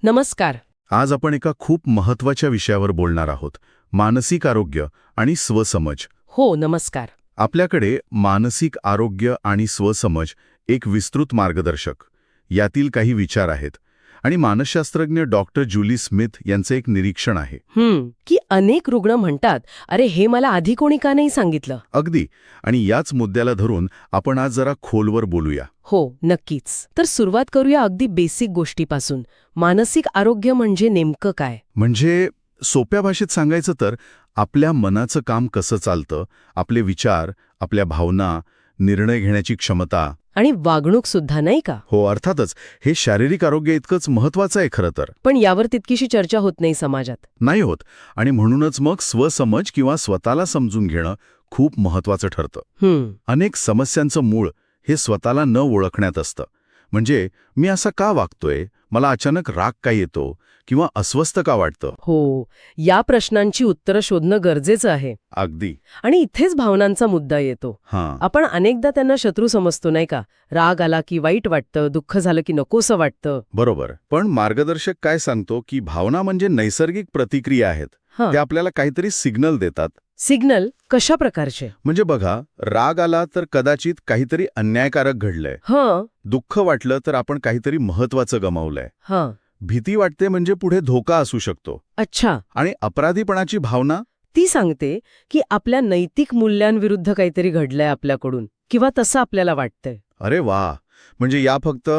नमस्कार. आज आपण एका खूप महत्वाच्या विषयावर बोलणार आहोत, मानसिक आरोग्य आणि स्वसमज. हो, नमस्कार. आपल्याकडे मानसिक आरोग्य आणि स्वसमज एक विस्तृत मार्गदर्शक यातील काही विचार आहेत आणि मानसशास्त्रज्ञ डॉक्टर जुली स्मिथ यांचे एक निरीक्षण आहे. की अनेक रुग्ण म्हणतात, अरे हे मला आधी कोणी का नाही सांगितलं? अगदी. आणि याच मुद्द्याला धरून आपण आज जरा खोलवर बोलूया. हो, नक्कीच. तर सुरुवात करूया अगदी बेसिक गोष्टीपासून. मानसिक आरोग्य म्हणजे नेमकं काय? म्हणजे सोप्या भाषेत सांगायचं तर आपल्या मनाचं काम कसं चालतं, आपले विचार, आपल्या भावना, निर्णय घेण्याची क्षमता. आणि वागणूक सुद्धा, नाही का? हो, अर्थातच हे शारीरिक आरोग्य इतकंच महत्वाचं आहे खरं तर. पण यावर तितकीशी चर्चा होत नाही समाजात. नाही होत. आणि म्हणूनच मग स्वसमज किंवा स्वतःला समजून घेणं खूप महत्वाचं ठरतं. अनेक समस्यांचं मूळ हे स्वतःला न ओळखण्यात असतं. म्हणजे मी असा का वागतोय, मला अचानक राग का येतो किंवा अस्वस्थ का वाटतं. हो, या प्रश्नांची उत्तरं शोधणं गरजेचं आहे. अगदी. आणि इथेच भावनांचा मुद्दा येतो. हां. आपण अनेकदा त्यांना शत्रू समजतो, नाही का? राग आला की वाईट वाटतं, दुःख झालं की नकोसं वाटतं. बरोबर. पण मार्गदर्शक काय सांगतो की भावना म्हणजे नैसर्गिक प्रतिक्रिया आहेत. हां. ते आपल्याला काहीतरी सिग्नल देतात. सिग्नल कशा प्रकारचे? म्हणजे बघा, राग आला तर कदाचित काहीतरी अन्यायकारक घडलंय. हां. दुःख वाटलं तर आपण काहीतरी महत्वाचं गमावलंय. हां. भीती वाटते म्हणजे पुढे धोका असू शकतो. अच्छा. आणि अपराधीपणाची भावना. ती सांगते की आपल्या नैतिक मूल्यांविरुद्ध काहीतरी घडलंय आपल्याकडून, किंवा तसं आपल्याला वाटतंय. अरे वा. म्हणजे या फक्त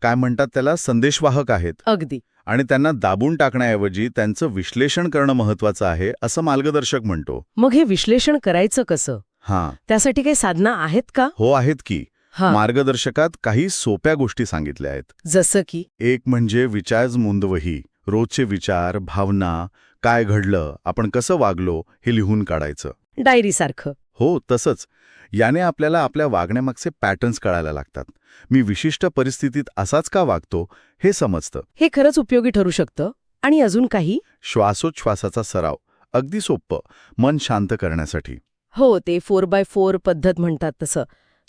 काय म्हणतात त्याला, संदेशवाहक आहेत. अगदी. आणि त्यांना दाबून टाकण्याऐवजी त्यांचं विश्लेषण करणं महत्वाचं आहे, असं मार्गदर्शक म्हणतो. मग हे विश्लेषण करायचं कसं? हां. त्यासाठी काही साधना आहेत का? हो, आहेत की. हां. मार्गदर्शकात काही सोप्या गोष्टी सांगितल्या आहेत. जसं की? एक म्हणजे विचार नोंदवही. रोजचे विचार, भावना, काय घडलं, आपण कसं वागलो हे लिहून काढायचं. डायरी सारखं. हो, तसंच. याने आपल्याला आपल्या वागण्यामागचे पॅटर्न्स कळायला लागतात. मी विशिष्ट परिस्थितीत असाच का वागतो हे समजतं. हे खरंच उपयोगी ठरू शकतं. आणि अजून काही? श्वासोच्छ्वासाचा सराव. अगदी सोपं, मन शांत करण्यासाठी. हो, ते 4x4 पद्धत म्हणतात तसं.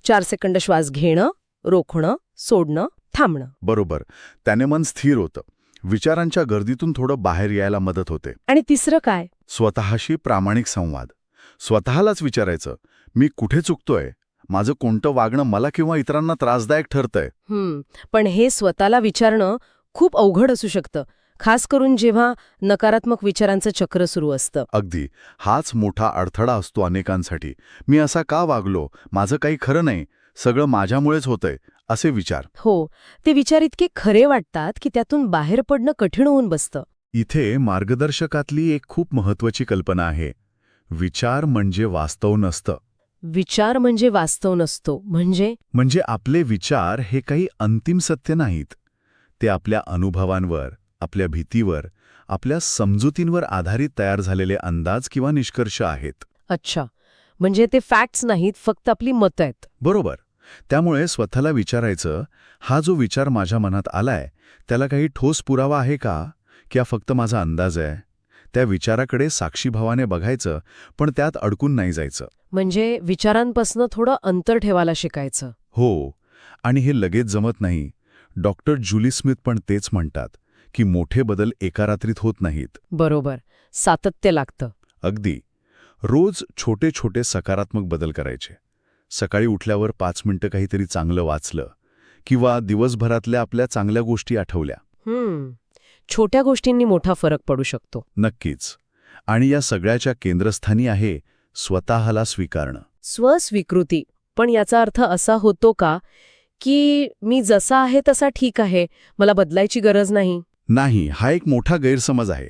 4 सेकंद श्वास घेणं, रोखणं, सोडणं, थांबणं. बरोबर. त्याने मन स्थिर होतं. विचारांच्या गर्दीतून थोडं बाहेर यायला मदत होते. आणि तिसरं काय? स्वतःशी प्रामाणिक संवाद. स्वतःलाच विचारायचं, मी कुठे चुकतोय? माझं कोणतं वागणं मला किंवा इतरांना त्रासदायक ठरतंय? पण हे स्वतःला विचारणं खूप अवघड असू शकतं, खास करून जेव्हा नकारात्मक विचारांचं चक्र सुरू असतं. अगदी. हाच मोठा अडथळा असतो अनेकांसाठी. मी असा का वागलो? माझं काही खरं नाही. सगळं माझ्यामुळेच होतंय. असे विचार. हो, ते विचार इतके खरे वाटतात की त्यातून बाहेर पडणं कठीण होऊन बसतं. इथे मार्गदर्शकातली एक खूप महत्वाची कल्पना आहे. विचार म्हणजे वास्तव नसतं. विचार म्हणजे वास्तव नसतो म्हणजे आपले विचार हे काही अंतिम सत्य नाहीत. ते आपल्या अनुभवांवर, आपल्या भीतीवर, आपल्या समजुतींवर आधारित तयार झालेले अंदाज किंवा निष्कर्ष आहेत. अच्छा, म्हणजे ते फॅक्ट्स नाहीत, फक्त आपली मतं आहेत. बरोबर. त्यामुळे स्वतःला विचारायचं, हा जो विचार माझ्या मनात आलाय त्याला काही ठोस पुरावा आहे का, की हा फक्त माझा अंदाज आहे? त्या विचाराकडे साक्षीभावाने बघायचं, पण त्यात अडकून नाही जायचं. म्हणजे विचारांपासून थोडं अंतर ठेवायला शिकायचं. हो. आणि हे लगेच जमत नाही. डॉक्टर जुली स्मिथ पण तेच म्हणतात की मोठे बदल एका रात्रीत होत नाहीत. बरोबर. सातत्य लागतं. अगदी. रोज छोटे छोटे सकारात्मक बदल करायचे. सकाळी उठल्यावर 5 मिनिटं काहीतरी चांगलं वाचलं किंवा दिवसभरातल्या आपल्या चांगल्या गोष्टी आठवल्या. छोट्या गोष्टींनी मोठा फरक पडू शकतो. नक्कीच. आणि या सगळ्याच्या केंद्रस्थानी आहे स्वतःला स्वीकारणं. स्वस्वीकृती. पण याचा अर्थ असा होतो का की मी जसा आहे तसा ठीक आहे, मला बदलायची गरज नाही? नाही, हा एक मोठा गैरसमज आहे.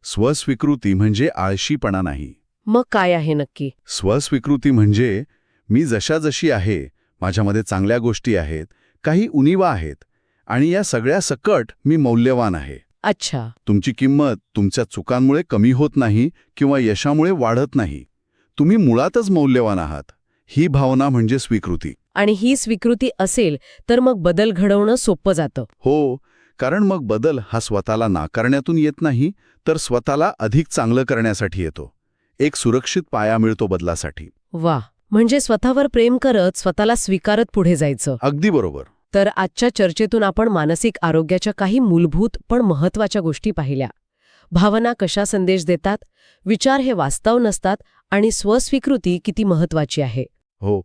स्वस्वीकृती म्हणजे आळशीपणा नाही. मग काय आहे नक्की? स्वस्वीकृती म्हणजे मी जशी आहे, माझ्यामध्ये चांगल्या गोष्टी आहेत, काही उणिवा आहेत, आणि या सगळ्या सकट मी मौल्यवान आहे. अच्छा. तुमची किंमत तुमच्या चुकांमुळे कमी होत नाही किंवा यशामुळे वाढत नाही. तुम्ही मुळातच मौल्यवान आहात. ही भावना म्हणजे स्वीकृती. आणि ही स्वीकृती असेल तर मग बदल घडवणं सोपं जातं. हो, कारण मग बदल हा स्वतःला नाकारण्यातून येत नाही, तर स्वतःला अधिक चांगलं करण्यासाठी येतो. एक सुरक्षित पाया मिळतो बदलासाठी. वा. म्हणजे स्वतःवर प्रेम करत, स्वतःला स्वीकारत पुढे जायचं. अगदी बरोबर. तर आजच्या चर्चेतून आपण मानसिक आरोग्याच्या काही मूलभूत पण महत्वाच्या गोष्टी पाहिल्या. भावना कशा संदेश देतात, विचार हे वास्तव नसतात आणि स्वस्वीकृती किती महत्वाची आहे. हो,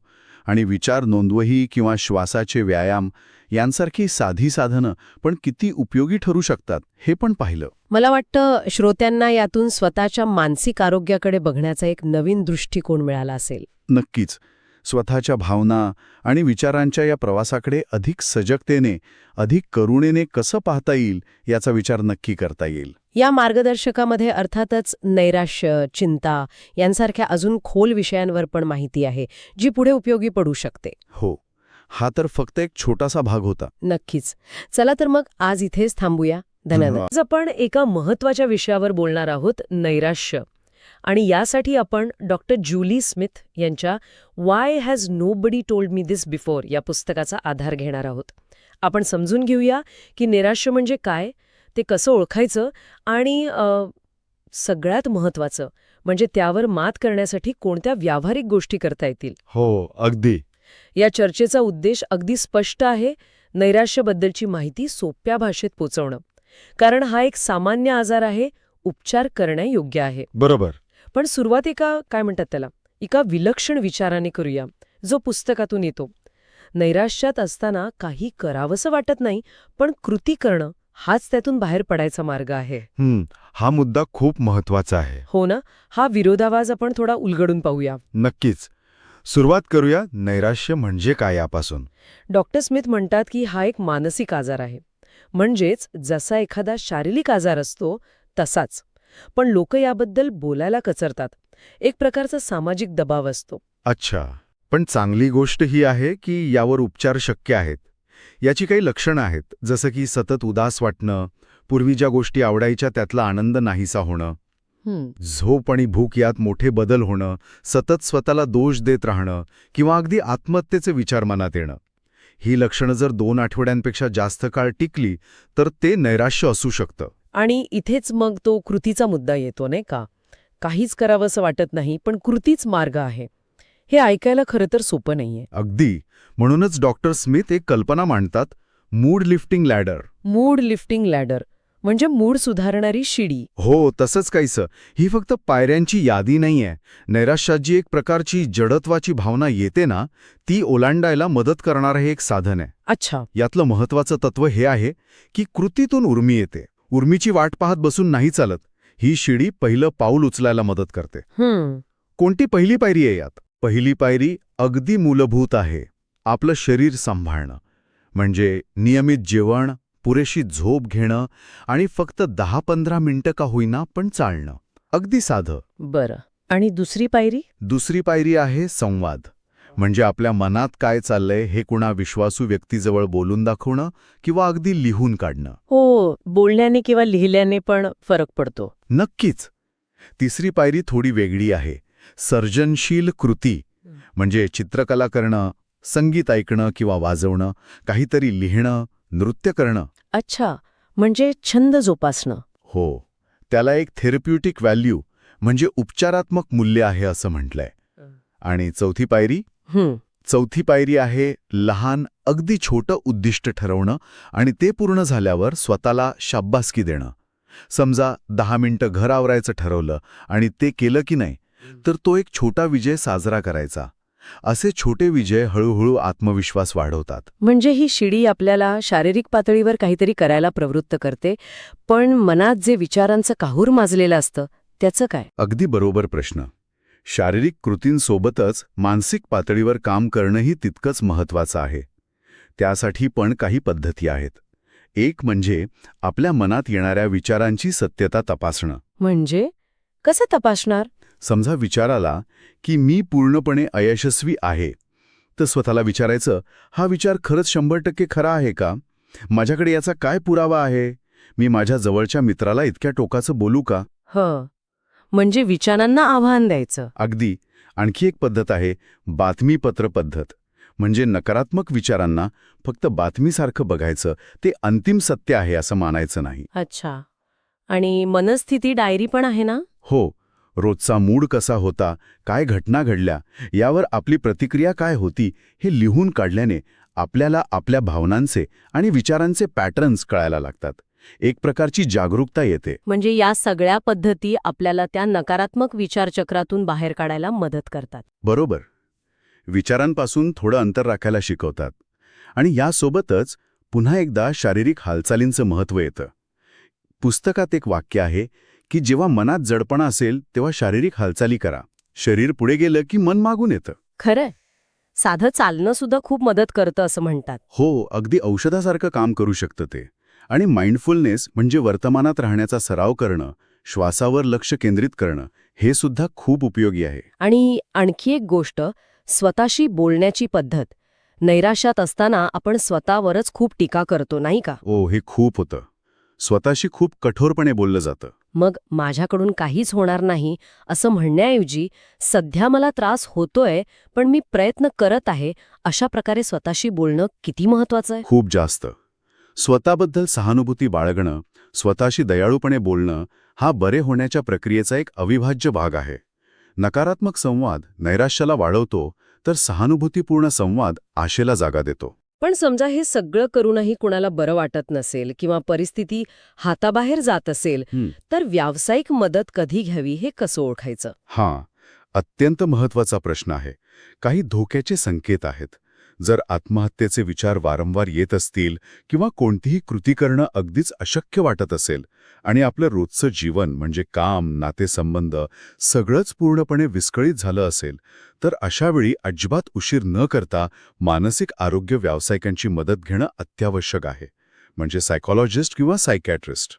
आणि विचार नोंदवही किंवा श्वासाचे व्यायाम यांसारखी साधी साधनं पण किती उपयोगी ठरू शकतात हे पण पाहिलं. मला वाटतं श्रोत्यांना यातून स्वतःच्या मानसिक आरोग्याकडे बघण्याचा एक नवीन दृष्टिकोन मिळाला असेल. नक्कीच. स्वतःच्या भावना आणि विचारांच्या या प्रवासाकडे अधिक सजगतेने, अधिक करुणेने कसं पाहता येईल याचा विचार नक्की करता येईल. या मार्गदर्शकामध्ये अर्थातच नैराश्य, चिंता यांसारख्या अजून खोल विषयांवर पण माहिती आहे, जी पुढे उपयोगी पडू शकते. हो, हा तर फक्त एक छोटासा भाग होता. नक्कीच. चला तर मग आज इथेच थांबूया. धन्यवाद. आज आपण एका महत्वाच्या विषयावर बोलणार आहोत, नैराश्य. आणि यासाठी आपण डॉक्टर जुली स्मिथ यांच्या Y has nobody told me this before या पुस्तकाचा आधार घेणार आहोत. आपण समजून घेऊया की नैराश्य म्हणजे काय, ते कसं ओळखायचं आणि सगळ्यात महत्वाचं म्हणजे त्यावर मात करण्यासाठी कोणत्या व्यावहारिक गोष्टी करता येतील. हो, अगदी. या चर्चेचा उद्देश अगदी स्पष्ट आहे, नैराश्याबद्दलची माहिती सोप्या भाषेत पोचवणं. कारण हा एक सामान्य आजार आहे, उपचार करण्यायोग्य आहे. बरोबर. पण सुरुवात एका विलक्षण विचाराने करूया, जो पुस्तकातून येतो. नैराश्यात असताना काही करावंसं वाटत नाही, पण कृती करणं हाच त्यातून बाहेर पडायचा मार्ग आहे. हा मुद्दा खूप महत्वाचा आहे. हो ना. हा विरोधाभास आपण थोडा उलगडून पाहूया. नक्कीच. सुरुवात करूया नैराश्य म्हणजे काय यापासून. डॉक्टर स्मिथ म्हणतात की हा एक मानसिक आजार आहे. म्हणजेच जसा एखादा शारीरिक आजार असतो तसाच. पण लोक याबद्दल बोलायला कचरतात. एक प्रकारचा सामाजिक दबाव असतो. अच्छा. पण चांगली गोष्ट ही आहे की यावर उपचार शक्य आहेत. याची काही लक्षणं आहेत, जसं की सतत उदास वाटणं, पूर्वी ज्या गोष्टी आवडायच्या त्यातला आनंद नाहीसा होणं, झोप आणि भूक यात मोठे बदल होणं, सतत स्वतःला दोष देत राहणं किंवा अगदी आत्महत्येचे विचार मनात येणं. ही लक्षणं जर 2 आठवड्यांपेक्षा जास्त काळ टिकली तर ते नैराश्य असू शकतं. आणि इथेच मग तो कृतीचा मुद्दा येतो, नाही का? काहीच करावंसं वाटत नाही, पण कृतीच मार्ग आहे. हे ऐकायला खरं तर सोपं नाहीये. अगदी. म्हणूनच डॉक्टर स्मिथ एक कल्पना मांडतात, mood lifting ladder. Mood lifting ladder म्हणजे मूड सुधारणारी शिडी. हो, तसंच काहीसं. ही फक्त पायऱ्यांची यादी नाहीये. नैराश्यात जी एक प्रकारची जडत्वाची भावना येते ना, ती ओलांडायला मदत करणारं हे एक साधन आहे. अच्छा. यातलं महत्वाचं तत्व हे आहे की कृतीतून उर्मी येते. उर्मीची वाट पाहत बसून नाही चालत. ही शिडी पहिलं पाऊल उचलायला मदत करते. कोणती पहिली पायरी आहे यात? पहिली पायरी अगदी मूलभूत आहे, आपलं शरीर सांभाळणं. म्हणजे नियमित जेवण, पुरेशी झोप घेणं आणि फक्त 10-15 मिनिटं का होईना पण चालणं. अगदी साधं. बरं. आणि दुसरी पायरी? दुसरी पायरी आहे संवाद. म्हणजे आपल्या मनात काय चाललंय हे कुणा विश्वासू व्यक्तीजवळ बोलून दाखवणं किंवा अगदी लिहून काढणं. हो, बोलण्याने किंवा लिहिल्याने पण फरक पडतो. नक्कीच. तिसरी पायरी थोडी वेगळी आहे, सर्जनशील कृती. म्हणजे चित्रकला करणं, संगीत ऐकणं किंवा वाजवणं, काहीतरी लिहिणं, नृत्य करणं. अच्छा, म्हणजे छंद जोपासणं. हो, त्याला एक थेरप्युटिक व्हॅल्यू म्हणजे उपचारात्मक मूल्य आहे असं म्हटलंय. आणि चौथी पायरी आहे लहान, अगदी छोटं उद्दिष्ट ठरवणं आणि ते पूर्ण झाल्यावर स्वतःला शाब्बासकी देणं. समजा 10 मिनिटं घर आवरायचं ठरवलं आणि ते केलं की नाही, तर तो एक छोटा विजय साजरा करायचा. असे छोटे विजय हळूहळू आत्मविश्वास वाढवतात. म्हणजे ही शिडी आपल्याला शारीरिक पातळीवर काहीतरी करायला प्रवृत्त करते, पण मनात जे विचारांचं काहूर माजलेलं असतं त्याचं काय? अगदी बरोबर प्रश्न. शारीरिक कृतींसोबतच मानसिक पातळीवर काम करणंही तितकंच महत्वाचं आहे. त्यासाठी पण काही पद्धती आहेत. एक म्हणजे आपल्या मनात येणाऱ्या विचारांची सत्यता तपासणं. म्हणजे कसं तपासणार? समजा विचाराला की मी पूर्णपणे अयशस्वी आहे, तर स्वतःला विचारायचं, हा विचार खरंच 100% खरा आहे का? माझ्याकडे याचा काय पुरावा आहे? मी माझ्या जवळच्या मित्राला इतक्या टोकाचं बोलू का? म्हणजे विचारांना आव्हान द्यायचं. अगदी. आणखी एक पद्धत आहे बातमीपत्र पद्धत. म्हणजे नकारात्मक विचारांना फक्त बातमीसारखं बघायचं, ते अंतिम सत्य आहे असं मानायचं नाही. अच्छा. आणि मनस्थिती डायरी पण आहे ना? हो. रोजचा मूड कसा होता, काय घटना घडल्या, यावर आपली प्रतिक्रिया काय होती हे लिहून काढल्याने आपल्याला आपल्या भावनांचे आणि विचारांचे पॅटर्न्स कळायला लागतात. एक प्रकारची जागरूकता येते. म्हणजे या सगळ्या पद्धती आपल्याला त्या नकारात्मक विचारचक्रातून बाहेर काढायला मदत करतात. बरोबर. विचारांपासून थोडं अंतर राखायला शिकवतात. आणि यासोबतच पुन्हा एकदा शारीरिक हालचालींचं महत्त्व येतं. पुस्तकात एक वाक्य आहे की जेव्हा मनात जडपणा असेल तेव्हा शारीरिक हालचाली करा. शरीर पुढे गेलं की मन मागून येतं. खरंय. साधं चालणं सुद्धा खूप मदत करतं असं म्हणतात. हो, अगदी औषधासारखं काम करू शकतं ते. आणि माइंडफुलनेस म्हणजे वर्तमानात राहण्याचा सराव करणं, श्वासावर लक्ष केंद्रित करणं, हे सुद्धा खूप उपयोगी आहे. आणि आणखी एक गोष्ट, स्वतःशी बोलण्याची पद्धत. नैराश्यात असताना आपण स्वतःवरच खूप टीका करतो, नाही का? हे खूप होतं. स्वतःशी खूप कठोरपणे बोललं जातं. मग माझ्याकडून काहीच होणार नाही असं म्हणण्याऐवजी सध्या मला त्रास होतोय पण मी प्रयत्न करत आहे, अशा प्रकारे स्वतःशी बोलणं किती महत्वाचं आहे. खूप जास्त. स्वतःबद्दल सहानुभूती बाळगणं, स्वतःशी दयाळूपणे बोलणं, हा बरे होण्याच्या प्रक्रियेचा एक अविभाज्य भाग आहे. नकारात्मक संवाद नैराश्याला वाढवतो, तर सहानुभूतीपूर्ण संवाद आशेला जागा देतो. पण समजा हे सगळं करूनही कुणाला बरं वाटत नसेल किंवा परिस्थिती हाताबाहेर जात असेल, तर व्यावसायिक मदत कधी घ्यावी हे कसं ओळखायचं? अत्यंत महत्वाचा प्रश्न आहे. काही धोक्याचे संकेत आहेत. जर आत्महत्येचे विचार वारंवार येत असतील किंवा कोणतीही कृती करणं अगदीच अशक्य वाटत असेल आणि आपलं रोजचं जीवन म्हणजे काम, नातेसंबंध सगळंच पूर्णपणे विस्कळीत झालं असेल, तर अशावेळी अजिबात उशीर न करता मानसिक आरोग्य व्यावसायिकांची मदत घेणं अत्यावश्यक आहे. म्हणजे सायकॉलॉजिस्ट किंवा सायकॅट्रिस्ट.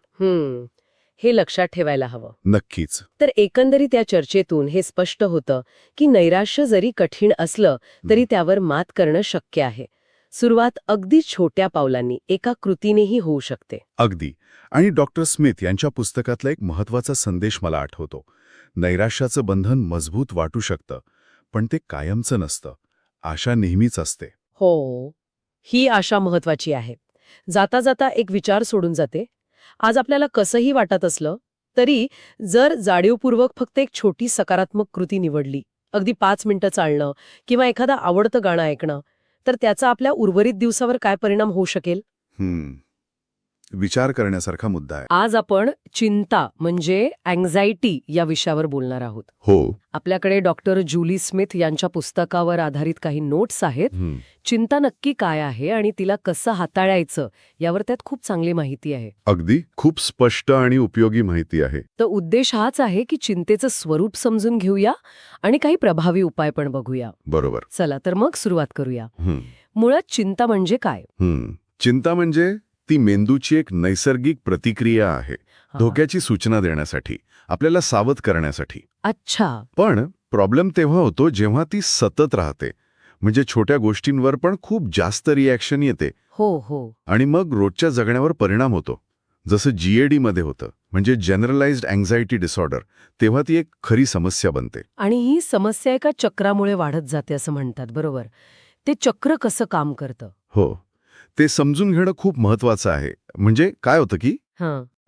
हे लक्षात ठेवायला हवं. नक्कीच. तर एकंदरीत या चर्चेतून हे स्पष्ट होतं की नैराश्य जरी कठीण असलं तरी त्यावर मात करणं शक्य आहे. सुरुवात अगदी छोट्या पावलांनी, एका कृतीनेही होऊ शकते. अगदी. आणि डॉक्टर स्मिथ यांच्या पुस्तकातला एक महत्वाचा संदेश मला आठवतो. नैराश्याचं बंधन मजबूत वाटू शकतं, पण ते कायमचं नसतं. आशा नेहमीच असते. हो, ही आशा महत्वाची आहे. जाता जाता एक विचार सोडून जाते. आज आपल्याला कसंही वाटत असलं तरी जर जाणीवपूर्वक फक्त एक छोटी सकारात्मक कृती निवडली, अगदी 5 मिनिटं चालणं किंवा एखादं आवडतं गाणं ऐकणं, तर त्याचा आपल्या उर्वरित दिवसावर काय परिणाम होऊ शकेल? विचार करण्यासारखा मुद्दा आहे. आज आपण चिंता म्हणजे अँक्झायटी या विषयावर बोलणार आहोत. हो. आपल्याकडे डॉक्टर जुली स्मिथ यांच्या पुस्तकावर आधारित काही नोट्स आहेत. चिंता नक्की काय आहे आणि तिला कसं हाताळायचं यावर त्यात खूप चांगली माहिती आहे. अगदी खूप स्पष्ट आणि उपयोगी माहिती आहे. तर उद्देश हाच आहे की चिंतेचं स्वरूप समजून घेऊया आणि काही प्रभावी उपाय पण बघूया. बरोबर. चला तर मग सुरुवात करूया. मुळात चिंता म्हणजे काय? चिंता म्हणजे ती मेंदूची एक नैसर्गिक प्रतिक्रिया आहे. धोक्याची सूचना देण्यासाठी, आपल्याला सावध करण्यासाठी. अच्छा. पण प्रॉब्लेम तेव्हा होतो जेव्हा ती सतत राहते. म्हणजे छोट्या गोष्टींवर पण खूप जास्त रिॲक्शन येते. हो. आणि मग रोजच्या जगण्यावर परिणाम होतो. जसं GAD मध्ये होतं, म्हणजे जनरलाइज्ड अँक्झायटी डिसऑर्डर. तेव्हा ती एक खरी समस्या बनते. आणि ही समस्या एका चक्रामुळे वाढत जाते असं म्हणतात, बरोबर? ते चक्र कसं काम करतं? हो, ते समजून घेणं खूप महत्वाचं आहे. म्हणजे काय होतं की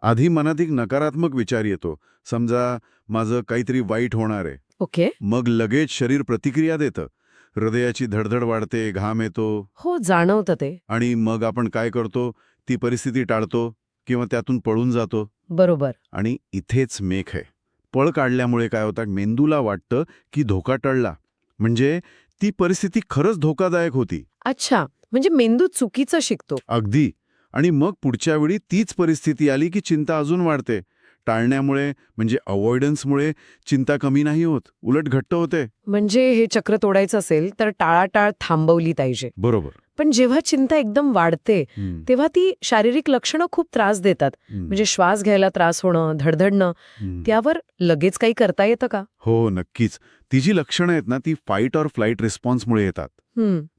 आधी मनात एक नकारात्मक विचार येतो. समजा माझं काहीतरी वाईट होणार आहे. ओके. मग लगेच शरीर प्रतिक्रिया देतं. हृदयाची धडधड वाढते, घाम येतो. हो, जाणवतं ते. आणि मग आपण काय करतो? ती परिस्थिती टाळतो किंवा त्यातून पळून जातो. बरोबर. आणि इथेच मेख आहे. पळ काढल्यामुळे काय होतं? मेंदूला वाटतं की धोका टळला. म्हणजे ती परिस्थिती खरंच धोकादायक होती. अच्छा, म्हणजे मेंदू चुकीचं शिकतो. अगदी. आणि मग पुढच्या वेळी तीच परिस्थिती आली की चिंता अजून वाढते. टाळण्यामुळे म्हणजे अवॉइडन्समुळे चिंता कमी नाही होत, उलट घट्ट होते. म्हणजे हे चक्र तोडायचं असेल तर टाळाटाळ थांबवली पाहिजे. बरोबर. पण जेव्हा चिंता एकदम वाढते तेव्हा ती शारीरिक लक्षणं खूप त्रास देतात. म्हणजे श्वास घ्यायला त्रास होणं, धडधडणं, त्यावर लगेच काही करता येतं का? हो, नक्कीच. ती जी लक्षणं आहेत ना, ती फाईट ऑर फ्लाईट रिस्पॉन्समुळे येतात.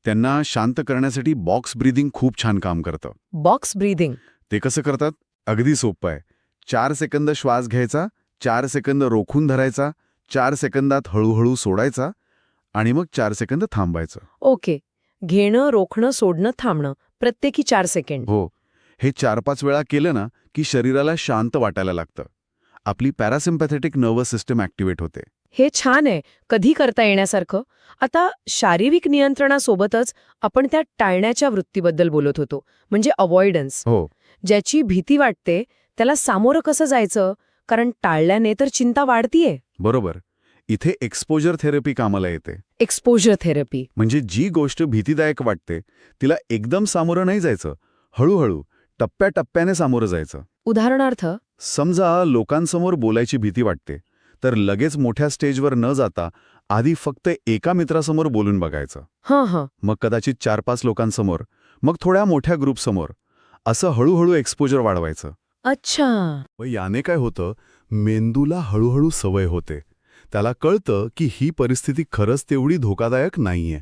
त्यांना शांत करण्यासाठी बॉक्स ब्रीदिंग खूप छान काम करतं. Box breathing? ते कसं करतात? अगदी सोपं आहे. 4 सेकंद श्वास घ्यायचा, 4 सेकंद रोखून धरायचा, 4 सेकंदात हळूहळू सोडायचा आणि मग 4 सेकंद थांबायचं. ओके. घेणं, रोखणं, सोडणं, थांबणं, प्रत्येकी 4 सेकंड. हो. हे 4-5 वेळा केलं ना की शरीराला शांत वाटायला लागतं. आपली पॅरासिम्पॅथेटिक नर्वस सिस्टम ॲक्टिव्हेट होते. हे छान आहे, कधी करता येण्यासारखं. आता शारीरिक नियंत्रणासोबतच आपण त्या टाळण्याच्या वृत्तीबद्दल बोलत होतो, म्हणजे अवॉइडन्स. हो, ज्याची भीती वाटते त्याला सामोरं कसं जायचं, कारण टाळल्याने तर चिंता वाढतीये. बरोबर. इथे एक्सपोजर थेरपी कामाला येते. Exposure therapy. म्हणजे जी गोष्ट भीतीदायक वाटते तिला एकदम सामोरं नाही जायचं, हळूहळू टप्प्याटप्प्याने सामोरं जायचं. उदाहरणार्थ? समजा लोकांसमोर बोलायची भीती वाटते, तर लगेच मोठ्या स्टेजवर न जाता आधी फक्त एका मित्रासमोर बोलून बघायचं. हां. मग कदाचित 4-5 लोकांसमोर, मग थोड्या मोठ्या ग्रुपसमोर. असं हळूहळू एक्सपोजर वाढवायचं. अच्छा. व याने काय होतं, मेंदूला हळूहळू सवय होते. त्याला कळतं की ही परिस्थिती खरंच तेवढी धोकादायक नाहीये.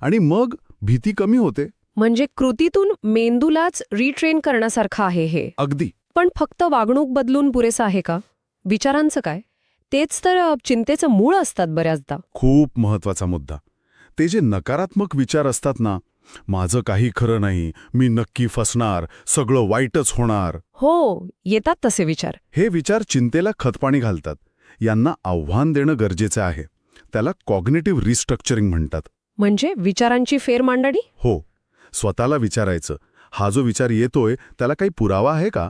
आणि मग भीती कमी होते. म्हणजे कृतीतून मेंदूलाच रिट्रेन करण्यासारखं आहे हे. अगदी. पण फक्त वागणूक बदलून पुरेसं आहे का? विचारांचं काय? तेच तर चिंतेचं मूळ असतात बऱ्याचदा. खूप महत्वाचा मुद्दा. ते जे नकारात्मक विचार असतात ना, माझं काही खरं नाही, मी नक्की फसणार, सगळं वाईटच होणार. हो, येतात तसे विचार. हे विचार चिंतेला खतपाणी घालतात. यांना आव्हान देणं गरजेचं आहे. त्याला कॉग्निटिव्ह रिस्ट्रक्चरिंग म्हणतात. म्हणजे विचारांची फेरमांडणी? हो. स्वतःला विचारायचं, हा जो विचार येतोय त्याला काही पुरावा आहे का?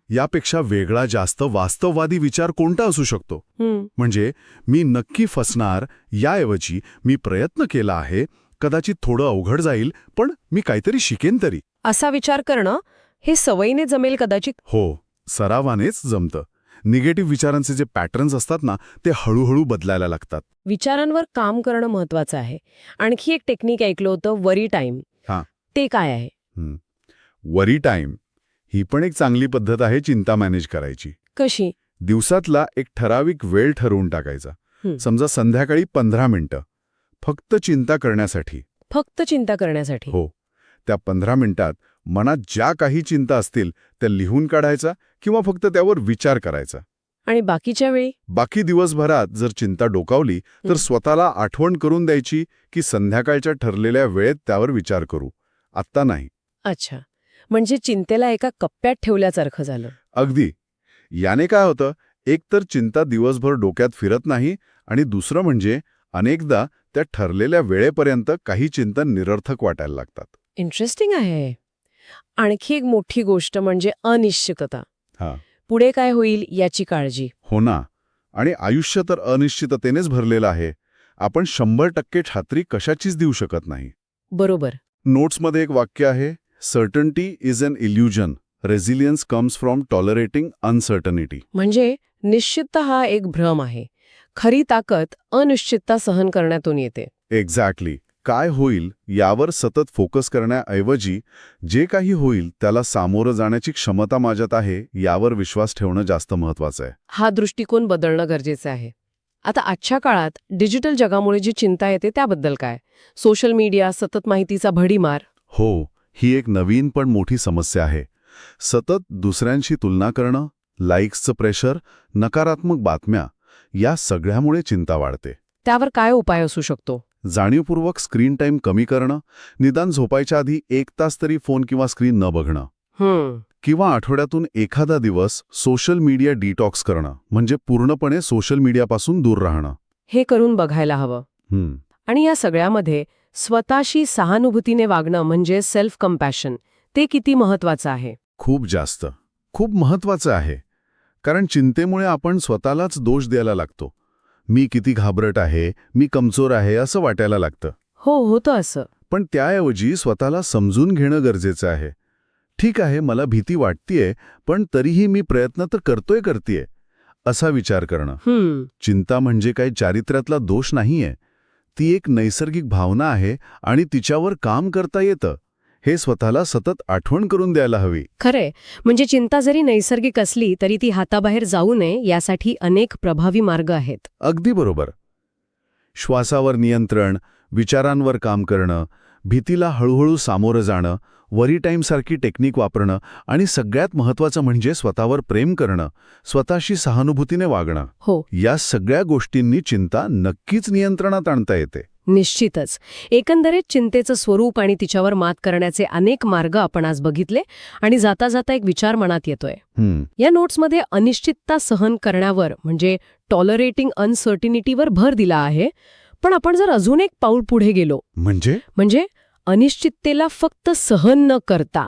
यापेक्षा वेगळा जास्त वास्तववादी विचार कोणता असू शकतो? म्हणजे मी नक्की फसणार याऐवजी मी प्रयत्न केला आहे, कदाचित थोडं अवघड जाईल, पण मी काहीतरी शिकेन तरी. असा विचार करणं हे सवयीने जमेल कदाचित. हो, सरावानेच जमतं. निगेटिव्ह विचारांचे जे पॅटर्न्स असतात ना, ते हळूहळू बदलायला लागतात. विचारांवर काम करणं महत्वाचं आहे. आणखी एक टेक्निक ऐकलं होतं, वरी टाईम. हां. ते काय आहे? वरी टाईम ही पण एक चांगली पद्धत आहे चिंता मॅनेज करायची. कशी? दिवसातला एक ठराविक वेळ ठरवून टाकायचा. समजा संध्याकाळी 15 मिनिटं फक्त चिंता करण्यासाठी. फक्त चिंता करण्यासाठी? हो. त्या 15 मिनिटात मनात ज्या काही चिंता असतील त्या लिहून काढायचा किंवा फक्त त्यावर विचार करायचा. आणि बाकीच्या वेळी? बाकी दिवसभरात जर चिंता डोकावली तर स्वतःला आठवण करून द्यायची की संध्याकाळच्या ठरलेल्या वेळेत त्यावर विचार करू, आत्ता नाही. अच्छा, म्हणजे चिंतेला एका कप्प्यात ठेवल्यासारखं झालं. अगदी. याने काय होतं, एक तर चिंता दिवसभर डोक्यात फिरत नाही आणि दुसरं म्हणजे अनेकदा त्या ठरलेल्या वेळेपर्यंत काही चिंता निरर्थक वाटायला लागतात. इंटरेस्टिंग आहे. आणखी एक मोठी गोष्ट म्हणजे अनिश्चितता. हां. पुढे काय होईल याची काळजी. हो ना. आणि आयुष्य तर अनिश्चिततेनेच भरलेलं आहे. आपण 100% खात्री कशाचीच देऊ शकत नाही. बरोबर. नोट्समध्ये एक वाक्य आहे, certainty is an illusion, resilience comes from tolerating uncertainty. म्हणजे निश्चितता हा एक भ्रम आहे. खरी ताकद अनिश्चितता सहन करण्यातून येते. एक्झॅक्टली. काय होईल यावर सतत फोकस करण्याऐवजी जे काही होईल त्याला सामोरं जाण्याची क्षमता माझ्यात आहे यावर विश्वास ठेवणं जास्त महत्वाचं आहे. हा दृष्टिकोन बदलणं गरजेचं आहे. आता आजच्या काळात डिजिटल जगामुळे जी चिंता येते त्याबद्दल काय? सोशल मीडिया, सतत माहितीचा भडीमार. हो, ही एक नवीन पण मोठी समस्या आहे. सतत दुसऱ्यांशी तुलना करणं, लाईक्सचं प्रेशर, नकारात्मक बातम्या, या सगळ्यामुळे चिंता वाढते. त्यावर काय उपाय असू शकतो? जाणीवपूर्वक स्क्रीन टाईम कमी करणं, निदान झोपायच्या आधी 1 तास तरी फोन किंवा स्क्रीन न बघणं. किंवा आठवड्यातून एखादा दिवस सोशल मीडिया डिटॉक्स करणं, म्हणजे पूर्णपणे सोशल मीडियापासून दूर राहणं. हे करून बघायला हवं. आणि या सगळ्यामध्ये स्वतःशी सहानुभूतीने वागणं म्हणजे सेल्फ कंपॅशन, ते किती महत्वाचं आहे? खूप जास्त. खूप महत्वाचं आहे. कारण चिंतेमुळे आपण स्वतःलाच दोष द्यायला लागतो. मी किती घाबरट आहे, मी कमजोर आहे असं वाटायला लागतं. हो, होतं असं. पण त्याऐवजी स्वतःला समजून घेणं गरजेचं आहे. ठीक आहे, मला भीती वाटतेय, पण तरीही मी प्रयत्न तर करतेय असा विचार करणं. चिंता म्हणजे काही चारित्र्यातला दोष नाहीये. ती एक नैसर्गिक भावना आहे आणि तिच्यावर काम करता येतं. हे स्वतःला सतत आठवण करून द्यायला हवी. खरंय. म्हणजे चिंता जरी नैसर्गिक असली तरी ती हाताबाहेर जाऊ नये यासाठी अनेक प्रभावी मार्ग आहेत. अगदी बरोबर. श्वासावर नियंत्रण, विचारांवर काम करणं, भीतीला हळूहळू सामोरं जाणं, वरी टाईमसारखी टेक्निक वापरणं आणि सगळ्यात महत्त्वाचं म्हणजे स्वतःवर प्रेम करणं, स्वतःशी सहानुभूतीने वागणं. हो. या सगळ्या गोष्टींनी चिंता नक्कीच नियंत्रणात आणता येते. निश्चितच. एकंदरीत चिंतेचं स्वरूप आणि तिच्यावर मात करण्याचे अनेक मार्ग आपण आज बघितले आणि जाता जाता एक विचार मनात येतोय. या नोट्समध्ये अनिश्चितता सहन करण्यावर म्हणजे टॉलरेटिंग अनसर्टिनिटीवर भर दिला आहे. पण आपण जर अजून एक पाऊल पुढे गेलो म्हणजे अनिश्चिततेला फक्त सहन न करता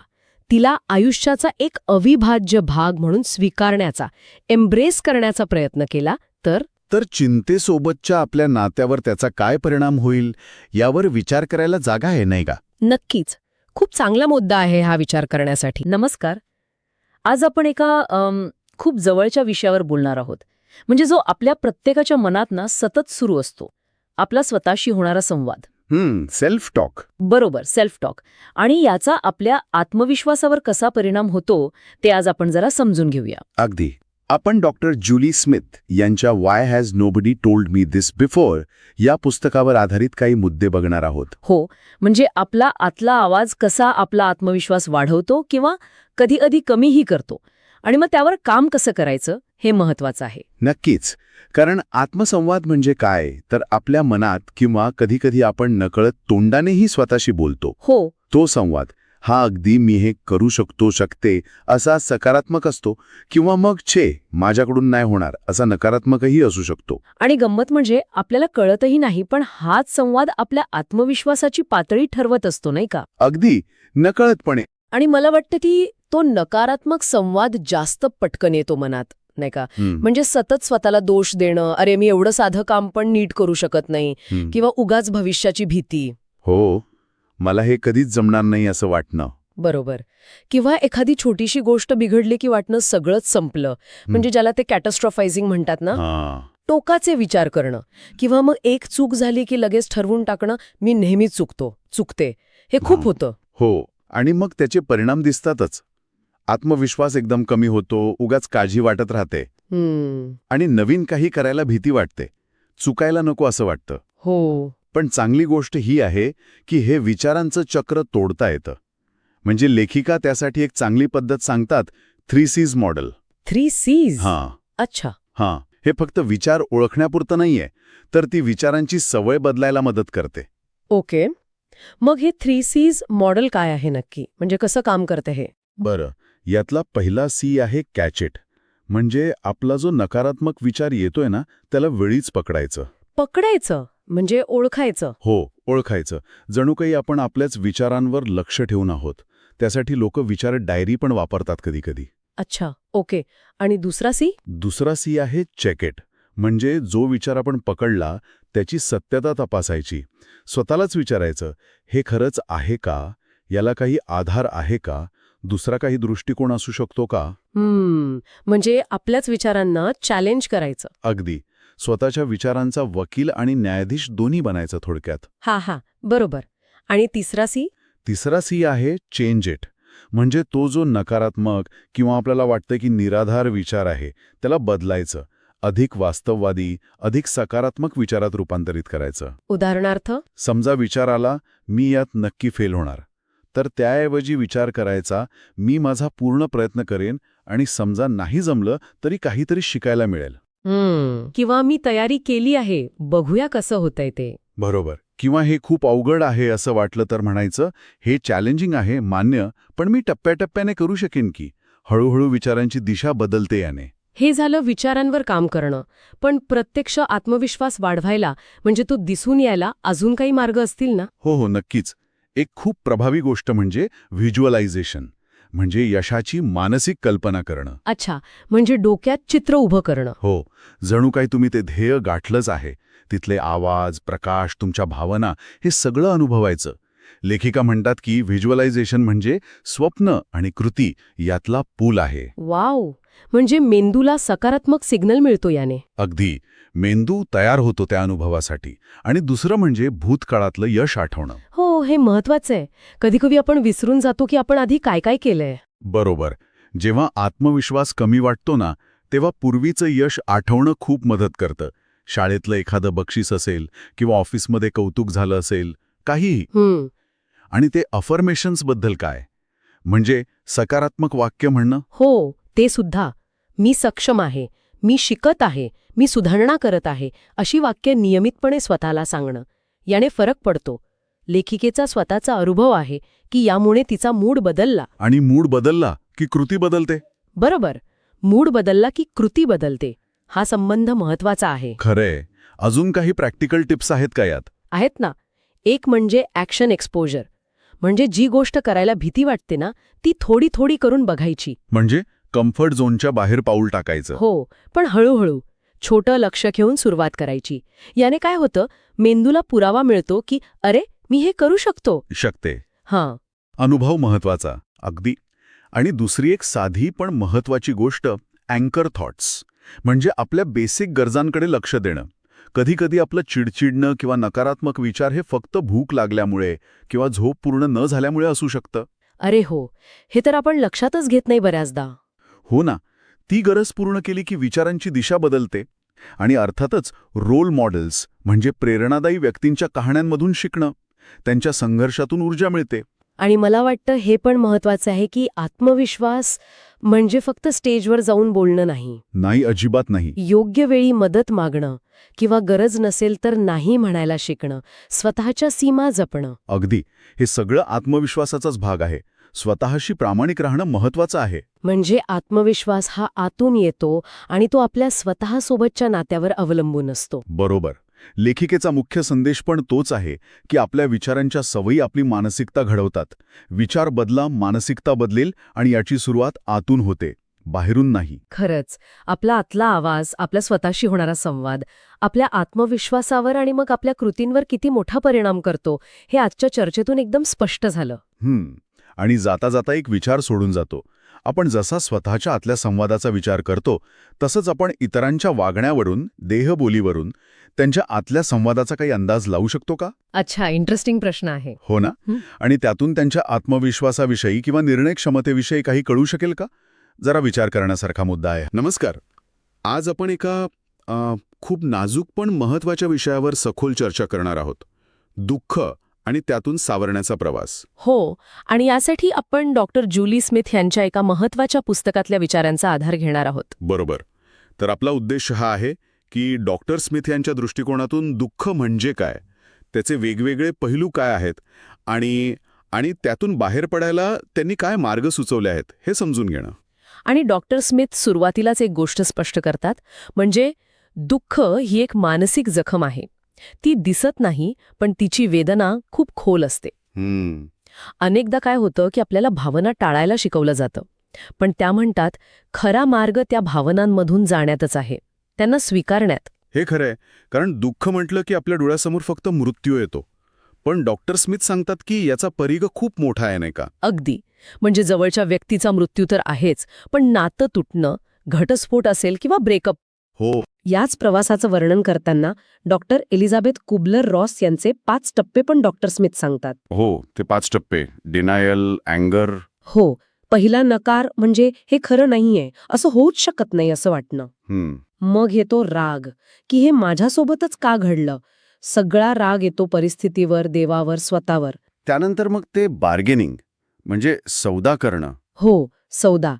तिला आयुष्याचा एक अविभाज्य भाग म्हणून स्वीकारण्याचा, एम्ब्रेस करण्याचा प्रयत्न केला तर चिंतेसोबतच्या आपल्या नात्यावर त्याचा काय परिणाम होईल यावर विचार करायला जागा आहे, नाही का? नक्कीच. खूप चांगला मुद्दा आहे हा विचार करण्यासाठी. नमस्कार. आज आपण एका खूप जवळच्या विषयावर बोलणार आहोत. म्हणजे जो आपल्या प्रत्येकाच्या मनात ना सतत सुरू असतो. आपला स्वतःशी होणारा संवाद. Self talk. बरोबर, सेल्फ टॉक. आणि याचा आपल्या आत्मविश्वासावर कसा परिणाम होतो ते आज आपण जरा समजून घेऊया. अगदी. आपण डॉक्टर ज्युली स्मिथ यांच्या Y has nobody told me this before या पुस्तकावर आधारित काही मुद्दे बघणार आहोत. हो, म्हणजे आपला आतला आवाज कसा आपला आत्मविश्वास वाढवतो किंवा कधी कधी कमीही करतो आणि मग त्यावर काम कसं करायचं हे महत्वाचं आहे. नक्कीच. कारण आत्मसंवाद म्हणजे काय तर आपल्या मनात किंवा कधीकधी आपण नकळत तोंडानेही स्वतःशी बोलतो. हो. तो संवाद हा अगदी मी हे करू शकते असा सकारात्मक असतो किंवा मग माझ्याकडून नाही होणार असा नकारात्मकही असू शकतो. आणि गंमत म्हणजे आपल्याला कळतही नाही पण हाच संवाद आपल्या आत्मविश्वासाची पातळी ठरवत असतो, नाही का? अगदी नकळतपणे. आणि मला वाटतं की तो नकारात्मक संवाद जास्त पटकन येतो मनात, नाही का? म्हणजे सतत स्वतःला दोष देणं, अरे मी एवढं साधं काम पण नीट करू शकत नाही, किंवा उगाच भविष्याची भीती. हो, मला हे कधीच जमणार नाही असं वाटणं. बरोबर. किंवा एखादी छोटीशी गोष्ट बिघडली की वाटणं सगळंच संपलं, म्हणजे ज्याला ते कॅटास्ट्रॉफायझिंग म्हणतात ना, टोकाचे विचार करणं. किंवा मग एक चूक झाली की लगेच ठरवून टाकणं, मी नेहमीच चुकते. हे खूप होतं. हो, आणि मग त्याचे परिणाम दिसतातच. आत्मविश्वास एकदम कमी होतो, उगाच काळजी वाटत राहते आणि नवीन काही करायला भीती वाटते, चुकायला नको असं वाटतं. हो. पण चांगली गोष्ट ही आहे की हे विचारांचं चक्र तोडता येतं. म्हणजे लेखिका त्यासाठी एक चांगली पद्धत सांगतात, 3 C's मॉडेल. 3 C's? अच्छा. हे फक्त विचार ओळखण्यापुरतं नाहीये, तर ती विचारांची सवय बदलायला मदत करते. ओके. मग हे 3 C's मॉडेल काय आहे नक्की? म्हणजे कसं काम करते हे? बरं, यातला पहिला C आहे कॅच इट. म्हणजे आपला जो नकारात्मक विचार येतोय ना, त्याला वेळीच पकडायचं. पकडायचं म्हणजे ओळखायचं? हो, ओळखायचं. जणू काही आपण आपल्याच विचारांवर लक्ष ठेवून आहोत. त्यासाठी लोक विचार डायरी पण वापरतात कधीकधी. अच्छा, ओके. आणि दुसरा C? दुसरा C आहे चेक इट. म्हणजे जो विचार आपण पकडला त्याची सत्यता तपासायची. स्वतःलाच विचारायचं, हे खरंच आहे का? याला काही आधार आहे का? दुसरा काही दृष्टिकोन असू शकतो का? म्हणजे आपल्याच विचारांना चॅलेंज करायचं. अगदी. स्वतःच्या विचारांचा वकील आणि न्यायाधीश दोन्ही बनायचं थोडक्यात. हा, बरोबर. आणि तिसरा C? तिसरा C आहे चेंज इट. म्हणजे तो जो नकारात्मक किंवा आपल्याला वाटतं की निराधार विचार आहे त्याला बदलायचं, अधिक वास्तववादी, अधिक सकारात्मक विचारात रूपांतरित करायचं. उदाहरणार्थ? समजा विचार आला, मी यात नक्की फेल होणार, तर त्याऐवजी विचार करायचा, मी माझा पूर्ण प्रयत्न करेन आणि समजा नाही जमलं तरी काहीतरी शिकायला मिळेल. किंवा मी तयारी केली आहे, बघूया कसं होतंय ते. बरोबर. किंवा हे खूप अवघड आहे असं वाटलं तर म्हणायचं, हे चॅलेंजिंग आहे मान्य, पण मी टप्प्याटप्प्याने करू शकेन की. हळूहळू विचारांची दिशा बदलते याने. हे झालं विचारांवर काम करणं. पण प्रत्यक्ष आत्मविश्वास वाढवायला म्हणजे तो दिसून यायला अजून काही मार्ग असतील ना? हो, नक्कीच. एक खूप प्रभावी गोष्ट म्हणजे व्हिज्युअलायझेशन. म्हणजे यशाची मानसिक कल्पना करणं. अच्छा, म्हणजे डोक्यात चित्र उभं करणं. हो, जणू काही तुम्ही ते ध्येय गाठलंच आहे. तिथले आवाज, प्रकाश, तुमच्या भावना हे सगळं अनुभवायचं. लेखिका म्हणतात की व्हिज्युअलायझेशन म्हणजे स्वप्न आणि कृती यातला पूल आहे. वाव, म्हणजे मेंदूला सकारात्मक सिग्नल मिळतो याने. अगदी. मेंदू तयार होतो त्या अनुभवासाठी. आणि दुसरं म्हणजे भूतकाळातलं यश आठवणं. हो, हे महत्वाचं आहे. कधीकधी आपण विसरून जातो की आपण आधी काय काय केलंय. बरोबर. जेव्हा आत्मविश्वास कमी वाटतो ना, तेव्हा पूर्वीचं यश आठवणं खूप मदत करतं. शाळेतलं एखादं बक्षीस असेल किंवा ऑफिसमध्ये कौतुक झालं असेल, काहीही. आणि ते अफर्मेशन्सबद्दल काय? म्हणजे सकारात्मक वाक्य म्हणणं. हो, ते सुद्धा. मी सक्षम आहे, मी शिकत आहे, मी सुधारणा करत आहे, अशी वाक्य नियमितपणे स्वतःला सांगणं. याने फरक पडतो. लेखिकेचा स्वतःचा अनुभव आहे की यामुळे तिचा मूड बदलला. आणि मूड बदलला की कृती बदलते. बरोबर, मूड बदलला की कृती बदलते. हा संबंध महत्वाचा आहे. खरंय. अजून काही प्रॅक्टिकल टिप्स आहेत का यात? आहेत ना. एक म्हणजे ॲक्शन एक्सपोजर. म्हणजे जी गोष्ट करायला भीती वाटते ना, ती थोडी थोडी करून बघायची. म्हणजे कम्फर्ट झोनच्या बाहेर पाऊल टाकायचं. हो, पण हळूहळू छोटं लक्ष घेऊन सुरुवात करायची. याने काय होतं, मेंदूला पुरावा मिळतो की अरे, मी हे करू शकतो. शकते. हां, अनुभव महत्वाचा. अगदी. आणि दुसरी एक साधी पण महत्वाची गोष्ट अँकर थॉट्स. म्हणजे आपल्या बेसिक गरजांकडे लक्ष देणं. कधीकधी आपलं चिडचिडणं किंवा नकारात्मक विचार हे फक्त भूक लागल्यामुळे किंवा झोप पूर्ण न झाल्यामुळे असू शकतं. अरे हो, हे तर आपण लक्षातच घेत नाही बऱ्याचदा. हो ना. ती गरज पूर्ण केली की विचारांची दिशा बदलते. आणि अर्थातच रोल मॉडेल्स म्हणजे प्रेरणादायी व्यक्तींच्या कहाण्यांमधून शिकणं. त्यांच्या संघर्षातून ऊर्जा मिळते. आणि मला वाटतं हे पण महत्वाचं आहे की आत्मविश्वास म्हणजे फक्त स्टेजवर जाऊन बोलणं नाही. नाही, अजिबात नाही. योग्य वेळी मदत मागणं किंवा गरज नसेल तर नाही म्हणायला शिकणं, स्वतःच्या सीमा जपणं. अगदी. हे सगळं आत्मविश्वासाचाच भाग आहे. स्वतःशी प्रामाणिक राहणं महत्वाचं आहे. म्हणजे आत्मविश्वास हा आतून येतो आणि तो आपल्या स्वतःसोबतच्या नात्यावर अवलंबून असतो. बरोबर. लेखिकेचा मुख्य संदेश पण तोच आहे की आपल्या विचारांच्या सवयी आपली मानसिकता घडवतात. विचार बदला, मानसिकता बदलेल आणि याची सुरुवात आतून होते, बाहेरून नाही. खरंच, आपला आतला आवाज, आपल्या स्वतःशी होणारा संवाद, आपल्या आत्मविश्वासावर आणि मग आपल्या कृतींवर किती मोठा परिणाम करतो, हे आजच्या चर्चेतून एकदम स्पष्ट झालं. आणि जाता जाता एक विचार सोडून जातो. आपण जसा स्वतःच्या आतल्या संवादाचा विचार करतो तसंच आपण इतरांच्या वागण्यावरून, देहबोलीवरून त्यांच्या आतल्या संवादाचा काही अंदाज लावू शकतो का? अच्छा, इंटरेस्टिंग प्रश्न आहे. हो ना. आणि त्यातून त्यांच्या आत्मविश्वासाविषयी किंवा निर्णय क्षमतेविषयी काही कळू शकेल का? जरा विचार करण्यासारखा मुद्दा आहे. नमस्कार. आज आपण एका खूप नाजूक पण महत्वाच्या विषयावर सखोल चर्चा करणार आहोत. दुःख आणि त्यातून सावरण्याचा प्रवास. हो, आणि यासाठी आपण डॉक्टर जुली स्मिथ यांच्या एका महत्वाच्या पुस्तकातल्या विचारांचा आधार घेणार आहोत. बरोबर. तर आपला उद्देश हा आहे की डॉक्टर स्मिथ यांच्या दृष्टिकोनातून दुःख म्हणजे काय, त्याचे वेगवेगळे पैलू काय आहेत आणि त्यातून बाहेर पडायला त्यांनी काय मार्ग सुचवले आहेत हे समजून घेणं. आणि डॉक्टर स्मिथ सुरुवातीलाच एक गोष्ट स्पष्ट करतात, म्हणजे दुःख ही एक मानसिक जखम आहे. ती दिसत नाही, पण तिची वेदना खूप खोल असते. अनेकदा काय होतं की आपल्याला भावना टाळायला शिकवलं जातं, पण त्या म्हणतात खरा मार्ग त्या भावनांमधून जाण्यातच आहे, त्यांना स्वीकारण्यात. हे खरंय, कारण दुःख म्हटलं की आपल्या डोळ्यासमोर फक्त मृत्यू येतो. पण डॉक्टर स्मिथ सांगतात की याचा परिघ खूप मोठा आहे, नाही का? अगदी. म्हणजे जवळच्या व्यक्तीचा मृत्यू तर आहेच, पण नातं तुटणं, घटस्फोट असेल किंवा ब्रेकअप. हो. याच प्रवासाचं वर्णन करताना डॉक्टर एलिझाबेथ कुबलर रॉस यांचे 5 टप्पे पण डॉक्टर स्मिथ सांगतात. हो, ते 5 टप्पे. डिनायल, अँगर. हो. पहिला नकार म्हणजे हे खरं नाहीये, असं होऊच शकत नाही असं वाटणं. मग येतो राग, की हे माझ्यासोबतच का घडलं. सगळा राग येतो परिस्थितीवर, देवावर, स्वतःवर. त्यानंतर मग ते बार्गेनिंग, म्हणजे सौदा करणं. हो, सौदा.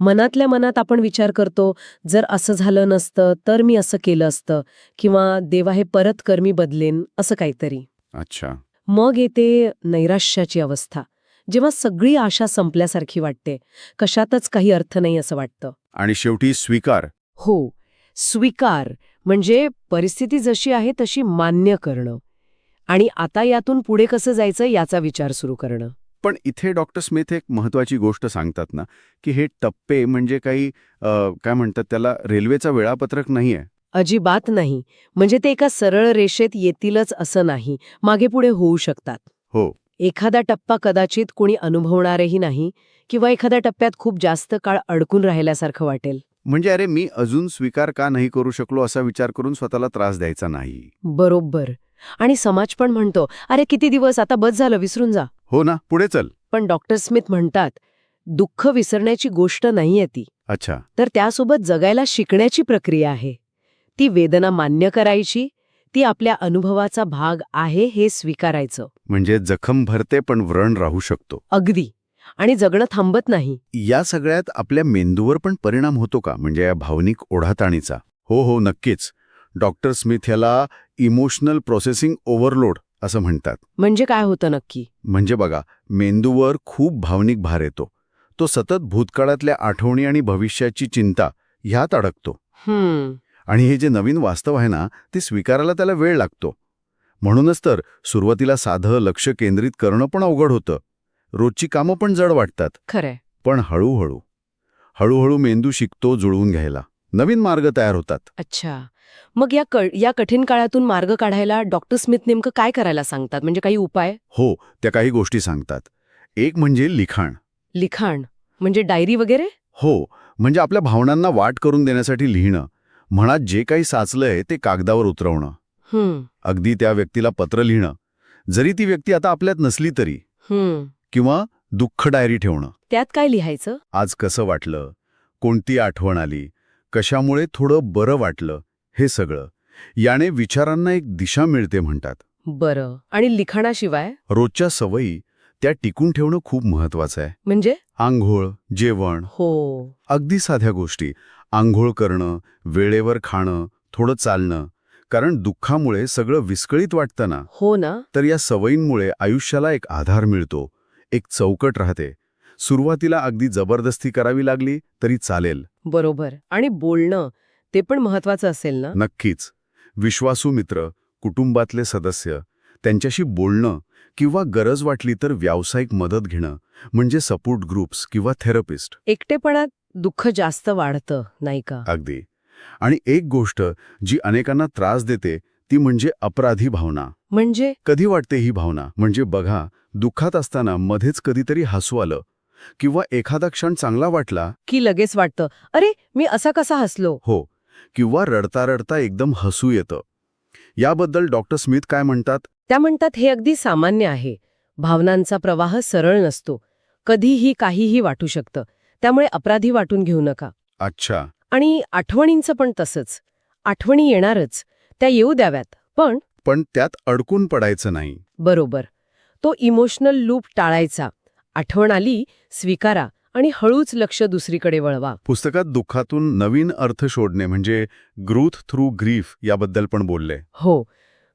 मनातल्या मनात आपण विचार करतो, जर असं झालं नसतं तर मी असं केलं असतं, किंवा देवा हे परत कर, मी बदलेन, असं काहीतरी. अच्छा. मग येते नैराश्याची अवस्था, जेव्हा सगळी आशा संपल्यासारखी वाटते, कशातच काही अर्थ नाही असं वाटतं. आणि शेवटी स्वीकार. हो, स्वीकार म्हणजे परिस्थिती जशी आहे तशी मान्य करणं आणि आता यातून पुढे कसं जायचं याचा विचार सुरू करणं. पण इथे डॉक्टर स्मिथ एक महत्वाची गोष्ट सांगतात ना, की हे टप्पे म्हणजे काही काय म्हणतात त्याला, रेल्वेचा वेळापत्रक नाहीये. अजिबात नाही. म्हणजे ते एका सरळ रेषेत येतीलच असं नाही, मागे पुढे होऊ शकतात. हो. एखादा टप्पा कदाचित कोणी अनुभवणारही नाही, किंवा एखाद्या टप्प्यात खूप जास्त काळ अडकून राहिल्यासारखं वाटेल. म्हणजे अरे, मी अजून स्वीकार का नाही करू शकलो असा विचार करून स्वतःला त्रास द्यायचा नाही. बरोबर. आणि समाज पण म्हणतो, अरे किती दिवस, आता बस झालं, विसरून जा. हो ना, पुढे चल. पण डॉक्टर स्मिथ म्हणतात, दुःख विसरण्याची गोष्ट नाहीये ती. अच्छा. तर त्यासोबत जगायला शिकण्याची प्रक्रिया आहे. ती वेदना मान्य करायची, ती आपल्या अनुभवाचा भाग आहे हे स्वीकारायचं. म्हणजे जखम भरते पण व्रण राहू शकतो. अगदी. आणि जगणं थांबत नाही. या सगळ्यात आपल्या मेंदूवर पण परिणाम होतो का, म्हणजे या भावनिक ओढाताणीचा? हो, नक्कीच. डॉक्टर स्मिथ याला इमोशनल प्रोसेसिंग ओव्हरलोड असं म्हणतात. म्हणजे काय होतं नक्की? म्हणजे बघा, मेंदूवर खूप भावनिक भार येतो. तो सतत भूतकाळातल्या आठवणी आणि भविष्याची चिंता ह्यात अडकतो. आणि हे जे नवीन वास्तव आहे ना, ते स्वीकारायला त्याला वेळ लागतो. म्हणूनच तर सुरुवातीला साधं लक्ष केंद्रित करणं पण अवघड होतं. रोजची कामं पण जड वाटतात. खरंय. पण हळूहळू मेंदू शिकतो जुळवून घ्यायला. नवीन मार्ग तयार होतात. अच्छा. मग या कठीण काळातून मार्ग काढायला डॉक्टर स्मिथ नेमकं काय करायला सांगतात? म्हणजे काही उपाय? हो, त्या काही गोष्टी सांगतात. एक म्हणजे लिखाण. लिखाण म्हणजे डायरी वगैरे? हो, म्हणजे आपल्या भावनांना वाट करून देण्यासाठी लिहिणं. मनात जे काही साचलंय ते कागदावर उतरवणं. अगदी त्या व्यक्तीला पत्र लिहिणं, जरी ती व्यक्ती आता आपल्यात नसली तरी. किंवा दुःख डायरी ठेवणं. त्यात काय लिहायचं? आज कसं वाटलं, कोणती आठवण आली, कशामुळे थोडं बरं वाटलं, हे सगळं. याने विचारांना एक दिशा मिळते म्हणतात. बरं. आणि लिखाणाशिवाय? रोजच्या सवयी त्या टिकून ठेवणं खूप महत्वाचं आहे. म्हणजे? आंघोळ, जेवण. हो. अगदी साध्या गोष्टी. आंघोळ करणं, वेळेवर खाणं, थोडं चालणं. कारण दुःखामुळे सगळं विस्कळीत वाटतं ना. हो ना. तर या सवयींमुळे आयुष्याला एक आधार मिळतो, एक चौकट राहते. सुरुवातीला अगदी जबरदस्ती करावी लागली तरी चालेल. बरोबर. आणि बोलणं ते पण महत्वाचं असेल ना? नक्कीच. विश्वासू मित्र, कुटुंबातले सदस्य, त्यांच्याशी बोलणं किंवा गरज वाटली तर व्यावसायिक मदत घेणं, म्हणजे सपोर्ट ग्रुप्स किंवा थेरपिस्ट. एकटेपणात दुःख जास्त वाढतं, नाही का? अगदी. आणि एक गोष्ट जी अनेकांना त्रास देते ती म्हणजे अपराधी भावना. म्हणजे? कधी वाटते ही भावना? म्हणजे बघा, दुःखात असताना मध्येच कधीतरी हसू आलं किंवा एखादा क्षण चांगला वाटला की लगेच वाटतं, अरे मी असा कसा हसलो? हो, किंवा रडता रडता एकदम हसू येतं. याबद्दल डॉक्टर स्मिथ काय म्हणतात? त्या म्हणतात हे अगदी सामान्य आहे. भावनांचा प्रवाह सरळ नसतो. कधीही काहीही वाटू शकतं. त्यामुळे अपराधी वाटून घेऊ नका. अच्छा. आणि आठवणींचं पण तसंच. आठवणी येणारच, त्या येऊ द्याव्यात. पण त्यात अडकून पडायचं नाही. बरोबर. तो इमोशनल लूप टाळायचा. आठवण आली, स्वीकारा आणि हळूच लक्ष दुसरीकडे वळवा. पुस्तकात दुःखातून नवीन अर्थ शोधणे म्हणजे ग्रोथ थ्रू ग्रीफ याबद्दल पण बोलले. हो.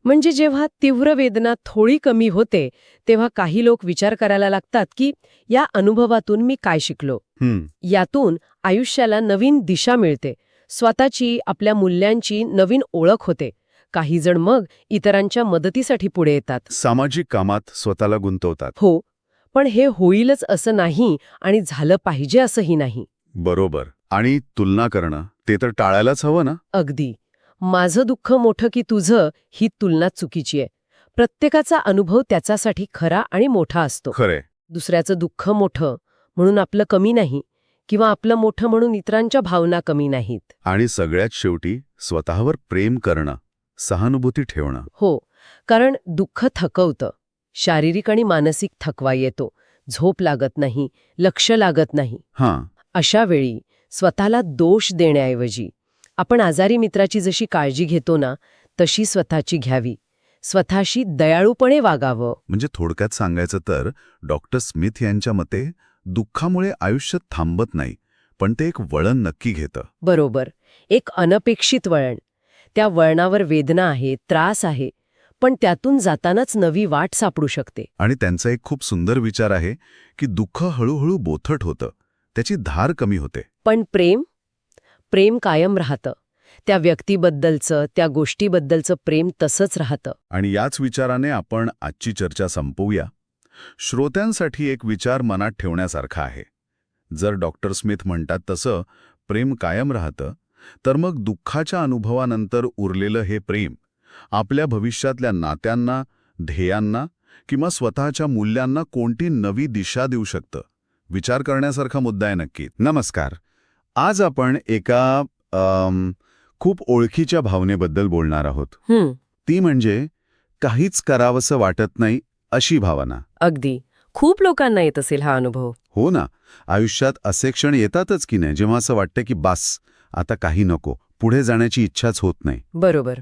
म्हणजे जेव्हा तीव्र वेदना थोडी कमी होते, तेव्हा काही लोक विचार करायला लागतात की या अनुभवातून मी काय शिकलो? यातून आयुष्याला नवीन दिशा मिळते. स्वतःची, आपल्या मूल्यांची नवीन ओळख होते. काही जण मग इतरांच्या मदतीसाठी पुढे येतात. सामाजिक कामात स्वतःला गुंतवतात. हो. पण हे होईलच असं नाही आणि झालं पाहिजे असंही नाही. बरोबर. आणि तुलना करणं ते तर टाळायलाच हवं ना. अगदी. माझं दुःख मोठं की तुझं ही तुलना चुकीची आहे. प्रत्येकाचा अनुभव त्याच्यासाठी खरा आणि मोठा असतो. खरे. दुसऱ्याचं दुःख मोठं म्हणून आपलं कमी नाही किंवा आपलं मोठं म्हणून इतरांच्या भावना कमी नाहीत. आणि सगळ्यात शेवटी स्वतःवर प्रेम करणं, सहानुभूती ठेवणं. हो. कारण दुःख थकवतं. शारीरिक आणि मानसिक थकवा येतो. झोप लागत नाही, लक्ष लागत नाही. अशा वेळी स्वतःला दोष देण्याऐवजी आपण आजारी मित्राची जशी काळजी घेतो ना, तशी स्वतःची घ्यावी. स्वतःशी दयाळूपणे वागावं. म्हणजे थोडक्यात सांगायचं तर डॉक्टर स्मिथ यांच्या मते दुःखामुळे आयुष्य थांबत नाही, पण ते एक वळण नक्की घेतं. बरोबर. एक अनपेक्षित वळण. त्या वळणावर वेदना आहे, त्रास आहे, पण त्यातून जातानाच नवी वाट सापडू शकते. आणि त्यांचा एक खूप सुंदर विचार आहे की दुःख हळूहळू बोथट होतं, त्याची धार कमी होते. पण प्रेम कायम राहतं. त्या व्यक्तीबद्दलचं, त्या गोष्टीबद्दलचं प्रेम तसंच राहतं. आणि याच विचाराने आपण आजची चर्चा संपवूया. श्रोत्यांसाठी एक विचार मनात ठेवण्यासारखा आहे. जर डॉक्टर स्मिथ म्हणतात तसं प्रेम कायम राहतं, तर मग दुःखाच्या अनुभवानंतर उरलेलं हे प्रेम आपल्या भविष्यातल्या नात्यांना, ध्येयांना किंवा स्वतःच्या मूल्यांना कोणती नवी दिशा देऊ शकतं? विचार करण्यासारखा मुद्दा आहे नक्की. नमस्कार. आज आपण एका खूप ओळखीच्या भावनेबद्दल बोलणार आहोत. ती म्हणजे काहीच करावंसं वाटत नाही अशी भावना. अगदी. खूप लोकांना येत असेल हा अनुभव. हो ना. आयुष्यात असे क्षण येतातच की नाही जेव्हा असं वाटतं की बास, आता काही नको, पुढे जाण्याची इच्छाच होत नाही. बरोबर.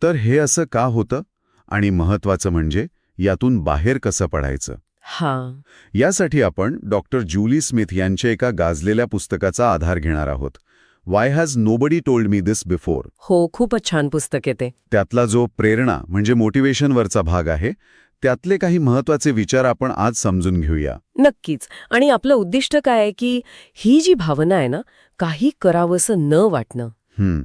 तर हे असं का होतं आणि महत्वाचं म्हणजे यातून बाहेर कसं पडायचं? यासाठी आपण डॉक्टर ज्युली स्मिथ यांच्या एका गाजलेल्या पुस्तकाचा आधार घेणार आहोत. Y has nobody told me this before. हो, खूपच छान पुस्तक आहे ते. त्यातला जो प्रेरणा म्हणजे मोटिवेशनवरचा भाग आहे, त्यातले काही महत्वाचे विचार आपण आज समजून घेऊया. नक्कीच. आणि आपलं उद्दिष्ट काय आहे की ही जी भावना आहे ना, काही करावंसं न वाटणं,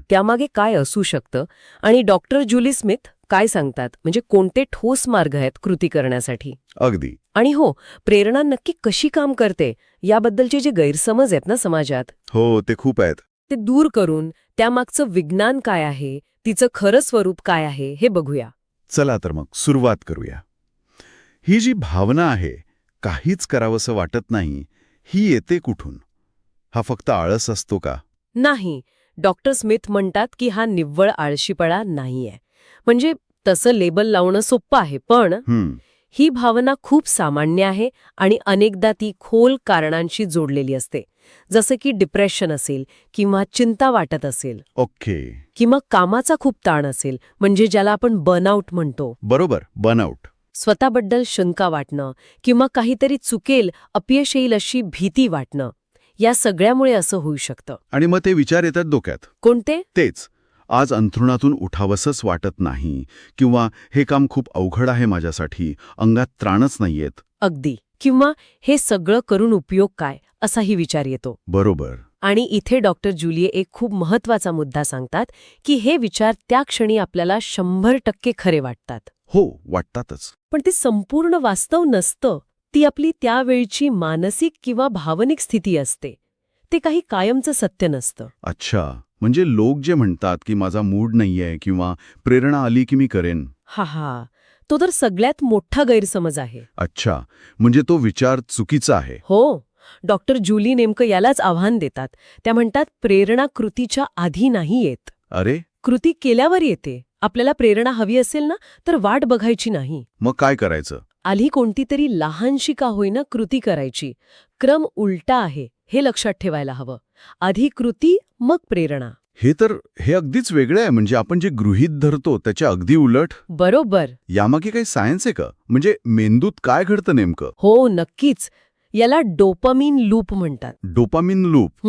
त्यामागे काय असू शकतं आणि डॉक्टर जुली स्मिथ काय सांगतात, म्हणजे कोणते ठोस मार्ग आहेत कृती करण्यासाठी. अगदी. आणि हो, प्रेरणा नक्की कशी काम करते याबद्दलचे जे गैरसमज आहेत ना समाजात, हो, ते खूप आहेत. ते दूर करून त्यामागचं विज्ञान काय आहे, तिचं खरं स्वरूप काय आहे हे बघूया. चला तर मग सुरुवात करूया. ही जी भावना आहे, काहीच करावंसं वाटत नाही, ही येते कुठून? हा फक्त आळस असतो का? नाही, डॉक्टर स्मिथ म्हणतात की हा निव्वळ आळशीपणा नाहीये. म्हणजे तसं लेबल लावणं सोपं आहे, पण ही भावना खूप सामान्य आहे आणि अनेकदा ती खोल कारणांशी जोडलेली असते. जसं की डिप्रेशन असेल किंवा चिंता वाटत असेल. ओके. किंवा कामाचा खूप ताण असेल, म्हणजे ज्याला आपण बर्नआउट म्हणतो. बरोबर, बर्नआउट. स्वतःबद्दल शंका वाटणं किंवा काहीतरी चुकेल, अपयश येईल अशी भीती वाटणं, या सगळ्यामुळे असं होऊ शकतं. आणि मग ते विचार येतात डोक्यात. कोणते? तेच, आज अंथरुणातून उठावंसंच वाटत नाही, किंवा हे काम खूप अवघड आहे माझ्यासाठी, अंगात त्राणच नाहीयेत. अगदी. किंवा हे सगळं करून उपयोग काय, असाही विचार येतो. बरोबर. आणि इथे डॉक्टर जुलिये एक खूप महत्वाचा मुद्दा सांगतात की हे विचार त्या क्षणी आपल्याला 100% खरे वाटतात. हो, वाटतातच. पण ते संपूर्ण वास्तव नसतं. ती आपली त्यावेळची मानसिक किंवा भावनिक स्थिती असते. ते काही कायमचं सत्य नसतं. अच्छा, म्हणजे लोक जे म्हणतात की माझा मूड नाहीये किंवा प्रेरणा आली की मी करेन. हा, तो तर सगळ्यात मोठा गैरसमज आहे. अच्छा, म्हणजे तो विचार चुकीचा आहे. हो, डॉक्टर जुली नेमकं यालाच आव्हान देतात. त्या म्हणतात प्रेरणा कृतीच्या आधी नाही येत. अरे, कृती केल्यावर येते. आपल्याला प्रेरणा हवी असेल ना, तर वाट बघायची नाही. मग काय करायचं? आधी कोणती तरी लहानशी का होईना कृती करायची. क्रम उलटा आहे हे लक्षात ठेवायला हवं. आधी कृती, मग प्रेरणा. हे अगदीच वेगळं आहे. म्हणजे आपण जे गृहीत धरतो त्याच्या अगदी उलट. बरोबर. यामागे काही सायन्स आहे का? म्हणजे मेंदूत काय घडतं नेमकं? हो, नक्कीच. याला डोपामिन लूप म्हणतात. Dopamine loop.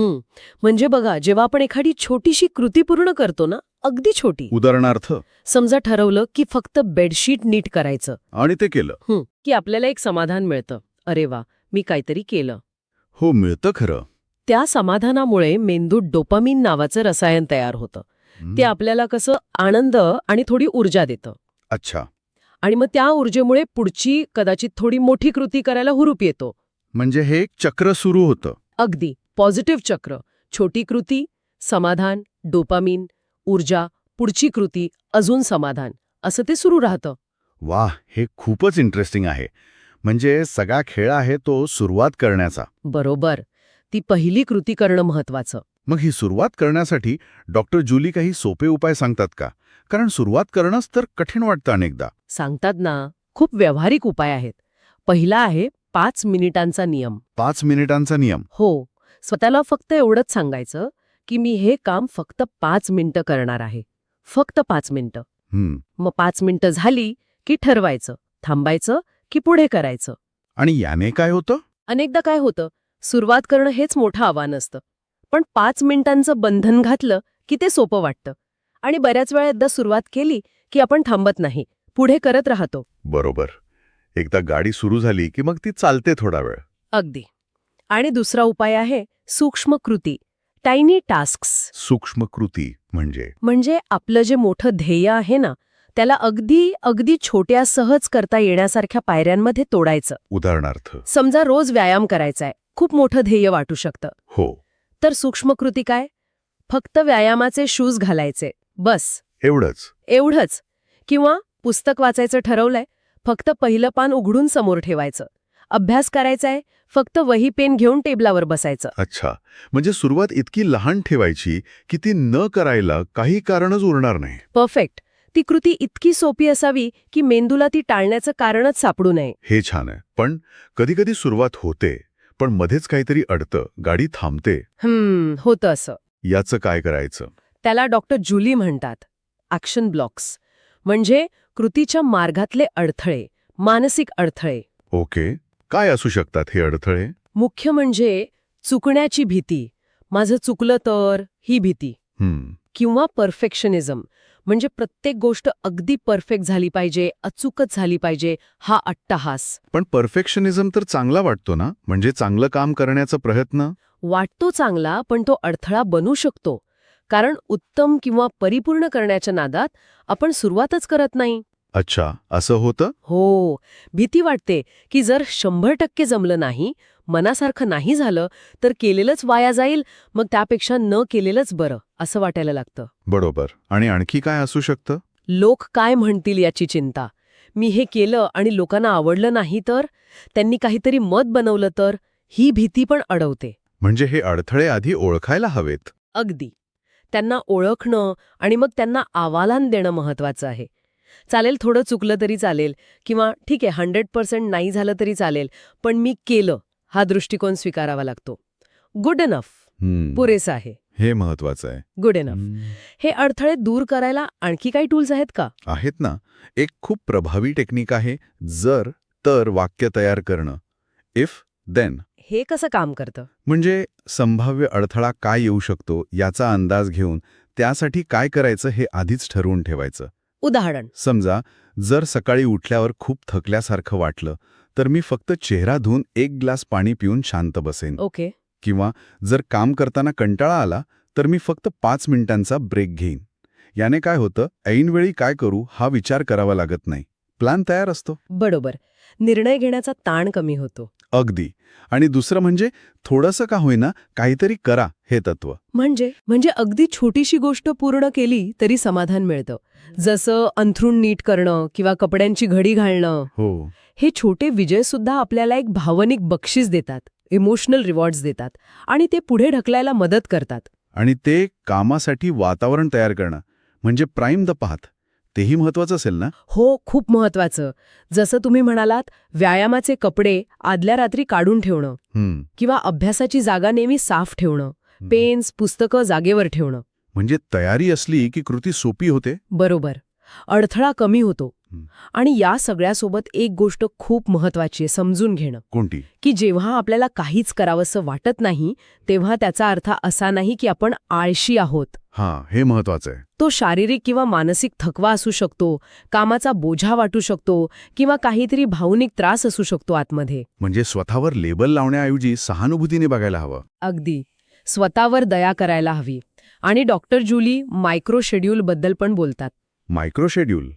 म्हणजे बघा, जेव्हा आपण एखादी छोटीशी कृती पूर्ण करतो ना, अगदी छोटी, उदाहरणार्थ समजा ठरवलं की फक्त बेडशीट नीट करायचं, आणि ते केलं, की आपल्याला एक समाधान मिळतं. अरे वा, मी काहीतरी केलं. हो, मिळतं खरं. त्या समाधानामुळे मेंदूत डोपामिन नावाचं रसायन तयार होतं. ते आपल्याला कसं आनंद आणि थोडी ऊर्जा देतं. अच्छा. आणि मग त्या ऊर्जेमुळे पुढची कदाचित थोडी मोठी कृती करायला हुरूप येतो. म्हणजे हे एक चक्र सुरू होतं. अगदी पॉझिटिव्ह चक्र. छोटी कृती, समाधान, डोपामिन, ऊर्जा, पुढची कृती, अजून समाधान, असं ते सुरू राहतं. वाह, हे खूपच इंटरेस्टिंग आहे. म्हणजे सगळा खेळ आहे तो सुरुवात करण्याचा. बरोबर. ती पहिली कृती करणं महत्वाचं. मग ही सुरुवात करण्यासाठी डॉक्टर जुली काही सोपे उपाय सांगतात का? कारण सुरुवात करणंच तर कठीण वाटतं अनेकदा. सांगतात ना, खूप व्यावहारिक उपाय आहेत. पहिला आहे 5 मिनिटांचा नियम. 5 मिनिटांचा नियम? हो, स्वतःला फक्त एवढंच सांगायचं की मी हे काम फक्त 5 मिनिटं करणार आहे. फक्त 5 मिनिटं. मग 5 मिनिटं झाली की ठरवायचं, थांबायचं की पुढे करायचं. आणि याने काय होतं? अनेकदा काय होतं, सुरुवात करणं हेच मोठं आव्हान असतं. पण 5 मिनिटांचं बंधन घातलं की ते सोपं वाटतं. आणि बऱ्याच वेळा एकदा सुरुवात केली की आपण थांबत नाही, पुढे करत राहतो. बरोबर. एकदा गाडी सुरू झाली की मग ती चालते थोडा वेळ. अगदी. आणि दुसरा उपाय आहे सूक्ष्म कृती, टायनी टास्क्स. सूक्ष्म कृती म्हणजे आपलं जे मोठं ध्येय आहे ना, त्याला अगदी छोट्या सहज करता येण्यासारख्या पायऱ्यांमध्ये तोडायचं. उदाहरणार्थ समजा रोज व्यायाम करायचाय, खूप मोठं ध्येय वाटू शकतं. हो. तर सूक्ष्म कृती काय? फक्त व्यायामाचे शूज घालायचे, बस. एवढंच. किंवा पुस्तक वाचायचं ठरवलंय, फक्त पहिलं पान उघडून समोर ठेवायचं. अभ्यास करायचाय, फक्त वही पेन घेऊन टेबलावर बसायचं. अच्छा, म्हणजे सुरुवात इतकी लहान ठेवायची की ती न करायला काही कारणच उरणार नाही. परफेक्ट. ती कृती इतकी सोपी असावी की मेंदूला ती टाळण्याचं कारणच सापडू नये. हे छान आहे. पण कधी सुरुवात होते, पण मध्येच काहीतरी अडतं, गाडी थांबते. होतं असं. याचं काय करायचं? त्याला डॉक्टर जुली म्हणतात ॲक्शन ब्लॉक्स. म्हणजे कृतीच्या मार्गातले अडथळे, मानसिक अडथळे. ओके. काय असू शकतात हे अडथळे? मुख्य म्हणजे चुकण्याची भीती, माझं चुकलं तर ही भीती. हम्म, किंवा परफेक्शनिझम, म्हणजे प्रत्येक गोष्ट अगदी परफेक्ट झाली पाहिजे, अचूकच झाली पाहिजे, हा अट्टहास. पण परफेक्शनिझम तर चांगला वाटतो ना, म्हणजे चांगलं काम करण्याचा प्रयत्न. वाटतो चांगला, पण तो अडथळा बनू शकतो. कारण उत्तम किंवा परिपूर्ण करण्याच्या नादात आपण सुरुवातच करत नाही. अच्छा, असं होतं. हो, भीती वाटते की जर 100% जमलं नाही, मनासारखं नाही झालं, तर केलेलंच वाया जाईल, मग त्यापेक्षा न केलेलंच बरं, असं वाटायला लागतं. बरोबर. आणि आणखी काय असू शकतं? लोक काय म्हणतील याची चिंता. मी हे केलं आणि लोकांना आवडलं नाही तर, त्यांनी काहीतरी मत बनवलं तर, ही भीती पण अडवते. म्हणजे हे अडथळे आधी ओळखायला हवेत. अगदी. त्यांना ओळखणं आणि मग त्यांना आवाहन देणं महत्वाचं आहे. चालेल, थोडं चुकलं तरी चालेल, किंवा ठीक आहे 100% नाही झालं तरी चालेल, पण मी केलं, हा दृष्टिकोन स्वीकारावा लागतो. गुड इनफ, पुरेसं आहे. हे महत्वाचं आहे. Good enough. हे अडथळे दूर करायला आणखी काही टूल्स आहेत का? आहेत ना. एक खूप प्रभावी टेक्निक आहे जर तर वाक्य तयार करणं. If then. हे कसं काम करतं? म्हणजे संभाव्य अडथळा काय येऊ शकतो याचा अंदाज घेऊन त्यासाठी काय करायचं हे आधीच ठरवून ठेवायचं. उदाहरण. समजा जर सकाळी उठल्यावर खूप थकल्यासारखं वाटलं तर मी फक्त चेहरा धुवून 1 ग्लास पाणी पिऊन शांत बसेन. ओके. किंवा जर काम करताना कंटाळा आला तर मी फक्त 5 मिनिटांचा ब्रेक घेईन. याने काय होतं, ऐनवेळी काय करू हा विचार करावा लागत नाही. प्लॅन तयार असतो. बरोबर. निर्णय घेण्याचा ताण कमी होतो. अगदी. आणि दुसरं म्हणजे थोडंसं का होईना काहीतरी करा हे तत्व. म्हणजे अगदी छोटीशी गोष्ट पूर्ण केली तरी समाधान मिळतं. जसं अंथरूण नीट करणं किंवा कपड्यांची घडी घालणं. हो. हे छोटे विजय सुद्धा आपल्याला एक भावनिक बक्षीस देतात, इमोशनल रिवॉर्ड्स देतात आणि ते पुढे ढकलायला मदत करतात. आणि ते कामासाठी वातावरण तयार करणं म्हणजे प्राईम द पाथ, तेही महत्वाचं असेल ना. हो, खूप महत्वाचं. जसं तुम्ही म्हणालात, व्यायामाचे कपडे आदल्या रात्री काढून ठेवणं किंवा अभ्यासाची जागा नेहमी साफ ठेवणं, पेन्स, पुस्तकं जागेवर ठेवणं. म्हणजे तयारी असली की कृती सोपी होते. बरोबर. अडथळा कमी होतो. आणि या सगळ्यासोबत एक गोष्ट खूप महत्वाची आहे समजून घेणं. कोणती? की जेव्हा आपल्याला काहीच करावंसं वाटत नाही, तेव्हा त्याचा अर्थ असा नाही की आपण आळशी आहोत. हां, हे महत्वाचं आहे. तो शारीरिक किंवा मानसिक थकवा असू शकतो, कामाचा बोझा वाटू शकतो, किंवा काहीतरी भावनिक त्रास असू शकतो आतमध्ये. म्हणजे स्वतःवर लेबल लावण्याऐवजी सहानुभूतीने बघायला हवं. अगदी. स्वतःवर दया करायला हवी. आणि डॉक्टर जुली मायक्रो शेड्यूलबद्दल पण बोलतात. मायक्रो शेड्यूल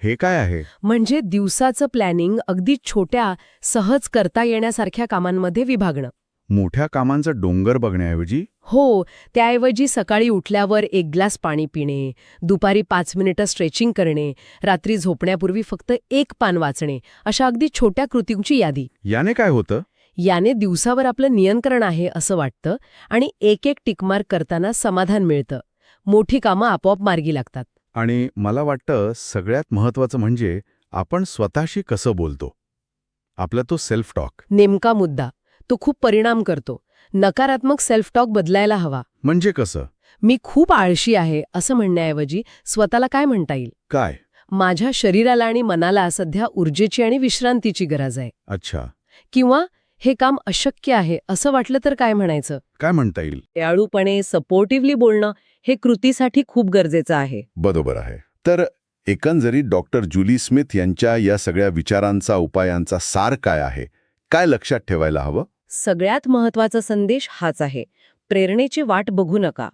हे काय आहे? म्हणजे दिवसाचं प्लॅनिंग अगदी छोट्या, सहज करता येण्यासारख्या कामांमध्ये विभागणं. मोठ्या कामांचा डोंगर बघण्याऐवजी? हो, त्याऐवजी सकाळी उठल्यावर 1 ग्लास पाणी पिणे, दुपारी 5 मिनिटं स्ट्रेचिंग करणे, रात्री झोपण्यापूर्वी फक्त 1 पान वाचणे, अशा अगदी छोट्या कृतींची यादी. याने काय होतं? याने दिवसावर आपलं नियंत्रण आहे असं वाटतं आणि एक टिकमार्क करताना समाधान मिळतं. मोठी कामं आपोआप मार्गी लागतात. आणि मला वाटतं सगळ्यात महत्वाचं म्हणजे आपण स्वतःशी कसं बोलतो. आपला तो सेल्फ टॉक. नेमका मुद्दा. तो खूप परिणाम करतो. नकारात्मक सेल्फ टॉक बदलायला हवा. म्हणजे कसं? मी खूप आळशी आहे असं म्हणण्याऐवजी स्वतःला काय म्हणता येईल? काय? माझ्या शरीराला आणि मनाला सध्या ऊर्जेची आणि विश्रांतीची गरज आहे. अच्छा. किंवा हे काम अशक्य आहे असं वाटलं तर काय म्हणायचं? काय म्हणता येईल? दयाळूपणे, सपोर्टिव्हली बोलणं हे कृतीसाठी खूप गरजेचं आहे. बरोबर आहे. तर एकंदरीत डॉक्टर जुली स्मिथ यांच्या या सगळ्या विचारांचा, उपायांचा सार काय आहे? काय लक्षात ठेवायला हवं? सगळ्यात महत्वाचा संदेश हाच आहे. प्रेरणेची वाट बघू नका.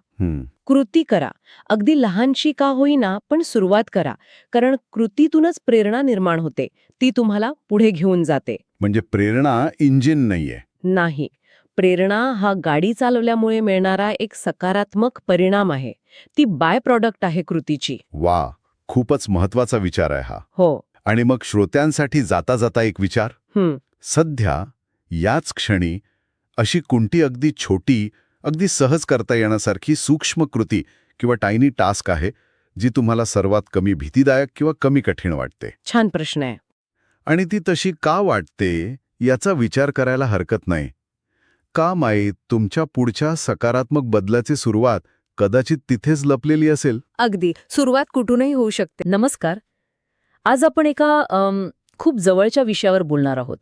कृती करा. अगदी लहानशी का होईना, पण सुरुवात करा. कारण कृतीतूनच प्रेरणा निर्माण होते. ती तुम्हाला पुढे घेऊन जाते. म्हणजे प्रेरणा इंजिन नाहीये. नाही. प्रेरणा हा गाडी चालवल्यामुळे मिळणारा एक सकारात्मक परिणाम आहे. ती बाय प्रॉडक्ट आहे कृतीची. वा, खूपच महत्वाचा विचार आहे हा. हो. आणि मग श्रोत्यांसाठी जाता जाता एक विचार. सध्या याच क्षणी अशी कोणती अगदी छोटी, अगदी सहज करता येण्यासारखी सूक्ष्म कृती किंवा टायनी टास्क आहे जी तुम्हाला सर्वात कमी भीतीदायक किंवा कमी कठीण वाटते? छान प्रश्न आहे. आणि ती तशी का वाटते याचा विचार करायला हरकत नाही. का माहीत तुमच्या पुढच्या सकारात्मक बदलाची सुरुवात कदाचित तिथेच लपलेली असेल. अगदी. सुरुवात कुठूनही होऊ शकते. नमस्कार. आज आपण एका खूप जवळच्या विषयावर बोलणार आहोत.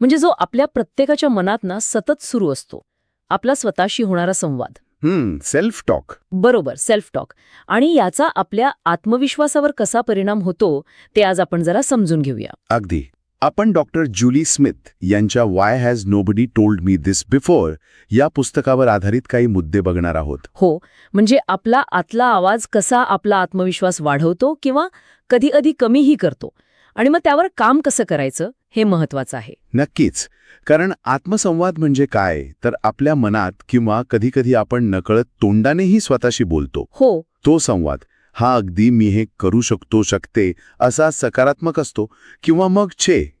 म्हणजे जो आपल्या प्रत्येकाच्या मनात सतत सुरू असतो. आपला स्वतःशी होणारा संवाद. Self talk. बरोबर, सेल्फ टॉक. आणि याचा आपल्या आत्मविश्वासावर कसा परिणाम होतो ते आज आपण जरा समजून घेऊया. अगदी. आपण डॉक्टर जुली स्मिथ यांच्या Y has nobody told me this before या पुस्तकावर आधारित काही मुद्दे बघणार आहोत. हो, म्हणजे आपला आतला आवाज कसा आपला आत्मविश्वास वाढवतो किंवा कधी कमीही करतो, आणि मग त्यावर काम कसं करायचं हे महत्वाचं आहे. नक्कीच. कारण आत्मसंवाद म्हणजे काय, तर आपल्या मनात किंवा कधीकधी आपण नकळत तोंडानेही स्वतःशी बोलतो. हो, तो संवाद हा अगदी मी हे करू शकतो शकते असा सकारात्मक असतो, किंवा मग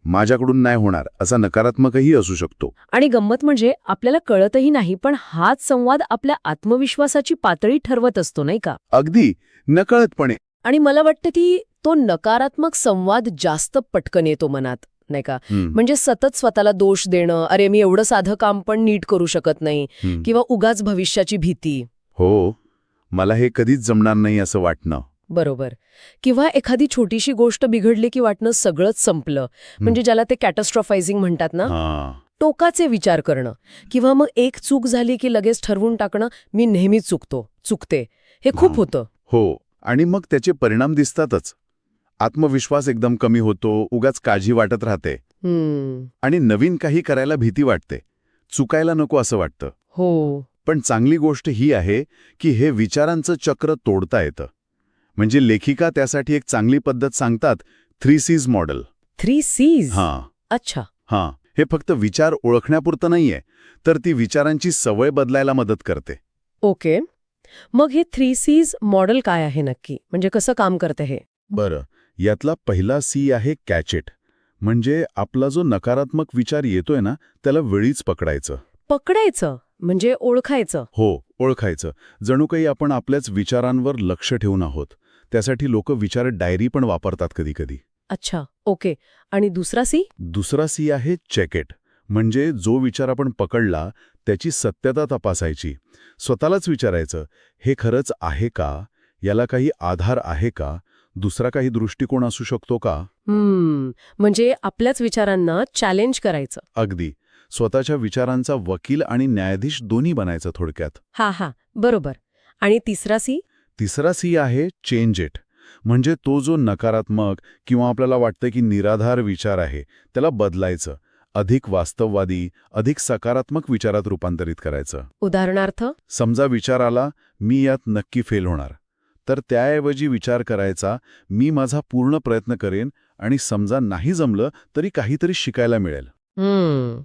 माझ्याकडून नाही होणार असा नकारात्मकही असू शकतो. आणि गंमत म्हणजे आपल्याला कळतही नाही, पण हाच संवाद आपल्या आत्मविश्वासाची पातळी ठरवत असतो, नाही का? अगदी नकळतपणे. आणि मला वाटतं की तो नकारात्मक संवाद जास्त पटकन येतो मनात, नाही का? म्हणजे सतत स्वतःला दोष देणं, अरे मी एवढं साधं काम पण नीट करू शकत नाही, किंवा उगाच भविष्याची भीती. हो, मला हे कधीच जमणार नाही असं वाटणं. बरोबर. किंवा एखादी छोटीशी गोष्ट बिघडली की वाटणं सगळंच संपलं, म्हणजे ज्याला ते कॅटास्ट्रॉफायझिंग म्हणतात ना, टोकाचे विचार करणं. किंवा मग एक चूक झाली की लगेच ठरवून टाकणं, मी नेहमीच चुकते. हे खूप होतं. हो, आणि मग त्याचे परिणाम दिसतातच. आत्मविश्वास एकदम कमी होतो, उगाच काळजी वाटत राहते, आणि नवीन काही करायला भीती वाटते, चुकायला नको असं वाटतं. हो. पण चांगली गोष्ट ही आहे की हे विचारांचं चक्र तोडता येतं. म्हणजे लेखिका त्यासाठी एक चांगली पद्धत सांगतात, 3 C's मॉडेल. 3 C's? अच्छा. हे फक्त विचार ओळखण्यापुरतं नाहीये, तर ती विचारांची सवय बदलायला मदत करते. ओके. मग हे 3 C's मॉडेल काय आहे नक्की? म्हणजे कसं काम करते हे? बरं, यातला पहिला C आहे कॅच इट. म्हणजे आपला जो नकारात्मक विचार येतोय ना, त्याला वेळीच पकडायचं. पकडायचं म्हणजे ओळखायचं? हो, ओळखायचं. जणू काही आपण आपल्याच विचारांवर लक्ष ठेवून आहोत. त्यासाठी लोक विचार डायरी पण वापरतात कधीकधी. अच्छा, ओके. आणि दुसरा C? दुसरा C आहे चेक इट. म्हणजे जो विचार आपण पकडला त्याची सत्यता तपासायची. स्वतःलाच विचारायचं, हे खरंच आहे का? याला काही आधार आहे का? दुसरा काही दृष्टिकोन असू शकतो का? म्हणजे आपल्याच विचारांना चॅलेंज करायचं. अगदी. स्वतःच्या विचारांचा वकील आणि न्यायाधीश दोन्ही बनायचं थोडक्यात. हा, बरोबर. आणि तिसरा C? तिसरा C आहे चेंज इट. म्हणजे तो जो नकारात्मक किंवा आपल्याला वाटतं की निराधार विचार आहे, त्याला बदलायचं. अधिक वास्तववादी, अधिक सकारात्मक विचारात रूपांतरित करायचं. उदाहरणार्थ? समजा विचार आला, मी यात नक्की फेल होणार, तर त्याऐवजी विचार करायचा, मी माझा पूर्ण प्रयत्न करेन आणि समजा नाही जमलं तरी काहीतरी शिकायला मिळेल.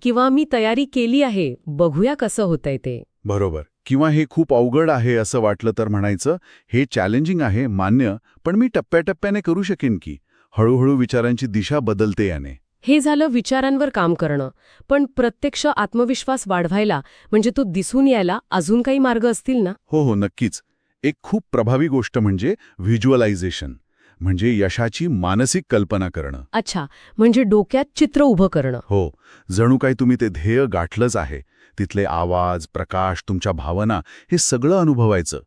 किंवा मी तयारी केली आहे, बघूया कसं होतंय ते. बरोबर. किंवा हे खूप अवघड आहे असं वाटलं तर म्हणायचं, हे चॅलेंजिंग आहे मान्य, पण मी टप्प्याटप्प्याने करू शकेन की. हळूहळू विचारांची दिशा बदलते याने. हे झालं विचारांवर काम करणं. पण प्रत्यक्ष आत्मविश्वास वाढवायला, म्हणजे तो दिसून यायला अजून काही मार्ग असतील ना? हो, नक्कीच. एक खूप प्रभावी गोष्ट म्हणजे व्हिज्युअलायझेशन. म्हणजे यशाची मानसिक कल्पना करणं. अच्छा, म्हणजे डोक्यात चित्र उभं करणं. हो, जणू काही तुम्ही ते ध्येय गाठलंच आहे. तिथले आवाज, प्रकाश, तुमच्या भावना हे सगळं अनुभवायचं.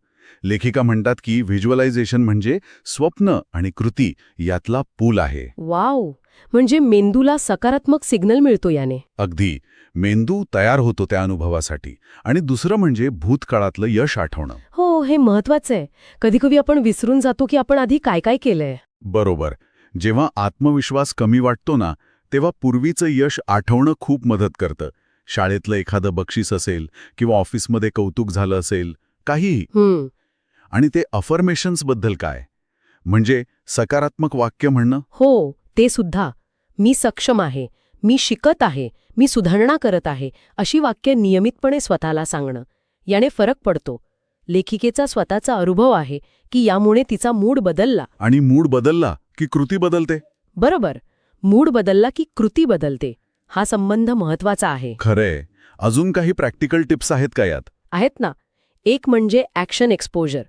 लेखिका म्हणतात की व्हिज्युअलायझेशन म्हणजे स्वप्न आणि कृती यातला पूल आहे. वाव, म्हणजे मेंदूला सकारात्मक सिग्नल मिळतो याने. अगदी. मेंदू तयार होतो त्या अनुभवासाठी. आणि दुसरं म्हणजे भूतकाळातलं यश आठवणं. हो, हे महत्वाचं आहे. कधीकधी आपण विसरून जातो की आपण आधी काय काय केलंय. बरोबर. जेव्हा आत्मविश्वास कमी वाटतो ना, तेव्हा पूर्वीचं यश आठवणं खूप मदत करतं. शाळेतलं एखादं बक्षीस असेल किंवा ऑफिसमध्ये कौतुक झालं असेल, काहीही. आणि ते अफर्मेशन्सबद्दल काय? म्हणजे सकारात्मक वाक्य म्हणणं. हो, ते सुद्धा. मी सक्षम आहे, मी शिकत आहे, मी सुधारणा करत आहे, अशी वाक्य नियमितपणे स्वतःला सांगणं. याने फरक पडतो. लेखिकेचा स्वतःचा अनुभव आहे की यामुळे तिचा मूड बदलला. आणि मूड बदलला की कृती बदलते. बरोबर. मूड बदलला की कृती बदलते. हा संबंध महत्वाचा आहे. खरंय. अजून काही प्रॅक्टिकल टिप्स आहेत का यात? आहेत ना. एक म्हणजे ॲक्शन एक्सपोजर.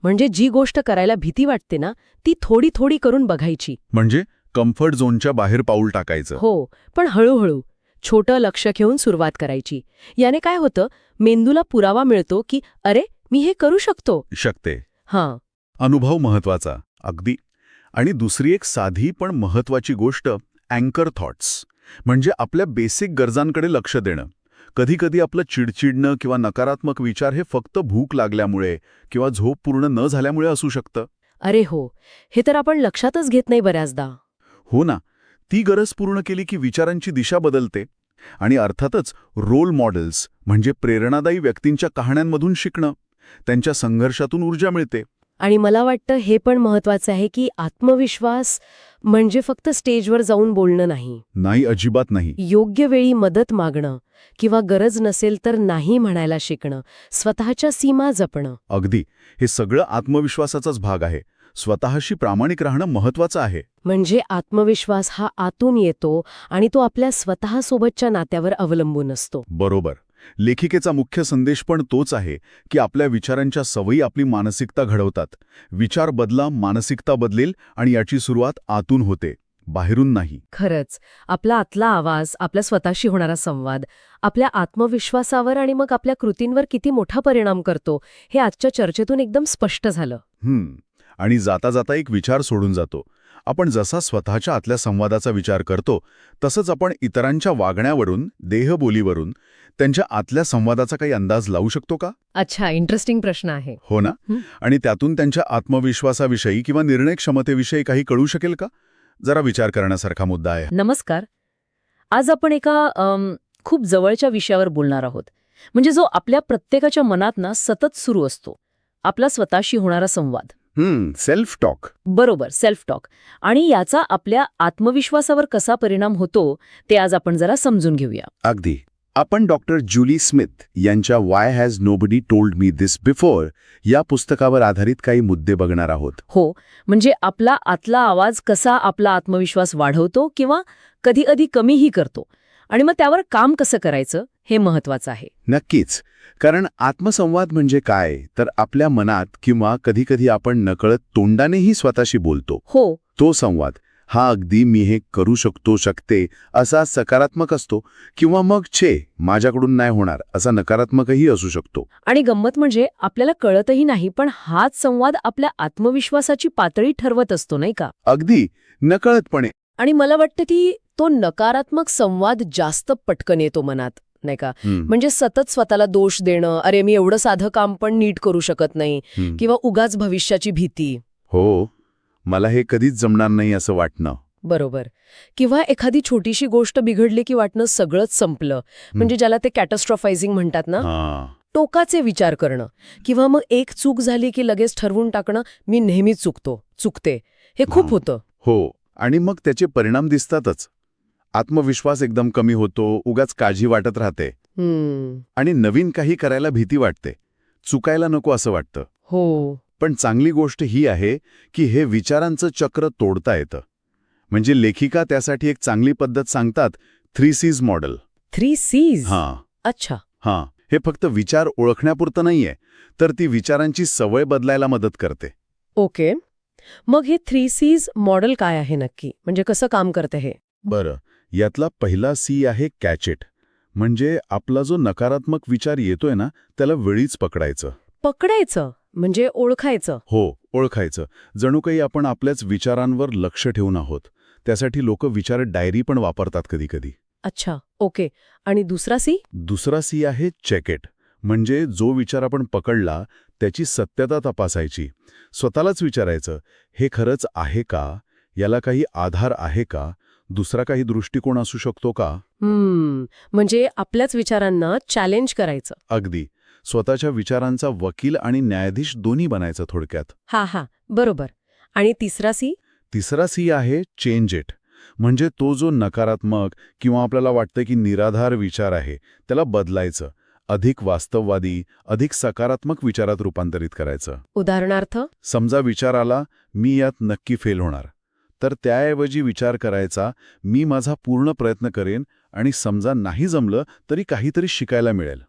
म्हणजे जी गोष्ट करायला भीती वाटते ना, ती थोडी थोडी करून बघायची. म्हणजे कम्फर्ट झोनच्या बाहेर पाऊल टाकायचं. हो, पण हळूहळू छोटं लक्ष घेऊन सुरुवात करायची. याने काय होतं, मेंदूला पुरावा मिळतो की अरे, मी हे करू शकतो. अनुभव महत्वाचा. अगदी. आणि दुसरी एक साधी पण महत्वाची गोष्ट, अँकर थॉट्स. म्हणजे आपल्या बेसिक गरजांकडे लक्ष देणं. कधीकधी आपलं चिडचिडणं किंवा नकारात्मक विचार हे फक्त भूक लागल्यामुळे किंवा झोप पूर्ण न झाल्यामुळे असू शकतं. अरे हो, हे तर आपण लक्षातच घेत नाही बऱ्याचदा. हो ना, ती गरज पूर्ण केली की विचारांची दिशा बदलते. आणि अर्थातच रोल मॉडेल्स म्हणजे प्रेरणादायी व्यक्तींच्या कहाण्यांमधून शिकणं, त्यांच्या संघर्षातून ऊर्जा मिळते. आणि मला वाटतं हे पण महत्वाचं आहे की आत्मविश्वास म्हणजे फक्त स्टेजवर जाऊन बोलणं नाही. नाही, अजिबात नाही. योग्य वेळी मदत मागणं किंवा गरज नसेल तर नाही म्हणायला शिकणं, स्वतःच्या सीमा जपणं. अगदी, हे सगळं आत्मविश्वासाचाच भाग आहे. स्वतःशी प्रामाणिक राहणं महत्वाचं आहे. म्हणजे आत्मविश्वास हा आतून येतो आणि तो आपल्या स्वतःसोबतच्या नात्यावर अवलंबून असतो. बरोबर. लेखिकेचा मुख्य संदेश पण तोच आहे की आपल्या विचारांच्या सवयी आपली मानसिकता घडवतात. विचार बदला, मानसिकता बदलेल आणि याची सुरुवात आतून होते, बाहेरून नाही. खरंच, आपला आतला आवाज, आपल्या स्वतःशी होणारा संवाद, आपल्या आत्मविश्वासावर आणि मग आपल्या कृतींवर किती मोठा परिणाम करतो हे आजच्या चर्चेतून एकदम स्पष्ट झालं. आणि जाता जाता एक विचार सोडून जातो. आपण जसा स्वतःच्या आतल्या संवादाचा विचार करतो तसंच आपण इतरांच्या वागण्यावरून, देहबोलीवरून त्यांच्या आतल्या संवादाचा काही अंदाज लावू शकतो का? अच्छा, इंटरेस्टिंग प्रश्न आहे. हो ना. आणि त्यातून त्यांच्या आत्मविश्वासाविषयी किंवा निर्णय क्षमतेविषयी काही कळू शकेल का? जरा विचार करण्यासारखा मुद्दा आहे. नमस्कार. आज आपण एका खूप जवळच्या विषयावर बोलणार आहोत. म्हणजे जो आपल्या प्रत्येकाच्या मनात ना सतत सुरू असतो. आपला स्वतःशी होणारा संवाद. Self talk. बरोबर, सेल्फ टॉक. आणि याचा आपल्या आत्मविश्वासावर कसा परिणाम होतो ते आज आपण जरा समजून घेऊया. अगदी. आपण डॉक्टर जुली स्मिथ यांच्या Y has nobody told me this before या पुस्तकावर आधारित काही मुद्दे बघणार आहोत. हो, म्हणजे आपला आतला आवाज कसा आपला आत्मविश्वास वाढवतो किंवा कधी कधी कमीही करतो आणि मग त्यावर काम कसं करायचं हे महत्वाचं आहे. नक्कीच. कारण आत्मसंवाद म्हणजे काय तर आपल्या मनात किंवा कधीकधी आपण नकळत तोंडानेही स्वतःशी बोलतो. हो. तो संवाद हा अगदी मी हे करू शकतो, शकते असा सकारात्मक असतो किंवा मग माझ्याकडून नाही होणार असा नकारात्मकही असू शकतो. आणि गंमत म्हणजे आपल्याला कळतही नाही पण हाच संवाद आपल्या आत्मविश्वासाची पातळी ठरवत असतो, नाही का? अगदी नकळतपणे. आणि मला वाटतं की तो नकारात्मक संवाद जास्त पटकन येतो मनात, नाही का? म्हणजे सतत स्वतःला दोष देणं, अरे मी एवढं साधं काम पण नीट करू शकत नाही, किंवा उगाच भविष्याची भीती. हो, मला हे कधीच जमणार नाही असं वाटणं. बरोबर. किंवा एखादी छोटीशी गोष्ट बिघडली की वाटणं सगळंच संपलं, म्हणजे ज्याला ते कॅटास्ट्रॉफायझिंग म्हणतात ना, टोकाचे विचार करणं. किंवा मग एक चूक झाली की लगेच ठरवून टाकणं, मी नेहमीच चुकते. हे खूप होतं. हो, आणि मग त्याचे परिणाम दिसतातच. आत्मविश्वास एकदम कमी होतो, उगाच काळजी वाटत राहते आणि नवीन काही करायला भीती वाटते, चुकायला नको असं वाटतं. हो. पण चांगली गोष्ट ही आहे की हे विचारांचं चक्र तोडता येतं. म्हणजे लेखिका त्यासाठी एक चांगली पद्धत सांगतात, 3 C's मॉडेल. 3 C's? अच्छा. हे फक्त विचार ओळखण्यापुरतं नाहीये, तर ती विचारांची सवय बदलायला मदत करते. ओके. मग हे 3 C's मॉडेल काय आहे नक्की? म्हणजे कसं काम करते हे? बरं, यातला पहिला सी आहे कॅच इट. म्हणजे आपला जो नकारात्मक विचार येतोय ना, त्याला वेळीच पकडायचं. पकडायचं म्हणजे ओळखायचं? हो, ओळखायचं. जणू काही आपण आपल्याच विचारांवर लक्ष ठेवून आहोत. त्यासाठी लोक विचार डायरी पण वापरतात कधीकधी. अच्छा, ओके. आणि दुसरा सी? दुसरा सी आहे चेक इट. म्हणजे जो विचार आपण पकडला त्याची सत्यता तपासायची. स्वतःलाच विचारायचं, हे खरंच आहे का? याला काही आधार आहे का? दुसरा काही दृष्टिकोन असू शकतो का? म्हणजे आपल्याच विचारांना चॅलेंज करायचं. अगदी. स्वतःच्या विचारांचा वकील आणि न्यायाधीश दोन्ही बनायचं थोडक्यात. हा, बरोबर. आणि तिसरा सी? तिसरा सी आहे चेंज इट. म्हणजे तो जो नकारात्मक किंवा आपल्याला वाटतं की निराधार विचार आहे त्याला बदलायचं, अधिक वास्तववादी, अधिक सकारात्मक विचारात रूपांतरित करायचं. उदाहरणार्थ? समजा विचार आला, मी यात नक्की फेल होणार, तर त्याऐवजी विचार करायचा, मी माझा पूर्ण प्रयत्न करेन आणि समजा नाही जमलं तरी काहीतरी शिकायला मिळेल.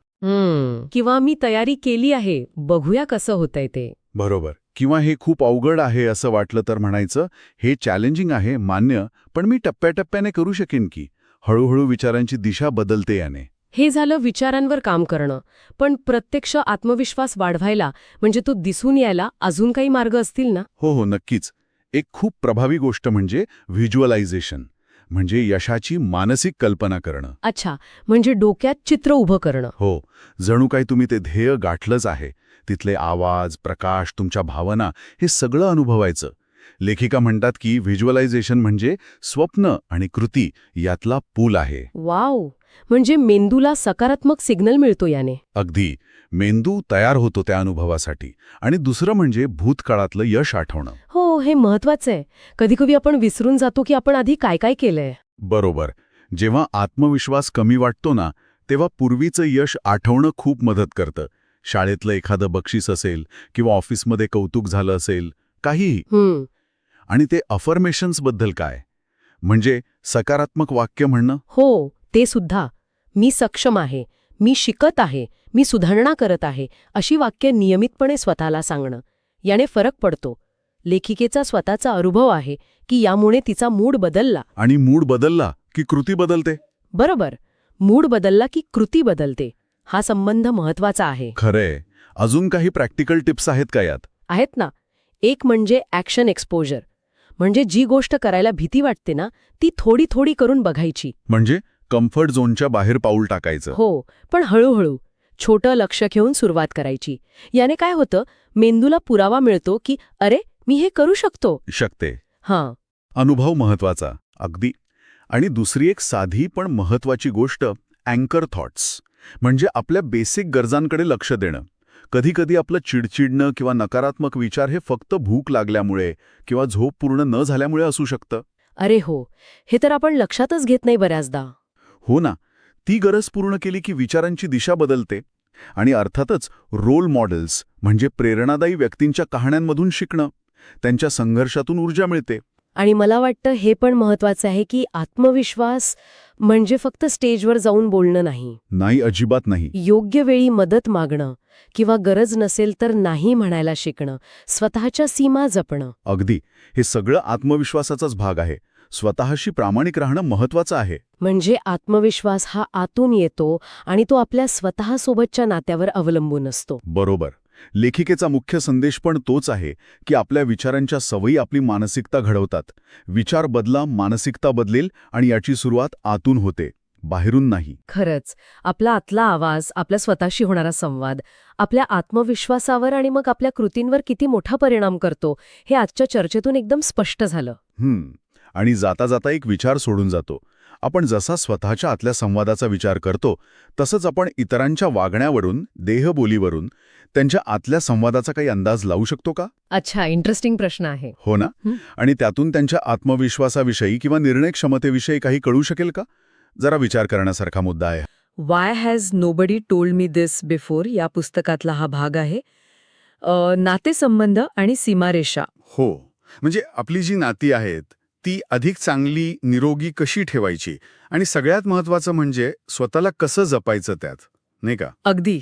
किंवा मी तयारी केली आहे, बघूया कसं होतंय ते. बरोबर. किंवा हे खूप अवघड आहे असं वाटलं तर म्हणायचं, हे चॅलेंजिंग आहे मान्य, पण मी टप्प्याटप्प्याने करू शकेन की. हळूहळू विचारांची दिशा बदलते याने. हे झालं विचारांवर काम करणं. पण प्रत्यक्ष आत्मविश्वास वाढवायला, म्हणजे तो दिसून यायला अजून काही मार्ग असतील ना? हो, नक्कीच. एक खूप प्रभावी गोष्ट म्हणजे व्हिज्युअलायझेशन. म्हणजे यशाची मानसिक कल्पना करणं. अच्छा, म्हणजे डोक्यात चित्र उभं करणं. हो, जणू काही तुम्ही ते ध्येय गाठलंच आहे. तिथले आवाज, प्रकाश, तुमच्या भावना हे सगळं अनुभवायचं. लेखिका म्हणतात की व्हिज्युअलायझेशन म्हणजे स्वप्न आणि कृती यातला पूल आहे. वाव, म्हणजे मेंदूला सकारात्मक सिग्नल मिळतो याने. अगदी. मेंदू तयार होतो त्या अनुभवासाठी. आणि दुसरं म्हणजे भूतकाळातलं यश आठवणं. हो, हे महत्वाचं आहे. कधी आपण विसरून जातो की आपण आधी काय काय केलंय. बरोबर. जेव्हा आत्मविश्वास कमी वाटतो ना, तेव्हा पूर्वीचं यश आठवणं खूप मदत करतं. शाळेतलं एखादं बक्षीस असेल किंवा ऑफिसमध्ये कौतुक झालं असेल, काहीही. आणि ते अफर्मेशन्सबद्दल काय? म्हणजे सकारात्मक वाक्य म्हणणं. हो, ते सुद्धा. मी सक्षम आहे, मी शिकत आहे, मी सुधारणा करत आहे, अशी वाक्य नियमितपणे स्वतःला सांगणं. याने फरक पडतो. लेखिकेचा स्वतःचा अनुभव आहे की यामुळे तिचा मूड बदलला. आणि मूड बदलला की कृती बदलते. बरोबर. मूड बदलला की कृती बदलते. हा संबंध महत्वाचा आहे. खरंय. अजून काही प्रॅक्टिकल टिप्स आहेत का यात? आहेत ना. एक म्हणजे ॲक्शन एक्सपोजर. म्हणजे जी गोष्ट करायला भीती वाटते ना, ती थोडी थोडी करून बघायची. म्हणजे कम्फर्ट झोनच्या बाहेर पाऊल टाकायचं. हो, पण हळूहळू छोटं लक्ष घेऊन सुरुवात करायची. याने काय होतं, मेंदूला पुरावा मिळतो की अरे, मी हे करू शकतो. शकते. हां. अनुभव महत्वाचा. अगदी. आणि दुसरी एक साधी पण महत्वाची गोष्ट अँकर थॉट्स. म्हणजे आपल्या बेसिक गरजांकडे लक्ष देणं. कधीकधी आपलं चिडचिडणं किंवा नकारात्मक विचार हे फक्त भूक लागल्यामुळे किंवा झोप पूर्ण न झाल्यामुळे असू शकतं. अरे हो, हे तर आपण लक्षातच घेत नाही बऱ्याचदा. हो ना. ती गरज पूर्ण केली की विचारांची दिशा बदलते. आणि अर्थातच रोल मॉडेल्स म्हणजे प्रेरणादायी व्यक्तींच्या कहाण्यांमधून शिकणं. त्यांच्या संघर्षातून ऊर्जा मिळते. आणि मला वाटतं हे पण महत्वाचं आहे की आत्मविश्वास म्हणजे फक्त स्टेजवर जाऊन बोलणं नाही. नाही, अजिबात नाही. योग्य वेळी मदत मागणं किंवा गरज नसेल तर नाही म्हणायला शिकणं, स्वतःच्या सीमा जपणं. अगदी. हे सगळं आत्मविश्वासाचाच भाग आहे. स्वतःशी प्रामाणिक राहणं महत्वाचं आहे. म्हणजे आत्मविश्वास हा आतून येतो आणि तो आपल्या स्वतःसोबतच्या नात्यावर अवलंबून असतो. बरोबर. लेखिकेचा मुख्य संदेश पण तोच आहे की आपल्या विचारांच्या सवयी आपली मानसिकता घडवतात. विचार बदला, मानसिकता बदलेल आणि याची सुरुवात आतून होते, बाहेरून नाही. खरंच, आपला आतला आवाज, आपल्या स्वतःशी होणारा संवाद, आपल्या आत्मविश्वासावर आणि मग आपल्या कृतींवर किती मोठा परिणाम करतो, हे आजच्या चर्चेतून एकदम स्पष्ट झालं. आणि जाता जाता एक विचार सोडून जातो. आपण जसा स्वतःच्या आतल्या संवादाचा विचार करतो, तसंच आपण इतरांच्या वागण्यावरून, देहबोलीवरून, त्यांच्या आतल्या संवादाचा काही अंदाज लावू शकतो का? अच्छा, इंटरेस्टिंग प्रश्न आहे. हो ना. आणि त्यातून त्यांच्या आत्मविश्वासाविषयी किंवा निर्णय क्षमतेविषयी काही कळू शकेल का? जरा विचार करण्यासारखा मुद्दा आहे. Y has nobody told me this before या पुस्तकातला हा भाग आहे. नातेसंबंध आणि सीमारेषा. हो, म्हणजे आपली जी नाती आहेत ती अधिक चांगली, निरोगी कशी ठेवायची आणि सगळ्यात महत्त्वाचं म्हणजे स्वतःला कसं जपायचं त्यात, नाही का? अगदी.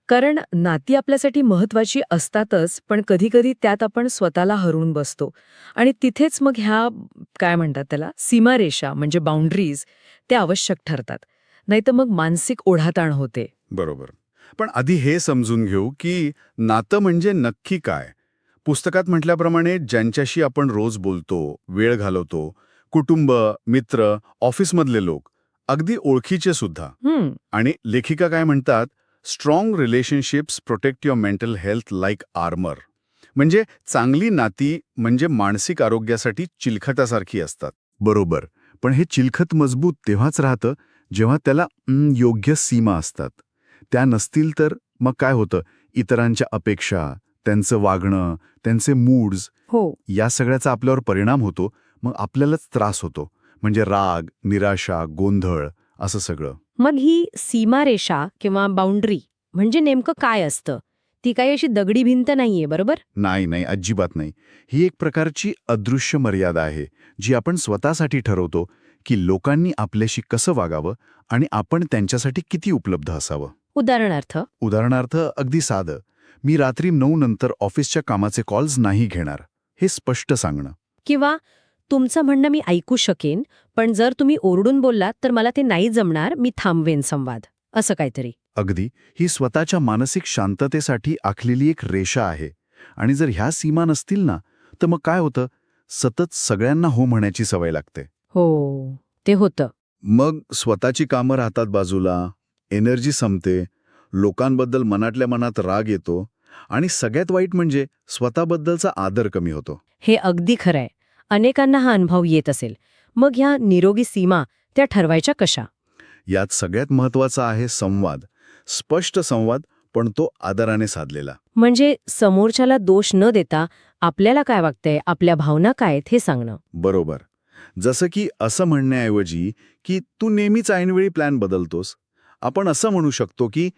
कारण नाती आपल्यासाठी महत्वाची असतातच, पण कधीकधी त्यात आपण स्वतःला हरवून बसतो. आणि तिथेच मग ह्या काय म्हणतात त्याला, सीमारेषा म्हणजे बाउंड्रीज, त्या आवश्यक ठरतात. नाहीतर मग मानसिक ओढाताण होते. बरोबर. पण आधी हे समजून घेऊ की नातं म्हणजे नक्की काय. पुस्तकात म्हटल्याप्रमाणे ज्यांच्याशी आपण रोज बोलतो, वेळ घालवतो, कुटुंब, मित्र, ऑफिसमधले लोक, अगदी ओळखीचे सुद्धा. आणि लेखिका काय म्हणतात, strong relationships protect your mental health like armour. म्हणजे चांगली नाती म्हणजे मानसिक आरोग्यासाठी चिलखतासारखी असतात. बरोबर. पण हे चिलखत मजबूत तेव्हाच राहतं जेव्हा त्याला योग्य सीमा असतात. त्या नसतील तर मग काय होतं, इतरांच्या अपेक्षा, त्यांचं वागणं, त्यांचे मूड्स, या सगळ्याचा आपल्यावर परिणाम होतो. मग आपल्यालाच त्रास होतो. म्हणजे राग, निराशा, गोंधळ, असं सगळं. मग ही सीमारेषा किंवा बाउंड्री म्हणजे नेमकं काय असतं? ती काही अशी दगडी भिंत नाहीये, बरोबर? नाही, अजिबात नाही. ही एक प्रकारची अदृश्य मर्यादा आहे, जी आपण स्वतःसाठी ठरवतो की लोकांनी आपल्याशी कसं वागावं आणि आपण त्यांच्यासाठी किती उपलब्ध असावं. उदाहरणार्थ अगदी साधं, मी रात्री 9 नंतर ऑफिसच्या कामाचे कॉल्स नाही घेणार, हे स्पष्ट सांगणं. किंवा तुमचं म्हणणं मी ऐकू शकेन, पण जर तुम्ही ओरडून बोललात तर मला ते नाही जमणार, मी थांबवेन संवाद, असं काहीतरी. अगदी. ही स्वतःच्या मानसिक शांततेसाठी आखलेली एक रेषा आहे. आणि जर ह्या सीमा नसतील ना, तर मग काय होतं, सतत सगळ्यांना हो म्हणायची सवय लागते. हो. ते होतं. मग स्वतःची कामं राहतात बाजूला, एनर्जी संपते, लोकांबद्दल मनातल्या मनात राग येतो आणि सगळ्यात वाईट म्हणजे स्वतःबद्दलचा आदर कमी होतो. हे अगदी खरंय. अनेकांना हा अनुभव येत असेल. मग ह्या निरोगी सीमा त्या ठरवायच्या कशा? यात सगळ्यात महत्वाचा आहे संवाद. स्पष्ट संवाद, पण तो आदराने साधलेला. म्हणजे समोरच्याला दोष न देता आपल्याला काय वाटतंय, आपल्या भावना काय आहेत हे सांगणं. बरोबर. जसं की असं म्हणण्याऐवजी की तू नेहमीच ऐनवेळी प्लॅन बदलतोस, आपण असं म्हणू शकतो की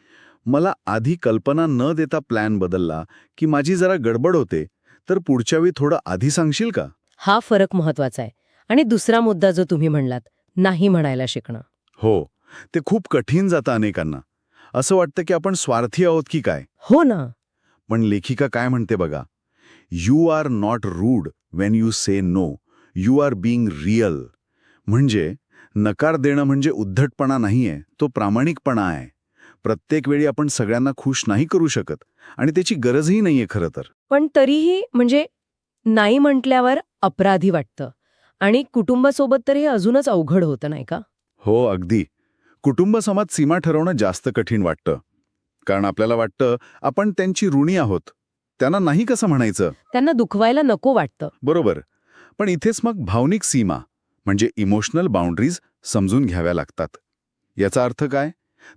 मला आधी कल्पना न देता प्लॅन बदलला की माझी जरा गडबड होते, तर पुढच्या वेळी थोडं आधी सांगशील का? हा फरक महत्वाचा आहे. आणि दुसरा मुद्दा जो तुम्ही म्हणलात, नाही म्हणायला शिकणं. हो, ते खूप कठीण जातं अनेकांना. असं वाटतं की आपण स्वार्थी आहोत की काय. हो ना. पण लेखिका काय म्हणते बघा, you are not rude when you say no, you are being real. म्हणजे नकार देणं म्हणजे उद्धटपणा नाहीये, तो प्रामाणिकपणा आहे. प्रत्येक वेळी आपण सगळ्यांना खुश नाही करू शकत आणि त्याची गरजही नाहीये खरं तर. पण तरीही म्हणजे नाही म्हटल्यावर अपराधी वाटतं. आणि कुटुंबासोबत तर हे अजूनच अवघड होतं, नाही का? हो, अगदी. कुटुंबसमाज सीमा ठरवणं जास्त कठीण वाटतं. कारण आपल्याला वाटतं आपण त्यांची ऋणी आहोत. त्यांना नाही कसं म्हणायचं. त्यांना दुखवायला नको वाटतं. बरोबर. पण इथेच मग भावनिक सीमा म्हणजे इमोशनल बाउंड्रीज समजून घ्याव्या लागतात. याचा अर्थ काय?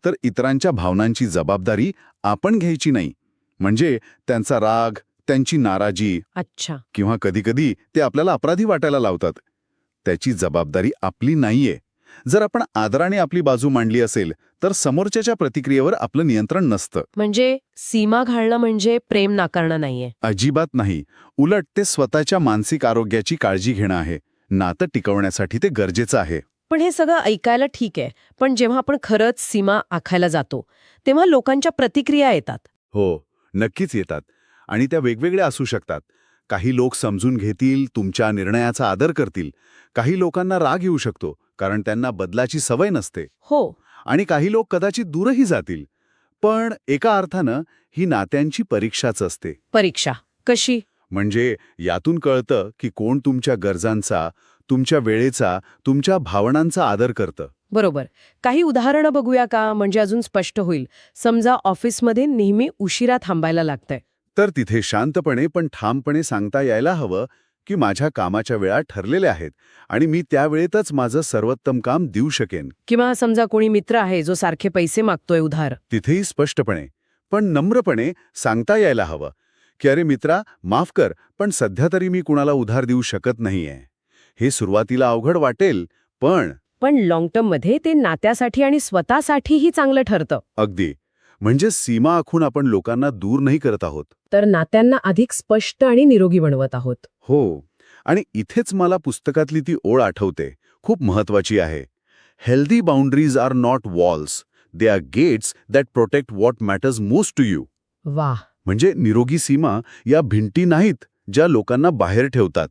तर इतरांच्या भावनांची जबाबदारी आपण घ्यायची नाही. म्हणजे त्यांचा राग, त्यांची नाराजी अच्छा. किंवा कधीकधी ते आपल्याला अपराधी वाटायला लावतात. त्याची जबाबदारी आपली नाहीये. जर आपण आदराने आपली बाजू मांडली असेल तर समोरच्याच्या प्रतिक्रियेवर आपलं नियंत्रण नसतं. म्हणजे सीमा घालणं म्हणजे प्रेम नाकारणं नाहीये. अजिबात नाही. उलट ते स्वतःच्या मानसिक आरोग्याची काळजी घेणं आहे. नातं टिकवण्यासाठी ते गरजेचं आहे. पण हे सगळं ऐकायला ठीक आहे. पण जेव्हा आपण खरंच सीमा आखायला जातो तेव्हा लोकांच्या प्रतिक्रिया येतात. हो, नक्कीच येतात. आणि त्या वेगवेगळ्या असू शकतात. काही लोक समजून घेतील, तुमच्या निर्णयाचा आदर करतील. काही लोकांना राग येऊ शकतो, कारण त्यांना बदलाची सवय नसते. हो. आणि काही लोक कदाचित दूरही जातील. पण एका अर्थानं ही नात्यांची परीक्षाच असते. परीक्षा कशी? म्हणजे यातून कळतं की कोण तुमच्या गरजांचा, तुमच्या वेळेचा, तुमच्या भावनांचा आदर करतं. बरोबर. काही उदाहरणं बघूया का, म्हणजे अजून स्पष्ट होईल. समजा ऑफिसमध्ये नेहमी उशिरा थांबायला लागतंय. तर तिथे शांतपणे पण ठामपणे सांगता यायला हवं की माझ्या कामाच्या वेळा ठरलेल्या आहेत आणि मी त्या वेळेतच माझं सर्वोत्तम काम देऊ शकेन. किंवा समजा कोणी मित्र आहे जो सारखे पैसे मागतोय उधार. तिथेही स्पष्टपणे पण नम्रपणे सांगता यायला हवं की अरे मित्रा, माफ कर, पण सध्या तरी मी कुणाला उधार देऊ शकत नाहीये. हे सुरुवातीला अवघड वाटेल, पण लाँग टर्ममध्ये ते नात्यासाठी आणि स्वतःसाठीही चांगलं ठरतं. अगदी. म्हणजे सीमा आखून आपण लोकांना दूर नाही करत आहोत. तर नात्यांना अधिक स्पष्ट आणि निरोगी बनवत आहोत. हो. आणि इथेच मला पुस्तकातली ती ओळ आठवते, खूप महत्वाची आहे. Healthy boundaries are not walls, they are gates that protect what matters most to you. वाह. म्हणजे निरोगी सीमा या भिंती नाहीत ज्या लोकांना बाहेर ठेवतात.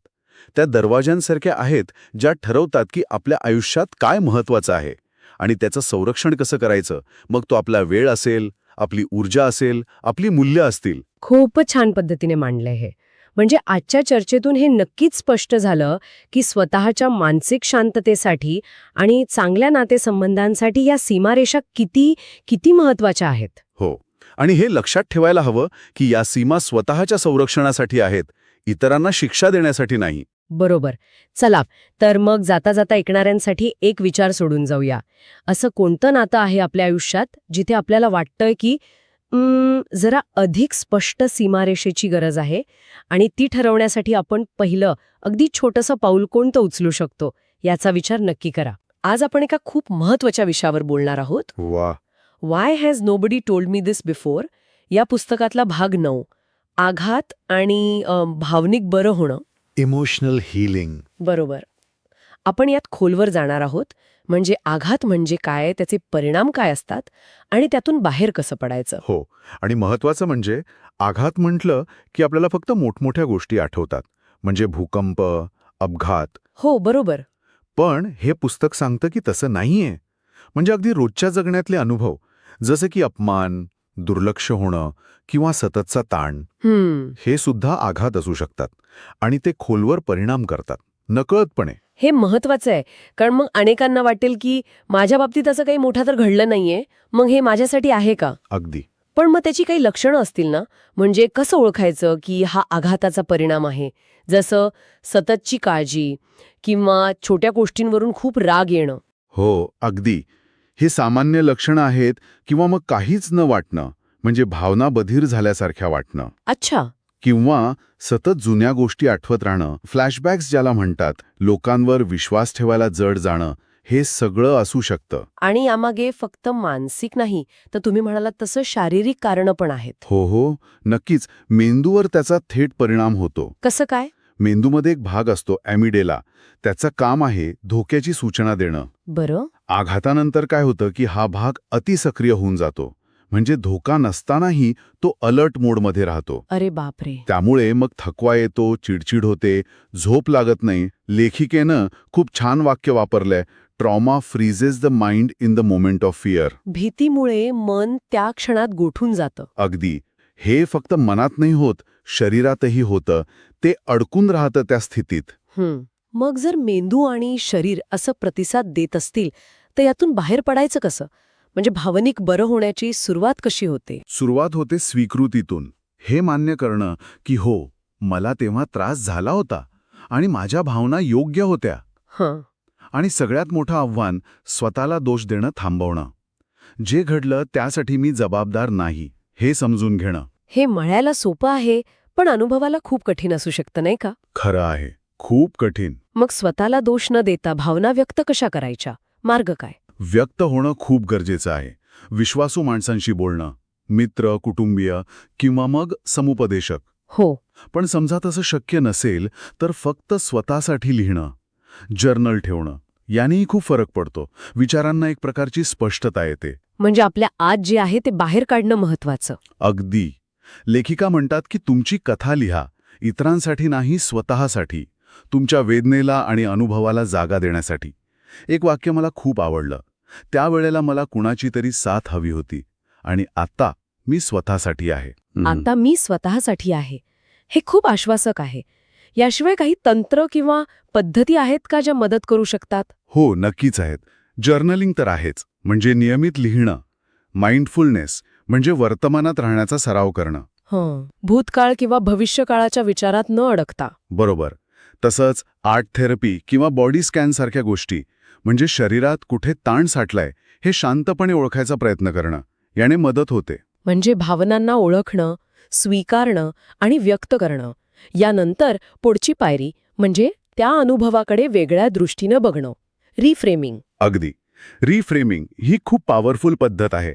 त्या दरवाजांसारख्या आहेत ज्या ठरवतात की आपल्या आयुष्यात काय महत्वाचं आहे आणि त्याचं संरक्षण कसं करायचं. मग तो आपला वेळ असेल, आपली ऊर्जा असेल, आपली मूल्य असतील. खूपच छान पद्धतीने मांडलंय हे. म्हणजे आजच्या चर्चेतून हे नक्कीच स्पष्ट झालं की स्वतःच्या मानसिक शांततेसाठी आणि चांगल्या नातेसंबंधांसाठी या सीमारेषा किती महत्वाच्या आहेत. हो. आणि हे लक्षात ठेवायला हवं की या सीमा स्वतःच्या संरक्षणासाठी आहेत, इतरांना शिक्षा देण्यासाठी नाही. बरोबर. चला, तर मग जाता जाता ऐकणाऱ्यांसाठी एक विचार सोडून जाऊया. असं कोणतं नातं आहे आपल्या आयुष्यात जिथे आपल्याला वाटतंय की जरा अधिक स्पष्ट सीमारेषेची गरज आहे आणि ती ठरवण्यासाठी आपण पहिलं अगदी छोटंसं पाऊल कोणतं उचलू शकतो याचा विचार नक्की करा. आज आपण एका खूप महत्वाच्या विषयावर बोलणार आहोत. वा. Y has nobody told me this before या पुस्तकातला भाग 9. आघात आणि भावनिक बरं होणं. Emotional healing. बरोबर. आपण यात खोलवर जाणार आहोत. म्हणजे आघात म्हणजे काय, त्याचे परिणाम काय असतात आणि त्यातून बाहेर कसं पडायचं. हो. आणि महत्वाचं म्हणजे आघात म्हटलं की आपल्याला फक्त मोठमोठ्या गोष्टी आठवतात, म्हणजे भूकंप, अपघात. हो, बरोबर. पण हे पुस्तक सांगतं की तसं नाहीये. म्हणजे अगदी रोजच्या जगण्यातले अनुभव, जसे की अपमान, दुर्लक्ष होणं किंवा सततचा ताण, हे सुद्धा आघात असू शकतात आणि ते खोलवर परिणाम करतात नकळतपणे. हे महत्वाचं आहे, कारण मग अनेकांना वाटेल की माझ्या बाबतीत असं काही मोठं तर घडलं नाहीये, मग हे माझ्यासाठी आहे का? अगदी. पण मग त्याची काही लक्षणं असतील ना, म्हणजे कसं ओळखायचं की हा आघाताचा परिणाम आहे? जसं सततची काळजी किंवा छोट्या गोष्टींवरून खूप राग येणं. हो, अगदी. ही सामान्य लक्षणं आहेत किंवा मग काहीच न वाटणं, म्हणजे भावना बधीर झाल्यासारख्या वाटणं. अच्छा. किंवा सतत जुन्या गोष्टी आठवत राहणं, फ्लॅशबॅक्स ज्याला म्हणतात, लोकांवर विश्वास ठेवायला जड जाणं, हे सगळं असू शकतं. आणि यामागे फक्त मानसिक नाही, तर तुम्ही म्हणालात तसं शारीरिक कारणं पण आहेत. हो, नक्कीच. मेंदूवर त्याचा थेट परिणाम होतो. कसं काय? मेंदूमध्ये एक भाग असतो ॲमिडेला. त्याचं काम आहे धोक्याची सूचना देणं. बरं. आघातानंतर काय होतं की हा भाग अतिसक्रिय होऊन जातो. म्हणजे धोका नसतानाही तो अलर्ट मोडमध्ये राहतो. अरे बापरे. त्यामुळे मग थकवा येतो, चिडचिड होते, झोप लागत नाही. लेखिकेनं खूप छान वाक्य वापरलंय, trauma freezes the mind in the moment of fear. भीतीमुळे मन त्या क्षणात गोठून जातं. अगदी. हे फक्त मनात नाही होत, शरीरातही होतं. ते अडकून राहतं त्या स्थितीत. मग जर मेंदू आणि शरीर असं प्रतिसाद देत असतील, तर यातून बाहेर पडायचं कसं? म्हणजे भावनिक बरं होण्याची सुरुवात कशी होते? सुरुवात होते स्वीकृतीतून. हे मान्य करणं की हो, मला तेव्हा त्रास झाला होता आणि माझ्या भावना योग्य होत्या. हं. आणि सगळ्यात मोठं आव्हान स्वतःला दोष देणं थांबवणं. जे घडलं त्यासाठी मी जबाबदार नाही, हे समजून घेणं. हे म्हणायला सोपं आहे, पण अनुभवाला खूप कठीण असू शकतं, नाही का? खरं आहे, खूप कठीण. मग स्वतःला दोष न देता भावना व्यक्त कशा करायच्या? मार्ग काय? व्यक्त होणं खूप गरजेचं आहे. विश्वासू माणसांशी बोलणं, मित्र, कुटुंबीय किंवा मग समुपदेशक. हो. पण समजा तसं शक्य नसेल तर फक्त स्वतःसाठी लिहिणं, जर्नल ठेवणं, यानेही खूप फरक पडतो. विचारांना एक प्रकारची स्पष्टता येते. म्हणजे आपल्या आत जे आहे ते बाहेर काढणं महत्वाचं. अगदी. लेखिका म्हणतात की तुमची कथा लिहा, इतरांसाठी नाही, स्वतःसाठी, तुमच्या वेदनेला आणि अनुभवाला जागा देण्यासाठी. एक वाक्य मला खूप आवडलं. त्यावेळेला मला कुणाची तरी साथ हवी होती आणि आता मी स्वतःसाठी आहे. आता मी स्वतःसाठी आहे. हे खूप आश्वासक आहे. याशिवाय काही तंत्र किंवा पद्धती आहेत का ज्या मदत करू शकतात? हो, नक्कीच आहेत. जर्नलिंग तर आहेच, म्हणजे नियमित लिहिणं. माइंडफुलनेस म्हणजे वर्तमानात राहण्याचा सराव करणं. भूतकाळ किंवा भविष्यकाळाच्या विचारात न अडकता. बरोबर. तसंच आर्ट थेरपी किंवा बॉडी स्कॅनसारख्या गोष्टी, म्हणजे शरीरात कुठे ताण साठलाय हे शांतपणे ओळखायचा प्रयत्न करणं, याने मदत होते. म्हणजे भावनांना ओळखणं, स्वीकारणं आणि व्यक्त करणं. यानंतर पुढची पायरी म्हणजे त्या अनुभवाकडे वेगळ्या दृष्टीनं बघणं. रिफ्रेमिंग. अगदी. रिफ्रेमिंग ही खूप पॉवरफुल पद्धत आहे.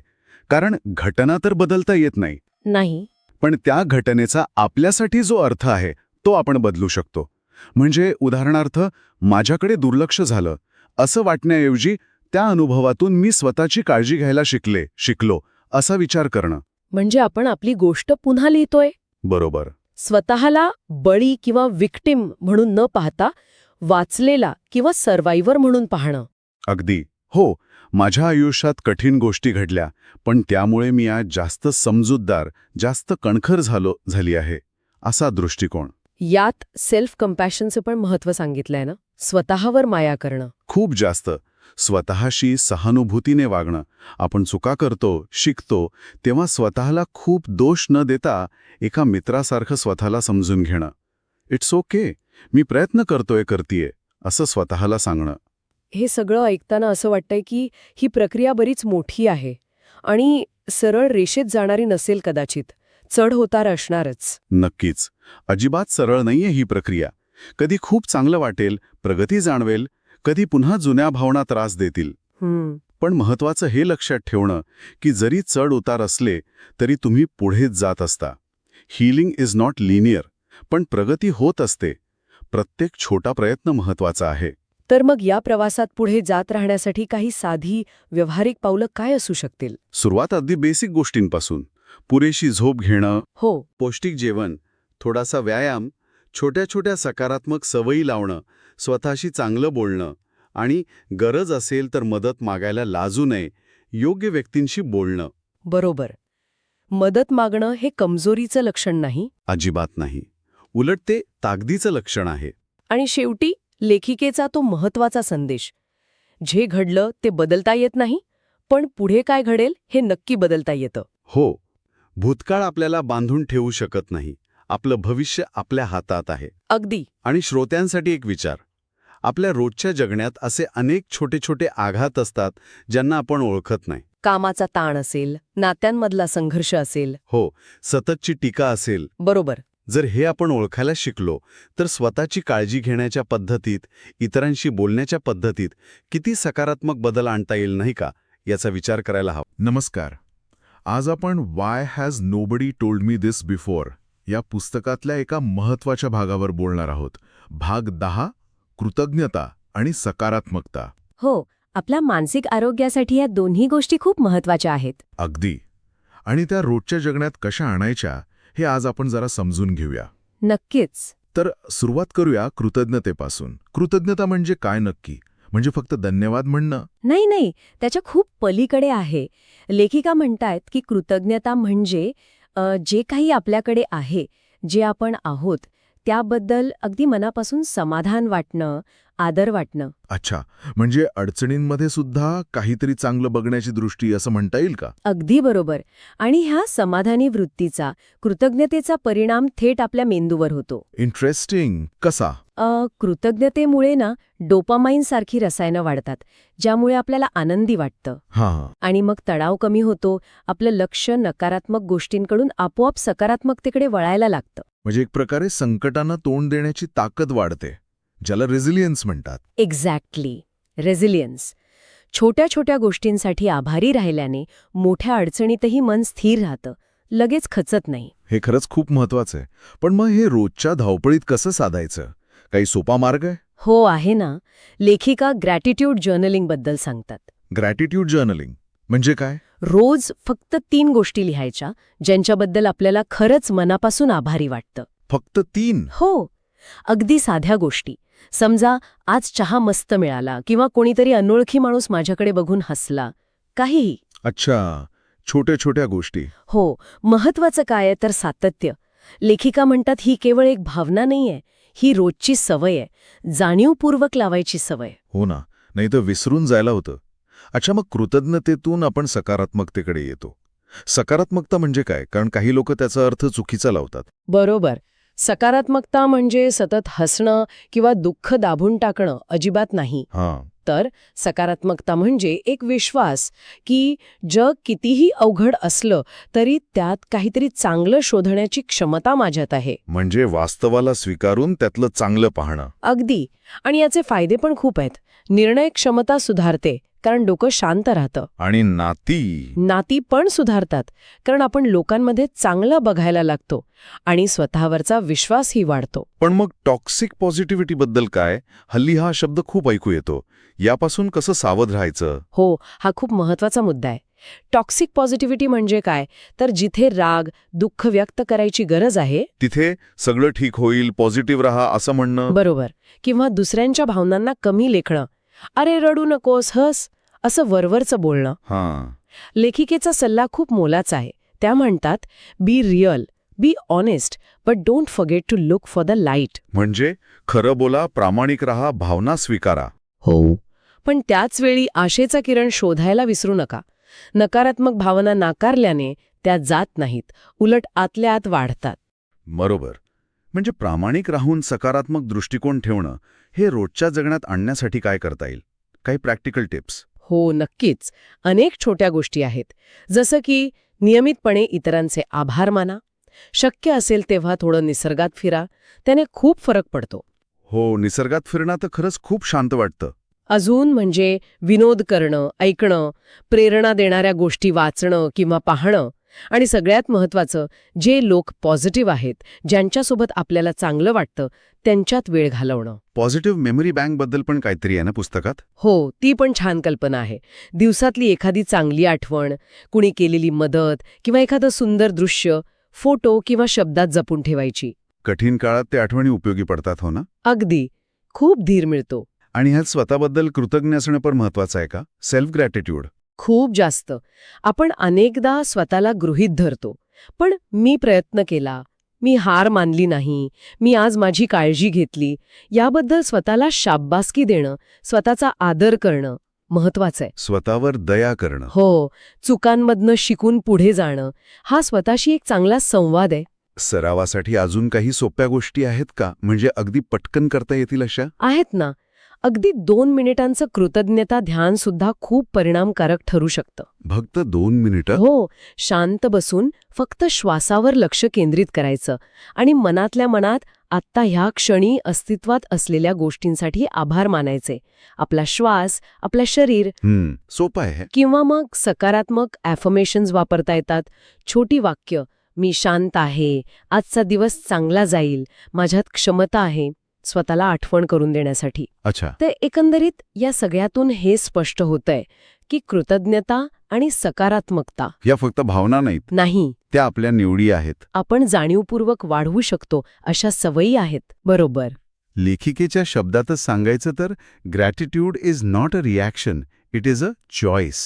कारण घटना तर बदलता येत नाही. पण त्या घटनेचा आपल्यासाठी जो अर्थ आहे तो आपण बदलू शकतो. म्हणजे उदाहरणार्थ, माझ्याकडे दुर्लक्ष झालं असं वाटण्याऐवजी त्या अनुभवातून मी स्वतःची काळजी घ्यायला शिकलो असा विचार करणं. म्हणजे आपण आपली गोष्ट पुन्हा लिहितोय. बरोबर. स्वतःला बळी किंवा विक्टिम म्हणून न पाहता वाचलेला किंवा सर्वायव्हर म्हणून पाहणं. अगदी. हो, माझ्या आयुष्यात कठीण गोष्टी घडल्या, पण त्यामुळे मी आज जास्त समजूतदार, जास्त कणखर झाली आहे, असा दृष्टिकोन. यात सेल्फ कंपॅशनचं पण महत्त्व सांगितलंय ना. स्वतःवर माया करणं. खूप जास्त. स्वतःशी सहानुभूतीने वागणं. आपण चुका करतो, शिकतो, तेव्हा स्वतःला खूप दोष न देता एका मित्रासारखं स्वतःला समजून घेणं. इट्स ओके, मी प्रयत्न करतीये, असं स्वतःला सांगणं. हे सगळं ऐकताना असं वाटतंय की ही प्रक्रिया बरीच मोठी आहे आणि सरळ रेषेत जाणारी नसेल कदाचित. चढ उतार असणारच. नक्कीच. अजिबात सरळ नाहीये ही प्रक्रिया. कधी खूप चांगलं वाटेल, प्रगती जाणवेल, कधी पुन्हा जुन्या भावना त्रास देतील. पण महत्वाचं हे लक्षात ठेवणं की जरी चढ उतार असले तरी तुम्ही पुढेच जात असता. हीलिंग इज नॉट लिनियर, पण प्रगती होत असते. प्रत्येक छोटा प्रयत्न महत्वाचा आहे. तर मग या प्रवासात पुढे जात राहण्यासाठी काही साधी व्यावहारिक पावलं काय असू शकतील? सुरुवात अगदी बेसिक गोष्टींपासून. पुरेशी झोप घेणं, हो, पौष्टिक जेवण, थोडासा व्यायाम, छोट्या छोट्या सकारात्मक सवयी लावणं, स्वतःशी चांगलं बोलणं आणि गरज असेल तर मदत मागायला लाजू नये, योग्य व्यक्तींशी बोलणं. बरोबर. मदत मागणं हे कमजोरीचं लक्षण नाही. अजिबात नाही. उलट ते ताकदीचं लक्षण आहे. आणि शेवटी लेखिकेचा तो महत्वाचा संदेश. जे घडलं ते बदलता येत नाही, पण पुढे काय घडेल हे नक्की बदलता येतं. हो, भूतकाळ आपल्याला बांधून ठेवू शकत नाही. आपलं भविष्य आपल्या हातात आहे. अगदी. आणि श्रोत्यांसाठी एक विचार. आपल्या रोजच्या जगण्यात असे अनेक छोटे छोटे आघात असतात ज्यांना आपण ओळखत नाही. कामाचा ताण असेल, नात्यांमधला संघर्ष असेल. हो, सततची टीका असेल. बरोबर. जर हे आपण ओळखायला शिकलो तर स्वतःची काळजी घेण्याच्या पद्धतीत, इतरांशी बोलण्याच्या पद्धतीत किती सकारात्मक बदल आणता येईल नाही का, याचा विचार करायला हवा. नमस्कार. आज आपण Y has nobody told me this before या पुस्तकातल्या एका महत्वाच्या भागावर बोलणार आहोत. भाग 10, कृतज्ञता आणि सकारात्मकता. हो, आपल्या मानसिक आरोग्यासाठी या दोन्ही गोष्टी खूप महत्वाच्या आहेत. अगदी. आणि त्या रोजच्या जगण्यात कशा आणायच्या हे आज आपण जरा समजून घेऊया. नक्कीच. तर सुरुवात करूया कृतज्ञतेपासून. कृतज्ञता म्हणजे काय नक्की? म्हणजे फक्त धन्यवाद म्हणणं? नाही, त्याच्या खूप पलीकडे आहे. लेखिका म्हणतायत की कृतज्ञता म्हणजे जे काही आपल्याकडे आहे, जे आपण आहोत, त्याबद्दल अगदी मनापासून समाधान वाटणं, आदर वाटणं. अच्छा, म्हणजे अडचणींमध्ये सुद्धा काहीतरी चांगलं बघण्याची दृष्टी असं म्हणता येईल का? अगदी बरोबर. आणि ह्या समाधानी वृत्तीचा, कृतज्ञतेचा परिणाम थेट आपल्या मेंदूवर होतो. इंटरेस्टिंग. कसा? कृतज्ञतेमुळे ना डोपामाइन सारखी रसायनं वाढतात, ज्यामुळे आपल्याला आनंदी वाटतं. हां. आणि मग तणाव कमी होतो, आपलं लक्ष नकारात्मक गोष्टींकडून आपोआप सकारात्मकतेकडे वळायला लागतं. म्हणजे एक प्रकारे संकटांना तोंड देण्याची ताकद वाढते, ज्याला रेझिलियन्स म्हणतात. Exactly, resilience. छोट्या छोट्या गोष्टींसाठी आभारी राहिल्याने मोठ्या अडचणीतही मन स्थिर राहतं, लगेच खचत नाही. हे खरंच खूप महत्वाचं आहे. पण मग हे रोजच्या धावपळीत कसं साधायचं? काही सोपा मार्ग आहे? हो, आहे ना. लेखिका ग्रॅटिट्यूड जर्नलिंगबद्दल सांगतात. ग्रॅटिट्यूड जर्नलिंग म्हणजे काय? रोज फक्त 3 गोष्टी लिहायच्या, ज्यांच्याबद्दल आपल्याला खरंच मनापासून आभारी वाटतं. फक्त 3? हो, अगदी साध्या गोष्टी. समजा आज चहा मस्त मिळाला किंवा कोणीतरी अनोळखी माणूस माझ्याकडे बघून हसला. काहीही. अच्छा, छोट्या छोट्या गोष्टी. हो, महत्वाचं काय आहे तर सातत्य. लेखिका म्हणतात ही केवळ एक भावना नाहीये, ही रोजची सवय आहे, जाणीवपूर्वक लावायची सवय. हो ना, नाही तर विसरून जायला होतं. अच्छा, मग कृतज्ञतेतून आपण सकारात्मकतेकडे येतो. सकारात्मकता म्हणजे काय? कारण काही लोक त्याचा अर्थ चुकीचा लावतात. बरोबर. सकारात्मकता म्हणजे सतत हसणं किंवा दुःख दाबून टाकणं अजिबात नाही. हां. तर सकारात्मकता म्हणजे एक विश्वास की जग कितीही अवघड असलं तरी त्यात काहीतरी चांगलं शोधण्याची क्षमता माझ्यात आहे. म्हणजे वास्तवाला स्वीकारून त्यातलं चांगलं पाहणं. अगदी. आणि याचे फायदे पण खूप आहेत. निर्णय क्षमता सुधारते, कारण डोकं शांत राहतं. आणि नाती? नाती पण सुधारतात, कारण आपण लोकांमध्ये चांगलं बघायला लागतो आणि स्वतःवरचा विश्वासही वाढतो. पण मग टॉक्सिक पॉझिटिव्हिटीबद्दल काय? हल्ली हा शब्द खूप ऐकू येतो. यापासून कसं सावध राहायचं? हो, हा खूप महत्वाचा मुद्दा आहे. टॉक्सिक पॉझिटिव्हिटी म्हणजे काय तर जिथे राग, दुःख व्यक्त करायची गरज आहे तिथे सगळं ठीक होईल, पॉझिटिव्ह राहा असं म्हणणं. बरोबर. किंवा दुसऱ्यांच्या भावनांना कमी लेखणं. अरे रडू नकोस, हस, असं वरवरचं बोलणं. हां. लेखिकेचा सल्ला खूप मोलाचा आहे. त्या म्हणतात, be real, be honest, but don't forget to look for the light. म्हणजे खरं बोला, प्रामाणिक राहा, भावना स्वीकारा. हो. पण त्याच वेळी आशेचा किरण शोधायला विसरू नका. नकारात्मक भावना नाकारल्याने त्या जात नाहीत, उलट आतल्या आत वाढतात. बरोबर. म्हणजे प्रामाणिक राहून सकारात्मक दृष्टिकोन ठेवणं हे रोजच्या जगण्यात आणण्यासाठी काय करता येईल? काही प्रॅक्टिकल टिप्स? हो, नक्कीच. अनेक छोट्या गोष्टी आहेत. जसं की नियमितपणे इतरांचे आभार माना. शक्य असेल तेव्हा थोडं निसर्गात फिरा. त्याने खूप फरक पडतो. हो, निसर्गात फिरणं तर खरंच खूप शांत वाटतं. अजून म्हणजे विनोद करणं, ऐकणं, प्रेरणा देणाऱ्या गोष्टी वाचणं किंवा पाहणं. आणि सगळ्यात महत्त्वाचं, जे लोक पॉझिटिव्ह आहेत, ज्यांच्यासोबत आपल्याला चांगलं वाटतं, त्यांच्यात वेळ घालवणं. पॉझिटिव्ह मेमरी बँकबद्दल पण काहीतरी आहे ना पुस्तकात? हो, ती पण छान कल्पना आहे. दिवसातली एखादी चांगली आठवण, कुणी केलेली मदत किंवा एखादं सुंदर दृश्य, फोटो किंवा शब्दात जपून ठेवायची. कठीण काळात ते आठवणी उपयोगी पडतात, हो ना? अगदी. खूप धीर मिळतो. आणि ह्यात स्वतःबद्दल कृतज्ञ असणं पण महत्वाचं आहे का? Self gratitude. खूप जास्त. आपण अनेकदा स्वतःला गृहीत धरतो. पण मी प्रयत्न केला, मी हार मानली नाही, मी आज माझी काळजी घेतली, याबद्दल स्वतःला शाब्बासकी देणं, स्वतःचा आदर करणं महत्वाचं आहे. स्वतःवर दया करणं. हो, चुकांमधनं शिकून पुढे जाणं, हा स्वतःशी एक चांगला संवाद आहे. सरावासाठी अजून काही सोप्या गोष्टी आहेत का, म्हणजे अगदी पटकन करता येतील अशा? आहेत ना. अगदी 2 मिनिटांचं कृतज्ञता ध्यान सुद्धा खूप परिणामकारक ठरू शकतं. फक्त 2 मिनिटं? हो, शांत बसून फक्त श्वासावर लक्ष केंद्रित करायचं आणि मनातल्या मनात आत्ता ह्या क्षणी अस्तित्वात असलेल्या गोष्टींसाठी आभार मानायचे. आपला श्वास, आपलं शरीर, सोपं आहे. किंवा मग सकारात्मक ॲफर्मेशन्स वापरता येतात. छोटी वाक्य, मी शांत आहे, आजचा दिवस चांगला जाईल, माझ्यात क्षमता आहे, स्वतःला आठवण करून देण्यासाठी. अच्छा. तर एकंदरीत या सगळ्यातून हे स्पष्ट होतंय की कृतज्ञता आणि सकारात्मकता या फक्त भावना नाहीत, नाही, त्या आपल्या निवडी आहेत. आपण जाणीवपूर्वक वाढवू शकतो अशा सवयी आहेत. बरोबर. लेखिकेच्या शब्दातच सांगायचं तर gratitude is not a reaction, it is a choice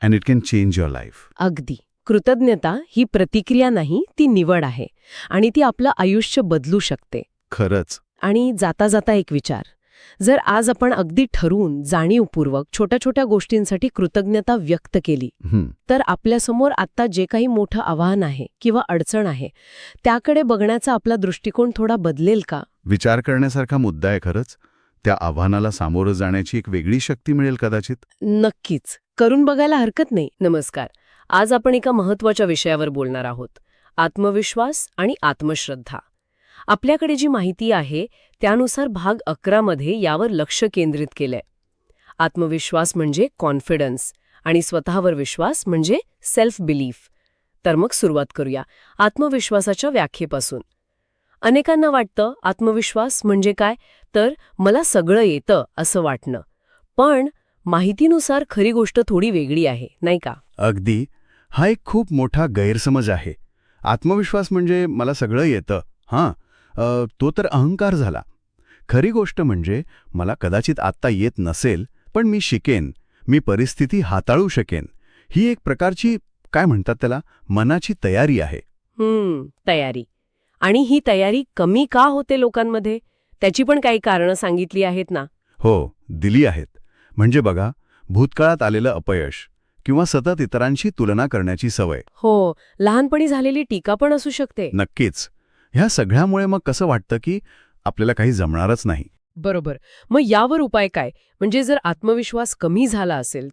and it can change your life. अगदी. कृतज्ञता ही प्रतिक्रिया नाही, ती निवड आहे आणि ती आपलं आयुष्य बदलू शकते. खरंच. आणि जाता जाता एक विचार, जर आज आपण अगदी ठरवून जाणीवपूर्वक छोट्या छोट्या गोष्टींसाठी कृतज्ञता व्यक्त केली, तर आपल्यासमोर आत्ता जे काही मोठं आव्हान आहे किंवा अडचण आहे त्याकडे बघण्याचा आपला दृष्टिकोन थोडा बदलेल का? विचार करण्यासारखा मुद्दा आहे खरंच. त्या आव्हानाला सामोरं जाण्याची एक वेगळी शक्ती मिळेल कदाचित. नक्कीच. करून बघायला हरकत नाही. नमस्कार. आज आपण एका महत्त्वाच्या विषयावर बोलणार आहोत. आत्मविश्वास आणि आत्मश्रद्धा. आपल्याकडे जी माहिती आहे त्यानुसार भाग 11 मध्ये यावर लक्ष केंद्रित केलंय. आत्मविश्वास म्हणजे कॉन्फिडन्स आणि स्वतःवर विश्वास म्हणजे सेल्फ बिलीफ. तर मग सुरुवात करूया आत्मविश्वासाच्या व्याख्येपासून. अनेकांना वाटतं आत्मविश्वास म्हणजे काय, तर मला सगळं येतं असं वाटणं. पण माहितीनुसार खरी गोष्ट थोडी वेगळी आहे, नाही का? अगदी. हा एक खूप मोठा गैरसमज आहे. आत्मविश्वास म्हणजे मला सगळं येतं, तो तर अहंकार झाला. खरी गोष्ट म्हणजे मला कदाचित आत्ता येत नसेल, पण मी शिकेन, मी परिस्थिती हाताळू शकेन. ही एक प्रकारची, काय म्हणतात त्याला, मनाची तयारी आहे. तयारी. आणि ही तयारी कमी का होते लोकांमध्ये? त्याची पण काही कारणं सांगितली आहेत ना? हो, दिली आहेत. म्हणजे बघा, भूतकाळात आलेलं अपयश किंवा सतत इतरांशी तुलना करण्याची सवय. हो, लहानपणी झालेली टीका पण असू शकते. नक्कीच. ह्या सगळ्यामुळे मग कसं वाटतं की आपल्याला काही जमणारच नाही. बरोबर. मग यावर उपाय काय? म्हणजे जर आत्मविश्वास कमी झाला असेल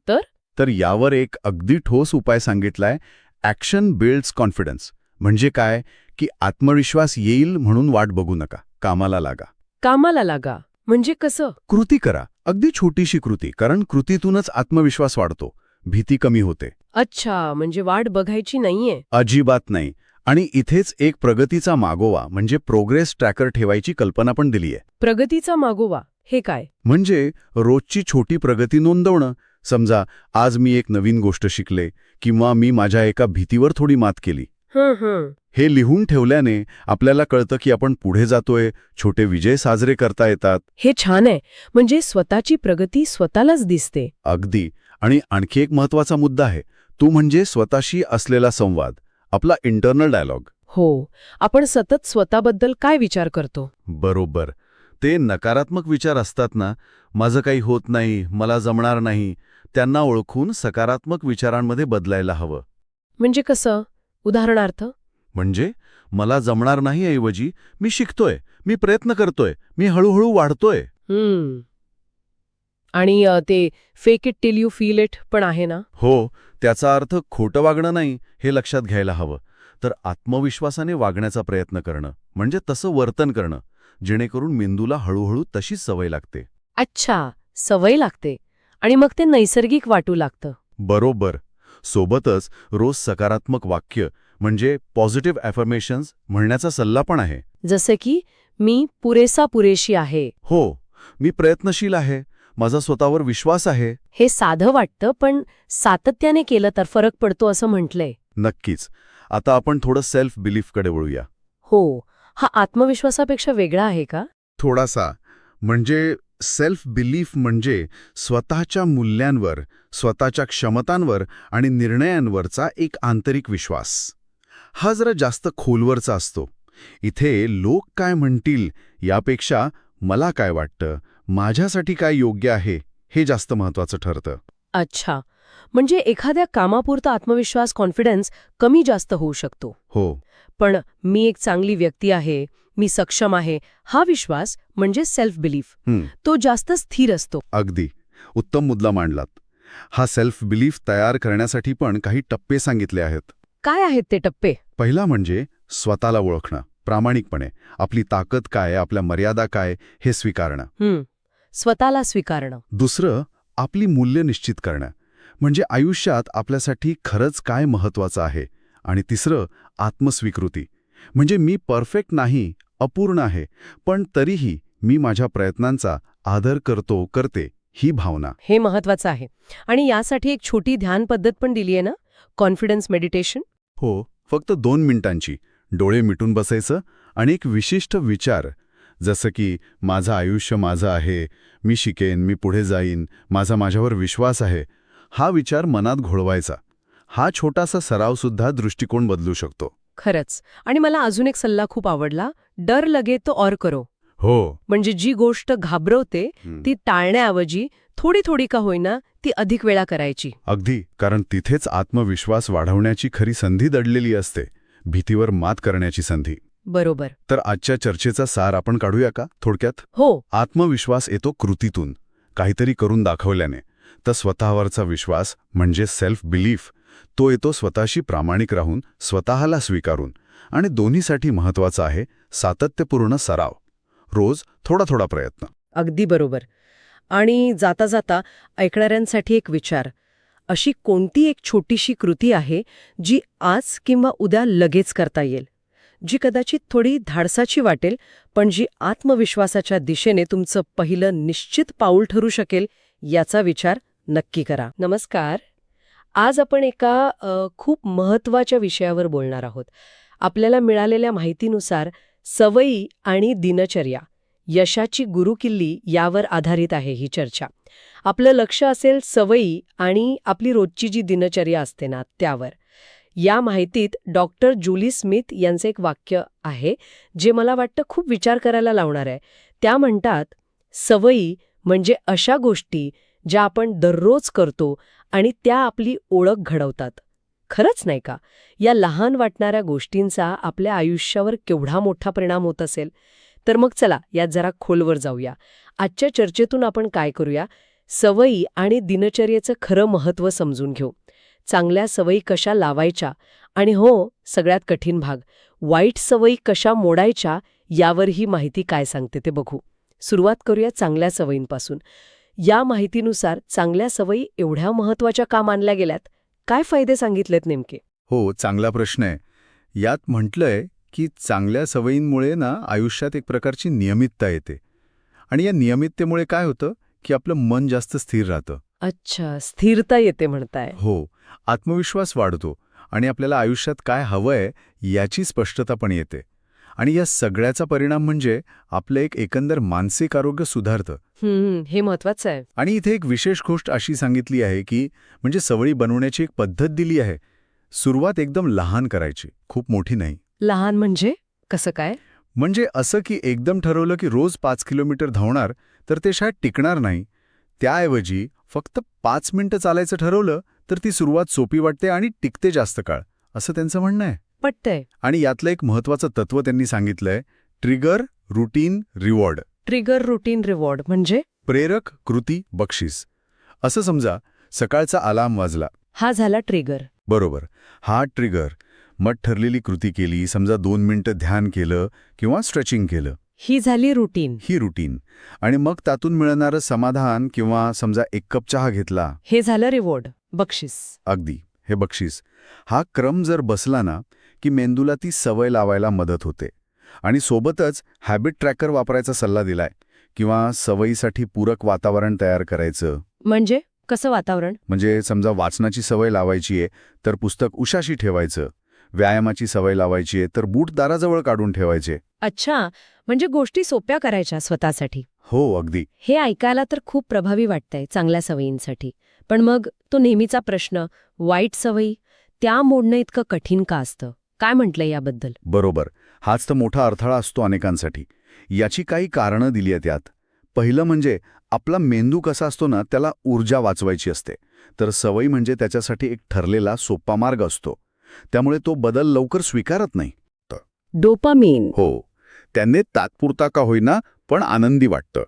तर यावर एक अगदी ठोस उपाय सांगितलाय, ॲक्शन बिल्ड्स कॉन्फिडन्स. म्हणजे काय की आत्मविश्वास येईल म्हणून वाट बघू नका, कामाला लागा. कामाला लागा म्हणजे कसं? कृती करा, अगदी छोटीशी कृती, कारण कृतीतूनच आत्मविश्वास वाढतो, भीती कमी होते. अच्छा, म्हणजे वाट बघायची नाहीये. अजिबात नाही. आणि इथेच एक प्रगतीचा मागोवा म्हणजे प्रोग्रेस ट्रॅकर ठेवायची कल्पना पण दिलीये. प्रगतीचा मागोवा हे काय? म्हणजे रोजची छोटी प्रगती नोंदवणं. समजा आज मी एक नवीन गोष्ट शिकले किंवा मी माझ्या एका भीतीवर थोडी मात केली. हे लिहून ठेवल्याने आपल्याला कळतं की आपण पुढे जातोय, छोटे विजय साजरे करता येतात. हे छान आहे. म्हणजे स्वतःची प्रगती स्वतःलाच दिसते. अगदी. आणि आणखी एक महत्वाचा मुद्दा आहे, तो म्हणजे स्वतःशी असलेला संवाद, आपला इंटरनल डायलॉग. हो, आपण सतत स्वतःबद्दल काय विचार करतो? बरोबर. ते नकारात्मक विचार असतात ना, माझं काही होत नाही, मला जमणार नाही, त्यांना ओळखून सकारात्मक विचारांमध्ये बदलायला हवं. म्हणजे कसं? उदाहरणार्थ? म्हणजे मला जमणार नाही ऐवजी मी शिकतोय, मी प्रयत्न करतोय, मी हळूहळू वाढतोय. आणि ते fake it till you feel it पण आहे ना? हो, त्याचा अर्थ खोटं वागणं नाही हे लक्षात घ्यायला हवं. तर आत्मविश्वासाने वागण्याचा प्रयत्न करणं, म्हणजे तसं वर्तन करणं, जेणेकरून मेंदूला हळूहळू तशीच सवय लागते. अच्छा, सवय लागते आणि मग ते नैसर्गिक वाटू लागतं. बरोबर. सोबतच रोज सकारात्मक वाक्य म्हणजे पॉझिटिव्ह ॲफर्मेशन्स म्हणण्याचा सल्ला पण आहे. जसे की मी पुरेशी आहे. हो, मी प्रयत्नशील आहे, माझा स्वतःवर विश्वास आहे. हे साधं वाटतं, पण सातत्याने केलं तर फरक पडतो असं म्हटलंय. नक्कीच. आता आपण थोडं सेल्फ बिलीफकडे वळूया. हो, हा आत्मविश्वासापेक्षा वेगळा आहे का? थोडासा. म्हणजे सेल्फ बिलीफ म्हणजे स्वतःच्या मूल्यांवर, स्वतःच्या क्षमतांवर आणि निर्णयांवरचा एक आंतरिक विश्वास. हा जरा जास्त खोलवरचा असतो. इथे लोक काय म्हणतील यापेक्षा मला काय वाटतं, माझ्यासाठी काय योग्य आहे, हे जास्त महत्वाचं ठरतं. अच्छा, म्हणजे एखाद्या कामापुरता आत्मविश्वास, कॉन्फिडन्स कमी जास्त होऊ शकतो. हो, पण मी एक चांगली व्यक्ती आहे, मी सक्षम आहे, हा विश्वास म्हणजे सेल्फ बिलीफ, तो जास्त स्थिर असतो. अगदी उत्तम मुद्दा मांडलात. हा सेल्फ बिलीफ तयार करण्यासाठी पण काही टप्पे सांगितले आहेत. काय आहेत ते टप्पे? पहिला म्हणजे स्वतःला ओळखणं, प्रामाणिकपणे आपली ताकद काय, आपल्या मर्यादा काय हे स्वीकारणं. स्वतःला स्वीकारणं. दुसरं, आपली मूल्य निश्चित करणं, म्हणजे आयुष्यात आपल्यासाठी खरंच काय महत्वाचं आहे. आणि तिसरं, आत्मस्वीकृती, म्हणजे मी परफेक्ट नाही, अपूर्ण आहे, पण तरीही मी माझ्या प्रयत्नांचा आदर करते, ही भावना. हे महत्वाचं आहे. आणि यासाठी एक छोटी ध्यान पद्धत पण दिली आहे ना, कॉन्फिडन्स मेडिटेशन. हो, फक्त 2 मिनिटांची. डोळे मिटून बसायचं आणि एक विशिष्ट विचार, जसं की माझं आयुष्य माझं आहे, मी शिकेन, मी पुढे जाईन, माझ्यावर विश्वास आहे, हा विचार मनात घोळवायचा. हा छोटासा सरावसुद्धा दृष्टिकोन बदलू शकतो. खरंच. आणि मला अजून एक सल्ला खूप आवडला, डर लगे तो और करो. हो, म्हणजे जी गोष्ट घाबरवते ती टाळण्याऐवजी थोडी का होईना ती अधिक वेळा करायची. अगदी, कारण तिथेच आत्मविश्वास वाढवण्याची खरी संधी दडलेली असते, भीतीवर मात करण्याची संधी. बरोबर. तर आजच्या चर्चेचा सार आपण काढूया का थोडक्यात? हो. आत्मविश्वास येतो कृतीतून, काहीतरी करून दाखवल्याने. तर स्वतःवरचा विश्वास म्हणजे सेल्फ बिलीफ, तो येतो स्वतःशी प्रामाणिक राहून, स्वतःला स्वीकारून. आणि दोन्हीसाठी महत्वाचा आहे सातत्यपूर्ण सराव, रोज थोडा प्रयत्न. अगदी बरोबर. आणि जाता जाता ऐकणाऱ्यांसाठी एक विचार, अशी कोणती एक छोटीशी कृती आहे जी आज किंवा उद्या लगेच करता येईल, जी कदाचित थोडी धाडसाची वाटेल, पण जी आत्मविश्वासाच्या दिशेने तुमचं पहिलं निश्चित पाऊल ठरू शकेल, याचा विचार नक्की करा. नमस्कार. आज आपण एका खूप महत्वाच्या विषयावर बोलणार आहोत. आपल्याला मिळालेल्या माहितीनुसार सवयी आणि दिनचर्या, यशाची गुरुकिल्ली यावर आधारित आहे ही चर्चा. आपलं लक्ष असेल सवयी आणि आपली रोजची जी दिनचर्या असते ना त्यावर. या माहितीत डॉक्टर जुली स्मिथ यांचं एक वाक्य आहे जे मला वाटतं खूप विचार करायला लावणार आहे. त्या म्हणतात, सवयी म्हणजे अशा गोष्टी ज्या आपण दररोज करतो आणि त्या आपली ओळख घडवतात. खरंच नाही का? या लहान वाटणाऱ्या गोष्टींचा आपल्या आयुष्यावर केवढा मोठा परिणाम होत असेल. तर मग चला यात जरा खोलवर जाऊया. आजच्या चर्चेतून आपण काय करूया, सवयी आणि दिनचर्येचं खरं महत्त्व समजून घेऊ. चांगल्या सवयी कशा लावायच्या आणि हो, सगळ्यात कठीण भाग, वाईट सवयी कशा मोडायच्या यावर ही माहिती काय सांगते ते बघू. सुरुवात करूया चांगल्या सवयींपासून. या माहितीनुसार चांगल्या सवयी एवढ्या महत्त्वाच्या का मानल्या गेल्यात? काय फायदे सांगितलेत नेमके? हो, चांगला प्रश्न आहे. यात म्हटलंय की चांगल्या सवयींमुळे आयुष्यात एक प्रकारची नियमितता येते. आणि या नियमिततेमुळे काय होतं की आपलं मन जास्त स्थिर राहतं. अच्छा, स्थिरता येते म्हणताय. हो, आत्मविश्वास वाढतो आणि आपल्याला आयुष्यात काय हवंय याची स्पष्टता पण येते. आणि या सगळ्याचा परिणाम म्हणजे आपलं एक एकंदर मानसिक आरोग्य सुधारतं. हे महत्वाचं आहे. आणि इथे एक विशेष गोष्ट अशी सांगितली आहे की म्हणजे सवयी बनवण्याची एक पद्धत दिली आहे. सुरुवात एकदम लहान करायची, खूप मोठी नाही. लहान म्हणजे कसं काय? म्हणजे असं की एकदम ठरवलं की रोज 5 किलोमीटर धावणार तर ते शायद टिकणार नाही. त्याऐवजी फक्त 5 मिनिटं चालायचं ठरवलं तर ती सुरुवात सोपी वाटते आणि टिकते जास्त काळ, असं त्यांचं म्हणणं आहे. पटतंय. आणि यातलं एक महत्वाचं तत्व त्यांनी सांगितलंय, trigger routine reward. Trigger routine reward म्हणजे प्रेरक कृती बक्षीस. असं समजा सकाळचा अलार्म वाजला. हा झाला ट्रिगर. बरोबर, हा ट्रिगर. मग ठरलेली कृती केली, समजा 2 मिनिटं ध्यान केलं किंवा स्ट्रेचिंग केलं. ही झाली रुटीन. ही रुटीन. आणि मग त्यातून मिळणारं समाधान किंवा समजा 1 कप चहा घेतला. हे झालं रिवॉर्ड, बक्षीस. अगदी, हे बक्षीस. हा क्रम जर बसला ना की मेंदूला ती सवय लावायला मदत होते. आणि सोबतच हॅबिट ट्रॅकर वापरायचा सल्ला दिलाय किंवा सवयीसाठी पूरक वातावरण तयार करायचं. म्हणजे कसं वातावरण? म्हणजे समजा वाचनाची सवय लावायची आहे तर पुस्तक उशाशी ठेवायचं. व्यायामाची सवय लावायची आहे तर बूट दाराजवळ काढून ठेवायचे. अच्छा, म्हणजे गोष्टी सोप्या करायच्या स्वतःसाठी. हो, अगदी. हे ऐकायला तर खूप प्रभावी वाटतंय चांगल्या सवयींसाठी. पण मग तो नेहमीचा प्रश्न, वाईट सवयी त्या मोडणं इतकं कठीण का असतं? काय म्हटलंय याबद्दल? बरोबर. हाच तर मोठा अडथळा असतो अनेकांसाठी. याची काही कारणं दिली आहेत यात. पहिलं म्हणजे आपला मेंदू कसा असतो ना, त्याला ऊर्जा वाचवायची असते. तर सवयी म्हणजे त्याच्यासाठी एक ठरलेला सोपा मार्ग असतो. त्यामुळे तो बदल लवकर स्वीकारत नाही. डोपामीन. हो, त्याने तात्पुरता का होईना पण आनंदी वाटतं.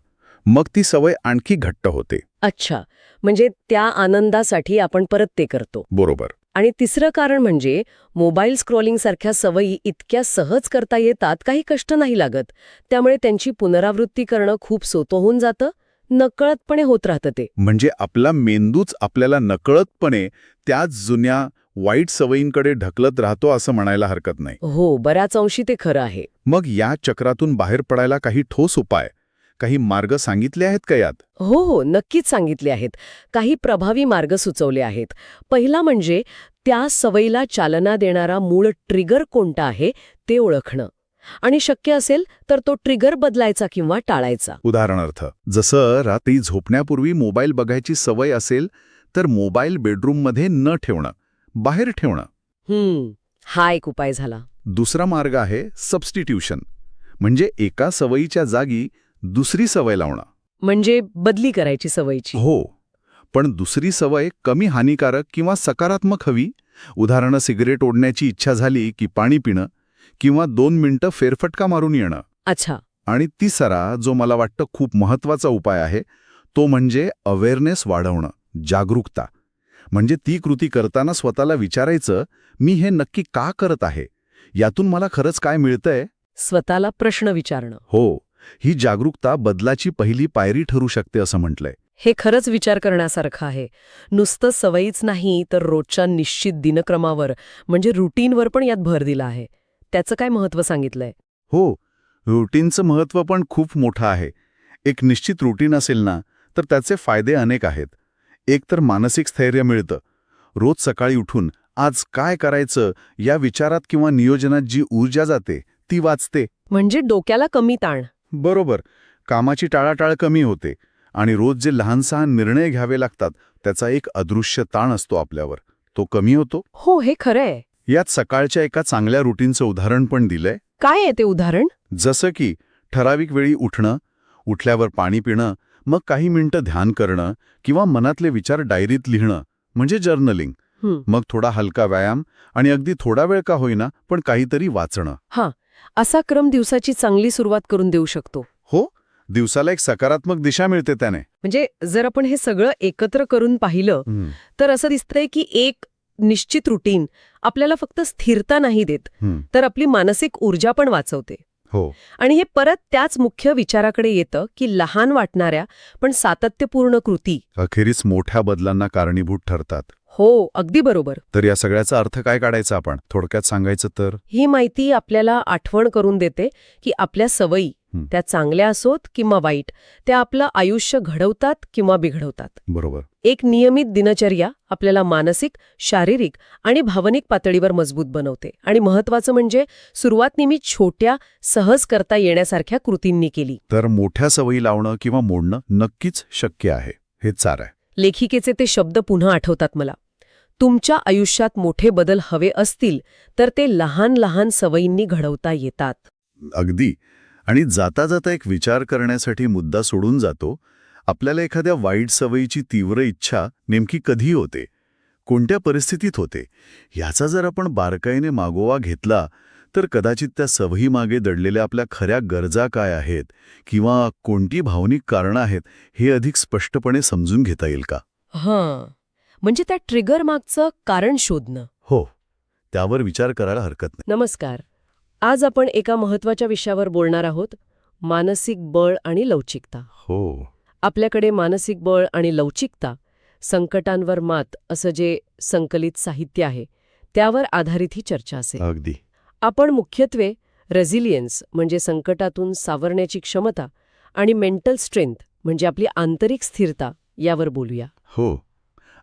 मग ती सवय आणखी घट्ट होते. अच्छा, म्हणजे त्या आनंदासाठी आपण परत ते करतो. बरोबर. आणि तिसरं कारण म्हणजे मोबाईल स्क्रॉलिंग सारख्या सवयी इतक्या सहज करता येतात, काही कष्ट नाही लागत. त्यामुळे त्यांची पुनरावृत्ती करणं खूप सोपं होऊन जातं, नकळतपणे होत राहतं ते. म्हणजे आपला मेंदूच आपल्याला नकळतपणे त्याच जुन्या वाईट सवयींकडे ढकलत राहतो असं म्हणायला हरकत नाही. हो, बऱ्याच अंशी ते खरं आहे. मग या चक्रातून बाहेर पडायला काही ठोस उपाय, काही मार्ग सांगितले आहेत का यात? हो, नक्कीच सांगितले आहेत. काही प्रभावी मार्ग सुचवले आहेत. पहिला म्हणजे त्या सवयीला चालना देणारा मूळ ट्रिगर कोणता आहे ते ओळखणं. आणि शक्य असेल तर तो ट्रिगर बदलायचा किंवा टाळायचा. उदाहरणार्थ, जसं रात्री झोपण्यापूर्वी मोबाईल बघायची सवय असेल तर मोबाईल बेडरूममध्ये न ठेवणं, बाहेर ठेवणं. हा एक उपाय झाला. दुसरा मार्ग आहे सबस्टिट्यूशन, म्हणजे एका सवयीच्या जागी दुसरी सवय लावणं. म्हणजे बदली करायची सवयीची. हो, पण दुसरी सवय कमी हानिकारक किंवा सकारात्मक हवी. उदाहरणं, सिगरेट ओढण्याची इच्छा झाली की पाणी पिणं किंवा 2 मिनिटं फेरफटका मारून येणं. अच्छा. आणि तिसरा, जो मला वाटतं खूप महत्वाचा उपाय आहे, तो म्हणजे अवेअरनेस वाढवणं, जागरूकता. म्हणजे ती कृती करताना स्वतःला विचारायचं, मी हे नक्की का करत आहे? यातून मला खरंच काय मिळतंय? स्वतःला प्रश्न विचारणं. हो, ही जागरूकता बदलाची पहिली पायरी ठरू शकते असं म्हटलंय. हे खरंच विचार करण्यासारखं आहे. नुसतं सवयीच नाही तर रोजच्या निश्चित दिनक्रमावर म्हणजे रुटीनवर पण यात भर दिला आहे. त्याचं काय महत्त्व सांगितलंय? हो, रुटीनचं महत्त्व पण खूप मोठं आहे. एक निश्चित रुटीन असेल ना, तर त्याचे फायदे अनेक आहेत. एक तर मानसिक स्थैर्य मिळतं. रोज सकाळी उठून आज काय करायचं या विचारात किंवा नियोजनात जी ऊर्जा जाते ती वाचते. म्हणजे डोक्याला कमी ताण. बरोबर, कामाची टाळाटाळ कमी होते आणि रोज जे लहान-सहान निर्णय घ्यावे लागतात त्याचा एक अदृश्य ताण असतो आपल्यावर, तो कमी होतो. हो, हे खरंय. यात सकाळच्या एका चांगल्या रुटीनचं उदाहरण पण दिलंय. काय आहे ते उदाहरण? जसं की ठराविक वेळी उठणं, उठल्यावर पाणी पिणं, मग काही मिनिटं ध्यान करणं किंवा मनातले विचार डायरीत लिहिणं, म्हणजे जर्नलिंग. मग थोडा हलका व्यायाम आणि अगदी थोडा वेळ का होईना पण काहीतरी वाचणं. हां, असा क्रम दिवसाची चांगली सुरुवात करून देऊ शकतो. हो, दिवसाला एक सकारात्मक दिशा मिळते त्याने. म्हणजे जर आपण हे सगळं एकत्र करून पाहिलं तर असं दिसतंय की एक निश्चित रुटीन आपल्याला फक्त स्थिरता नाही देत, तर आपली मानसिक ऊर्जा पण वाचवते. हो, आणि हे परत त्याच मुख्य विचाराकडे येतं की लहान वाटणाऱ्या पण सातत्यपूर्ण कृती अखेरीस मोठ्या बदलांना कारणीभूत ठरतात. हो, अगदी बरोबर. तर या सगळ्याचा अर्थ काय काढायचा आपण थोडक्यात सांगायचं तर? ही माहिती आपल्याला आठवण करून देते की आपल्या सवयी, त्या चांगल्या असोत किंवा वाईट, त्या आपलं आयुष्य घडवतात किंवा बिघडवतात. बरोबर. एक नियमित दिनचर्या आपल्याला मानसिक, शारीरिक आणि भावनिक पातळीवर मजबूत बनवते. आणि महत्वाचं म्हणजे सुरुवात नेहमी छोट्या, सहज करता येण्यासारख्या कृतींनी केली. तर मोठ्या सवयी लावणं किंवा मोडणं नक्कीच शक्य आहे, हे चार आहे. लेखिकेचे ते शब्द पुन्हा आठवतात मला. तुमच्या आयुष्यात मोठे बदल हवे असतील तर ते लहान लहान सवयींनी घडवता येतात. अगदी. आणि जाता जाता एक विचार करण्यासाठी मुद्दा सोडून जातो. आपल्याला एखाद्या वाईट सवयीची तीव्र इच्छा नेमकी कधी होते, कोणत्या परिस्थितीत होते, याचा जर आपण बारकाईने मागोवा घेतला तर कदाचित त्या सवयीमागे दडलेल्या आपल्या खऱ्या गरजा काय आहेत किंवा कोणती भावनिक कारणं आहेत हे अधिक स्पष्टपणे समजून घेता येईल का? हां, म्हणजे त्या ट्रिगर मागचं कारण शोधणं. हो, त्यावर विचार करायला हरकत नाही. नमस्कार. आज आपण एका महत्वाच्या विषयावर बोलणार आहोत, मानसिक बळ आणि लवचिकता. हो. आपल्याकडे मानसिक बळ आणि लवचिकता, संकटांवर मात असं जे संकलित साहित्य आहे त्यावर आधारित ही चर्चा असेल. अगदी. आपण मुख्यत्वे रेझिलियन्स म्हणजे संकटातून सावरण्याची क्षमता आणि मेंटल स्ट्रेंथ म्हणजे आपली आंतरिक स्थिरता यावर बोलूया. हो,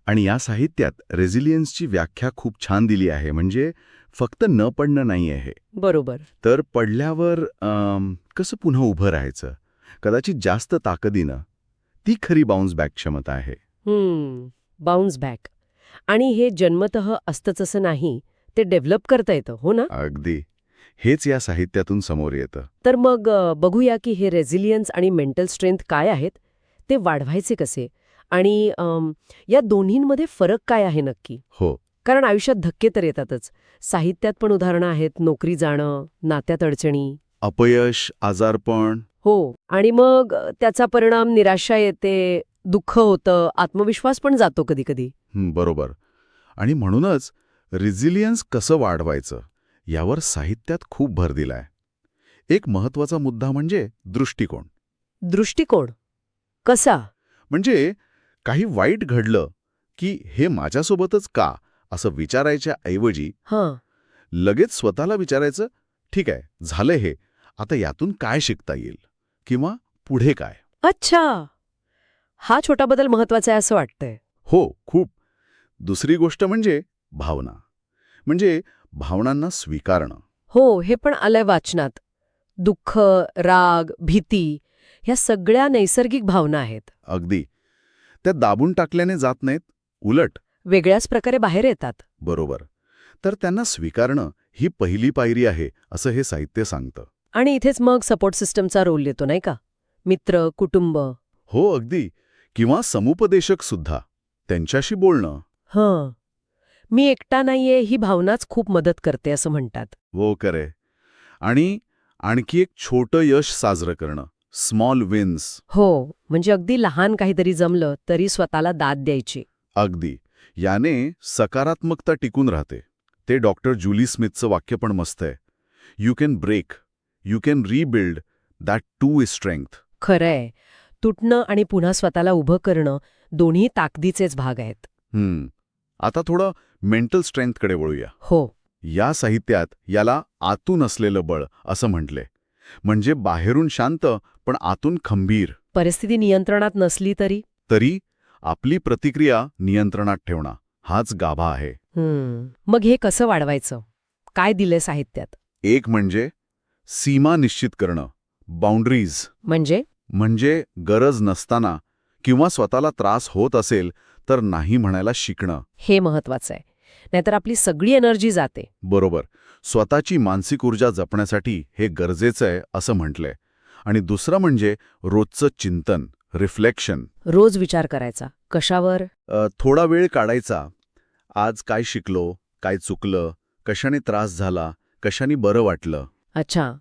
आणि या साहित्यात रेझिलियन्सची व्याख्या खूप छान दिली आहे. म्हणजे फक्त न पडणं नाही आहे, बरोबर. तर पडल्यावर कसं पुन्हा उभं राहायचं, कदाचित जास्त ताकदीनं, ती खरी बाउन्स बॅक क्षमता आहे. Bounce back. आणि हे जन्मतः असतंच असं नाही, ते डेव्हलप करता येतं, हो ना? अगदी. हेच या साहित्यातून समोर येतं. तर मग बघूया की हे रेझिलियन्स आणि मेंटल स्ट्रेंथ काय आहेत, ते वाढवायचे कसे, आणि या दोन्हींमध्ये फरक काय आहे नक्की. हो, कारण आयुष्यात धक्के तर येतातच. साहित्यात पण उदाहरणं आहेत, नोकरी जाणं, नात्यात अडचणी. अपयश, आजारपण. हो, आणि मग त्याचा परिणाम निराशा येते, दुःख होतं, आत्मविश्वास पण जातो कधी-कधी. बरोबर. आणि म्हणूनच रिझिलियन्स कसं वाढवायचं यावर साहित्यात खूप भर दिलाय. एक महत्वाचा मुद्दा म्हणजे दृष्टिकोन. दृष्टिकोन कसा? म्हणजे काही वाईट घडलं की हे माझ्यासोबतच का असं विचारायच्या ऐवजी हां. लगेच स्वतःला विचारायचं, ठीक आहे, झालंय हे, आता यातून काय शिकता येईल किंवा पुढे काय. अच्छा, हा छोटा बदल महत्वाचा आहे असं वाटतंय. हो, खूप. दुसरी गोष्ट म्हणजे भावना. म्हणजे भावनांना स्वीकारणं. हो, हे पण आलंय वाचनात. दुःख, राग, भीती ह्या सगळ्या नैसर्गिक भावना आहेत. अगदी. त्या दाबून टाकल्याने जात नाहीत, उलट. वेगळ्याच प्रकारे बाहेर येतात. बरोबर. तर त्यांना स्वीकारणं ही पहिली पायरी आहे असं हे साहित्य सांगतं. आणि इथेच मग सपोर्ट सिस्टमचा रोल येतो नाही का? मित्र, कुटुंब. हो, अगदी. किंवा समुपदेशक सुद्धा. त्यांच्याशी बोलणं. हं, मी एकटा नाहीये ही भावनाच खूप मदत करते असं म्हणतात. हो, खरे. आणि आणखी एक छोटं यश साजरं करणं. Small wins. हो, म्हणजे अगदी लहान काहीतरी जमलं तरी स्वतःला दाद द्यायची. अगदी. याने सकारात्मकता टिकून राहते. ते डॉक्टर जुली स्मिथचं वाक्य पण मस्त आहे. You can break, you can rebuild, that too is strength. खरंय, तुटणं आणि पुन्हा स्वतःला उभं करणं दोन्ही ताकदीचेच भाग आहेत. आता थोडं मेंटल स्ट्रेंथकडे वळूया. हो. या साहित्यात याला आतून असलेलं बळ असं म्हटलंय. म्हणजे बाहेरून शांत पण आतून खंबीर. परिस्थिती नियंत्रणात नसली तरी आपली प्रतिक्रिया नियंत्रणात ठेवणं हाच गाभा आहे. मग हे कसं वाढवायचं? काय दिलंय साहित्यात? एक म्हणजे सीमा निश्चित करणं, बाउंड्रीज. म्हणजे गरज नसताना किंवा स्वतःला त्रास होत असेल तर नाही म्हणायला शिकणं. हे महत्वाचं आहे, नाहीतर आपली सगळी एनर्जी जाते. बरोबर. स्वतःची मानसिक ऊर्जा जपण्यासाठी हे गरजेचं आहे असं म्हटलंय. आणि दुसरं म्हणजे रोजचं चिंतन, रिफ्लेक्शन. रोज विचार करायचा. कशावर? थोडा वेळ काढायचा. आज काय शिकलो, काय चुकलं, कशाने त्रास झाला, कशाने बरं वाटलं. अच्छा,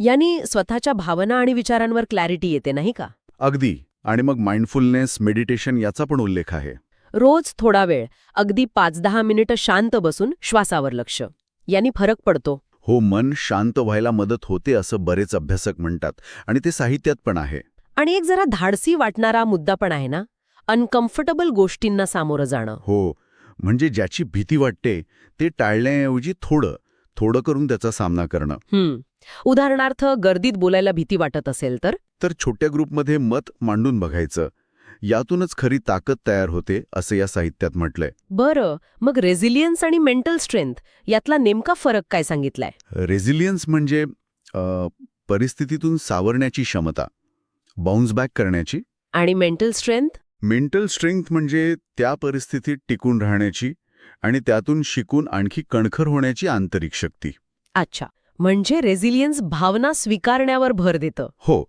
यानी स्वतःच्या भावना आणि विचारांवर क्लॅरिटी येते नाही का? अगदी. आणि मग माइंडफुलनेस, मेडिटेशन याचा पण उल्लेख आहे. रोज थोडा वेळ, अगदी 5-10 मिनिटं शांत बसून श्वासावर लक्ष. यानी फरक पडतो. हो, मन शांत व्हायला मदत होते असं बरेच अभ्यासक म्हणतात. आणि ते साहित्यात पण आहे. आणि एक जरा धाडसी वाटणारा मुद्दा पण आहे ना, अनकम्फर्टेबल गोष्टींना सामोरं जाणं. हो, म्हणजे ज्याची भीती वाटते ते टाळण्याऐवजी थोडं थोडं करून त्याचा सामना करणं. उदाहरणार्थ, गर्दीत बोलायला भीती वाटत असेल तर छोट्या ग्रुपमध्ये मत मांडून बघायचं. यातूनच खरी ताकद तयार होते असं या साहित्यात म्हटलंय. बरं, मग रेझिलियन्स आणि मेंटल स्ट्रेंथ यातला नेमका फरक काय सांगितलाय? रेझिलियन्स म्हणजे परिस्थितीतून सावरण्याची क्षमता, बाउन्स बॅक करण्याची. आणि मेंटल स्ट्रेंथ? मेंटल स्ट्रेंथ म्हणजे त्या परिस्थितीत टिकून राहण्याची आणि त्यातून शिकून आणखी कणखर होण्याची आंतरिक शक्ती. अच्छा, म्हणजे रेझिलियन्स भावना स्वीकारण्यावर भर देतं. हो,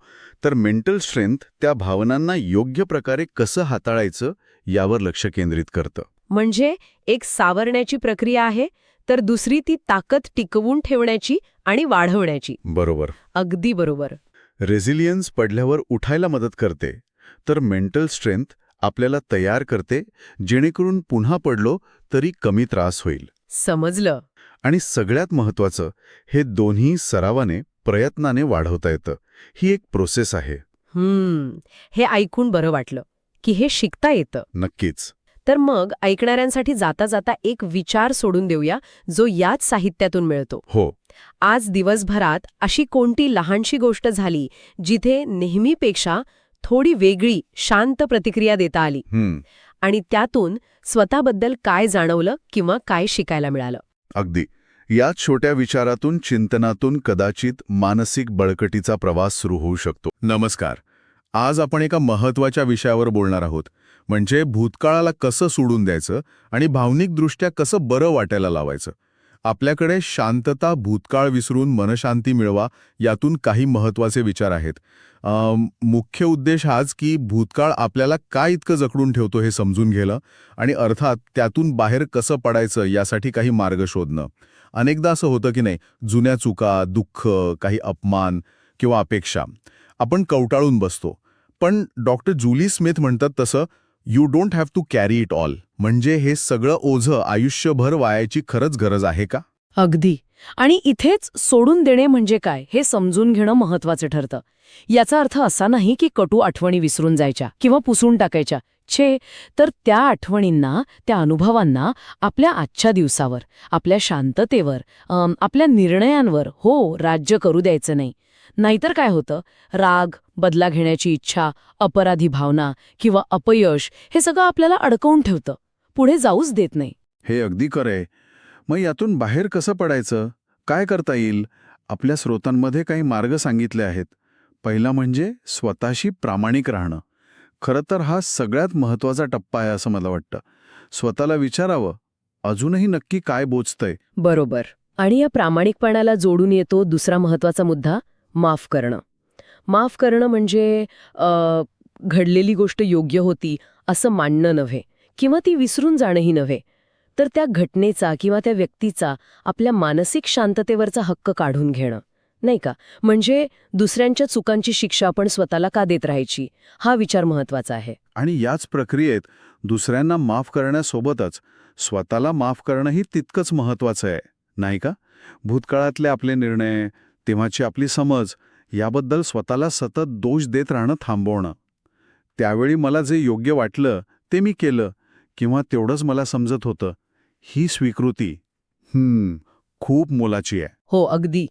तर मेंटल स्ट्रेंथ त्या भावनांना योग्य प्रकारे कसं हाताळायचं यावर लक्ष केंद्रित करतं. म्हणजे एक सावरण्याची प्रक्रिया आहे, तर दुसरी ती ताकद टिकवून ठेवण्याची आणि वाढवण्याची. बरोबर. अगदी बरोबर. रेझिलियन्स पडल्यावर उठायला मदत करते, तर मेंटल स्ट्रेंथ आपल्याला तयार करते जेणेकरून पुन्हा पडलो तरी कमी त्रास होईल. समजलं. आणि सगळ्यात महत्वाचं, हे दोन्ही सरावाने, प्रयत्नाने वाढवता येतं. ही एक प्रोसेस आहे. हे ऐकून बरं वाटलं की हे शिकता येतं. नक्कीच. तर मग ऐकणाऱ्यांसाठी जाता जाता एक विचार सोडून देऊया, जो याच साहित्यातून मिळतो. हो. आज दिवसभरात अशी कोणती लहानशी गोष्ट झाली जिथे नेहमीपेक्षा थोडी वेगळी, शांत प्रतिक्रिया देता आली, आणि त्यातून स्वतःबद्दल काय जाणवलं किंवा काय शिकायला मिळालं? अगदी. याच छोट्या विचारातून, चिंतनातून कदाचित मानसिक बळकटीचा प्रवास सुरू होऊ शकतो. नमस्कार. आज आपण एका महत्त्वाच्या विषयावर बोलणार आहोत, म्हणजे भूतकाळाला कसं सोडून द्यायचं आणि भावनिकदृष्ट्या कसं बरं वाटायला लावायचं. आपल्याकडे शांतता, भूतकाळ विसरून मनशांती मिळवा यातून काही महत्वाचे विचार आहेत. मुख्य उद्देश हाच की भूतकाळ आपल्याला काय इतकं जखडून ठेवतो हे समजून गेलं आणि अर्थात त्यातून बाहेर कसं पडायचं यासाठी काही मार्ग शोधणं. अनेकदा असं होतं की नाही, जुन्या चुका, दुःख, काही अपमान किंवा अपेक्षा आपण कवटाळून बसतो. पण डॉक्टर जुली स्मिथ म्हणतात तसं you don't have to carry it all. म्हणजे हे सगळं ओझं आयुष्यभर वायाची खरंच गरज आहे का? अगदी. आणि इथेच सोडून देणे म्हणजे काय हे समजून घेणं महत्वाचं ठरतं. याचा अर्थ असा नाही की कटू आठवणी विसरून जायच्या किंवा पुसून टाकायच्या. तर त्या आठवणींना, त्या अनुभवांना आपल्या आजच्या दिवसावर, आपल्या शांततेवर, आपल्या निर्णयांवर राज्य करू द्यायचं नाही. नाहीतर काय होतं, राग, बदला घेण्याची इच्छा, अपराधी भावना किंवा अपयश हे सगळं आपल्याला अडकवून ठेवतं, पुढे जाऊच देत नाही. हे अगदी खरंय. मग यातून बाहेर कसं पडायचं? काय करता येईल? आपल्या स्रोतांमध्ये काही मार्ग सांगितले आहेत. पहिला म्हणजे स्वतःशी प्रामाणिक राहणं. खरं तर हा सगळ्यात महत्वाचा टप्पा आहे असं मला वाटतं. स्वतःला विचारावं, अजूनही नक्की काय बोचतंय? बरोबर. आणि या प्रामाणिकपणाला जोडून येतो दुसरा महत्वाचा मुद्दा, माफ करणं. माफ करणं म्हणजे घडलेली गोष्ट योग्य होती असं मानणं नव्हे, किंवा ती विसरून जाणंही नव्हे, तर त्या घटनेचा किंवा त्या व्यक्तीचा आपल्या मानसिक शांततेवरचा हक्क काढून घेणं, नाही का? म्हणजे दुसऱ्यांच्या चुकांची शिक्षा आपण स्वतःला का देत राहायची, हा विचार महत्वाचा आहे. आणि याच प्रक्रियेत दुसऱ्यांना माफ करण्यासोबतच स्वतःला माफ करणंही तितकंच महत्वाचं आहे, नाही का? भूतकाळातले आपले निर्णय, तेव्हाची आपली समज याबद्दल स्वतःला सतत दोष देत राहणं थांबवणं. त्यावेळी मला जे योग्य वाटलं ते मी केलं किंवा तेवढंच मला समजत होतं, ही स्वीकृती खूप मोलाची आहे. हो, अगदी.